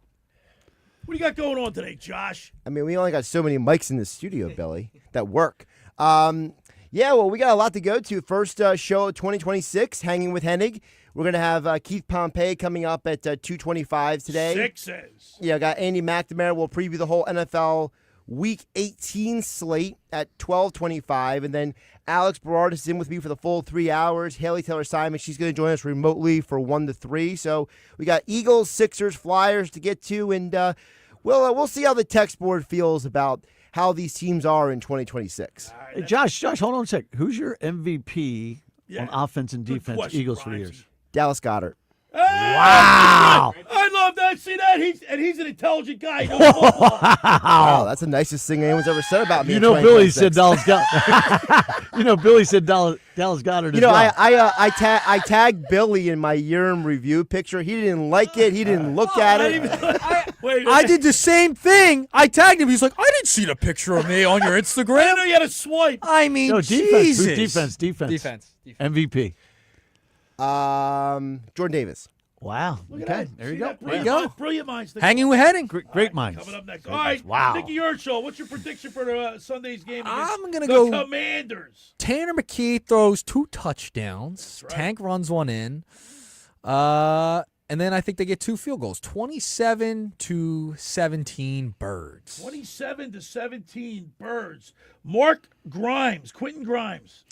What do you got going on today, Josh? I mean, we only got so many mics in the studio, Billy, that work. Yeah, well, we got a lot to go to. First show of 2026, Hanging with Hennig. We're going to have Keith Pompey coming up at 2:25 today. Sixes. Yeah, got Andy McNamara. We'll preview the whole NFL Week 18 slate at 12:25. And then Alex Berard is in with me for the full 3 hours. Haley Taylor-Simon, she's going to join us remotely for 1 to 3. So we got Eagles, Sixers, Flyers to get to. And we'll see how the text board feels about how these teams are in 2026. Hey, Josh, hold on a sec. Who's your MVP on offense and defense, Eagles for years? Dallas Goedert. Hey, Wow. I love that. See that? He's an intelligent guy. Wow, that's the nicest thing anyone's ever said about me. You know, Billy said Dallas Goedert. You know, Billy said Dallas Goedert. You know, I tagged Billy in my year in review picture. He didn't like it. He didn't look at it. I did the same thing. I tagged him. He's like, I didn't see the picture of me on your Instagram. I didn't know you had a swipe. I mean, no, Jesus. Defense. MVP. Jordan Davis. Wow. Look at Okay, that. there you See go. that? There you go. Brilliant minds. Hanging with Henning. Great minds. Coming up next. All right. Wow. Nicky Earnshaw, what's your prediction for Sunday's game against I'm gonna the go Commanders? Tanner McKee throws 2 touchdowns. Right. Tank runs one in. And then I think they get 2 field goals. 27-17 Birds. 27-17 Birds. Mark Grimes, Quentin Grimes.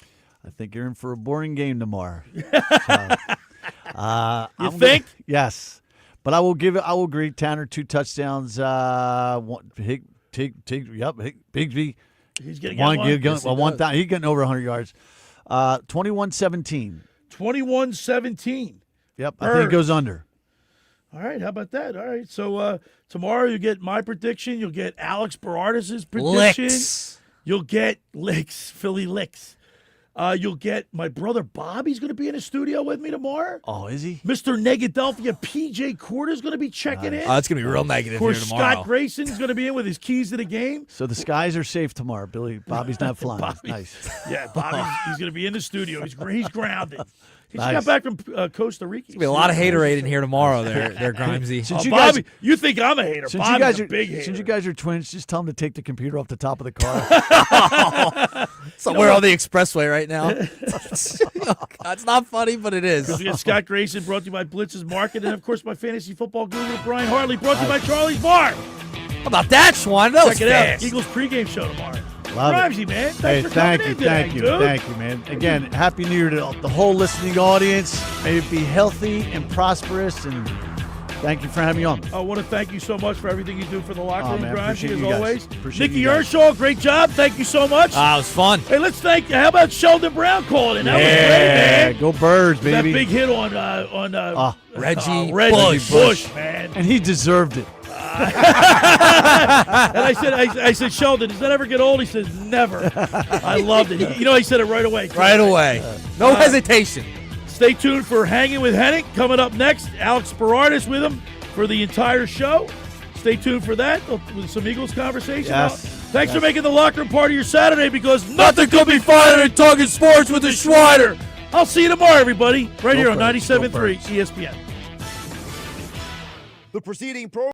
I think you're in for a boring game tomorrow. You think? Yes, but I will agree. Tanner 2 touchdowns. Bigsby. He's getting one. He's getting over 100 yards. 21-17. 21-17. Yep, I think it goes under. All right, how about that? All right, so tomorrow you get my prediction. You'll get Alex Berardis' prediction. Licks. You'll get Licks, Philly Licks. You'll get my brother Bobby's going to be in the studio with me tomorrow. Oh, is he? Mr. Negadelphia, PJ Quarter's going to be checking in. Oh, it's going to be real negative Of course, here tomorrow. Scott Grayson's going to be in with his keys to the game. So the skies are safe tomorrow, Billy. Bobby's not flying. Nice. Yeah, Bobby, he's going to be in the studio. He's grounded. He's Nice. got back from Costa Rica. There's going to be a lot of haterade in here tomorrow. They're Grimesy. Bobby, you think I'm a hater. Bobby's a big hater. Since you guys are twins, just tell him to take the computer off the top of the car. Somewhere on the expressway right now. It's not funny, but it is. We got Scott Grayson, brought to you by Blitz's Market, and of course my fantasy football guru Brian Hartley, brought to you by Charlie's Bar. How about that, Schwan? That was Check it fast. out. Eagles pregame show tomorrow. Love it. Grimesy, man. Thanks for thank coming you, in today, thank you, dude. thank you, man. Again, Happy New Year to the whole listening audience. May it be healthy and prosperous, and thank you for having me on. I want to thank you so much for everything you do for the locker room, man, Grimesy, appreciate as you guys. always. Appreciate Nicky you guys. Earnshaw, great job. Thank you so much. It was fun. Hey, let's thank. How about Sheldon Brown calling in? That was great, man. Go Birds, That baby. big hit on Reggie Bush, man. And he deserved it. And I said, Sheldon, does that ever get old? He says, never. I loved it. He said it right away. Right away. No hesitation. Stay tuned for Hanging with Henning. Coming up next, Alex Berardis with him for the entire show. Stay tuned for that with some Eagles conversation. Yes. Thanks for making the locker room part of your Saturday, because nothing could be finer than talking sports with the Schweider. I'll see you tomorrow, everybody, right here on 97.3 ESPN. The preceding program.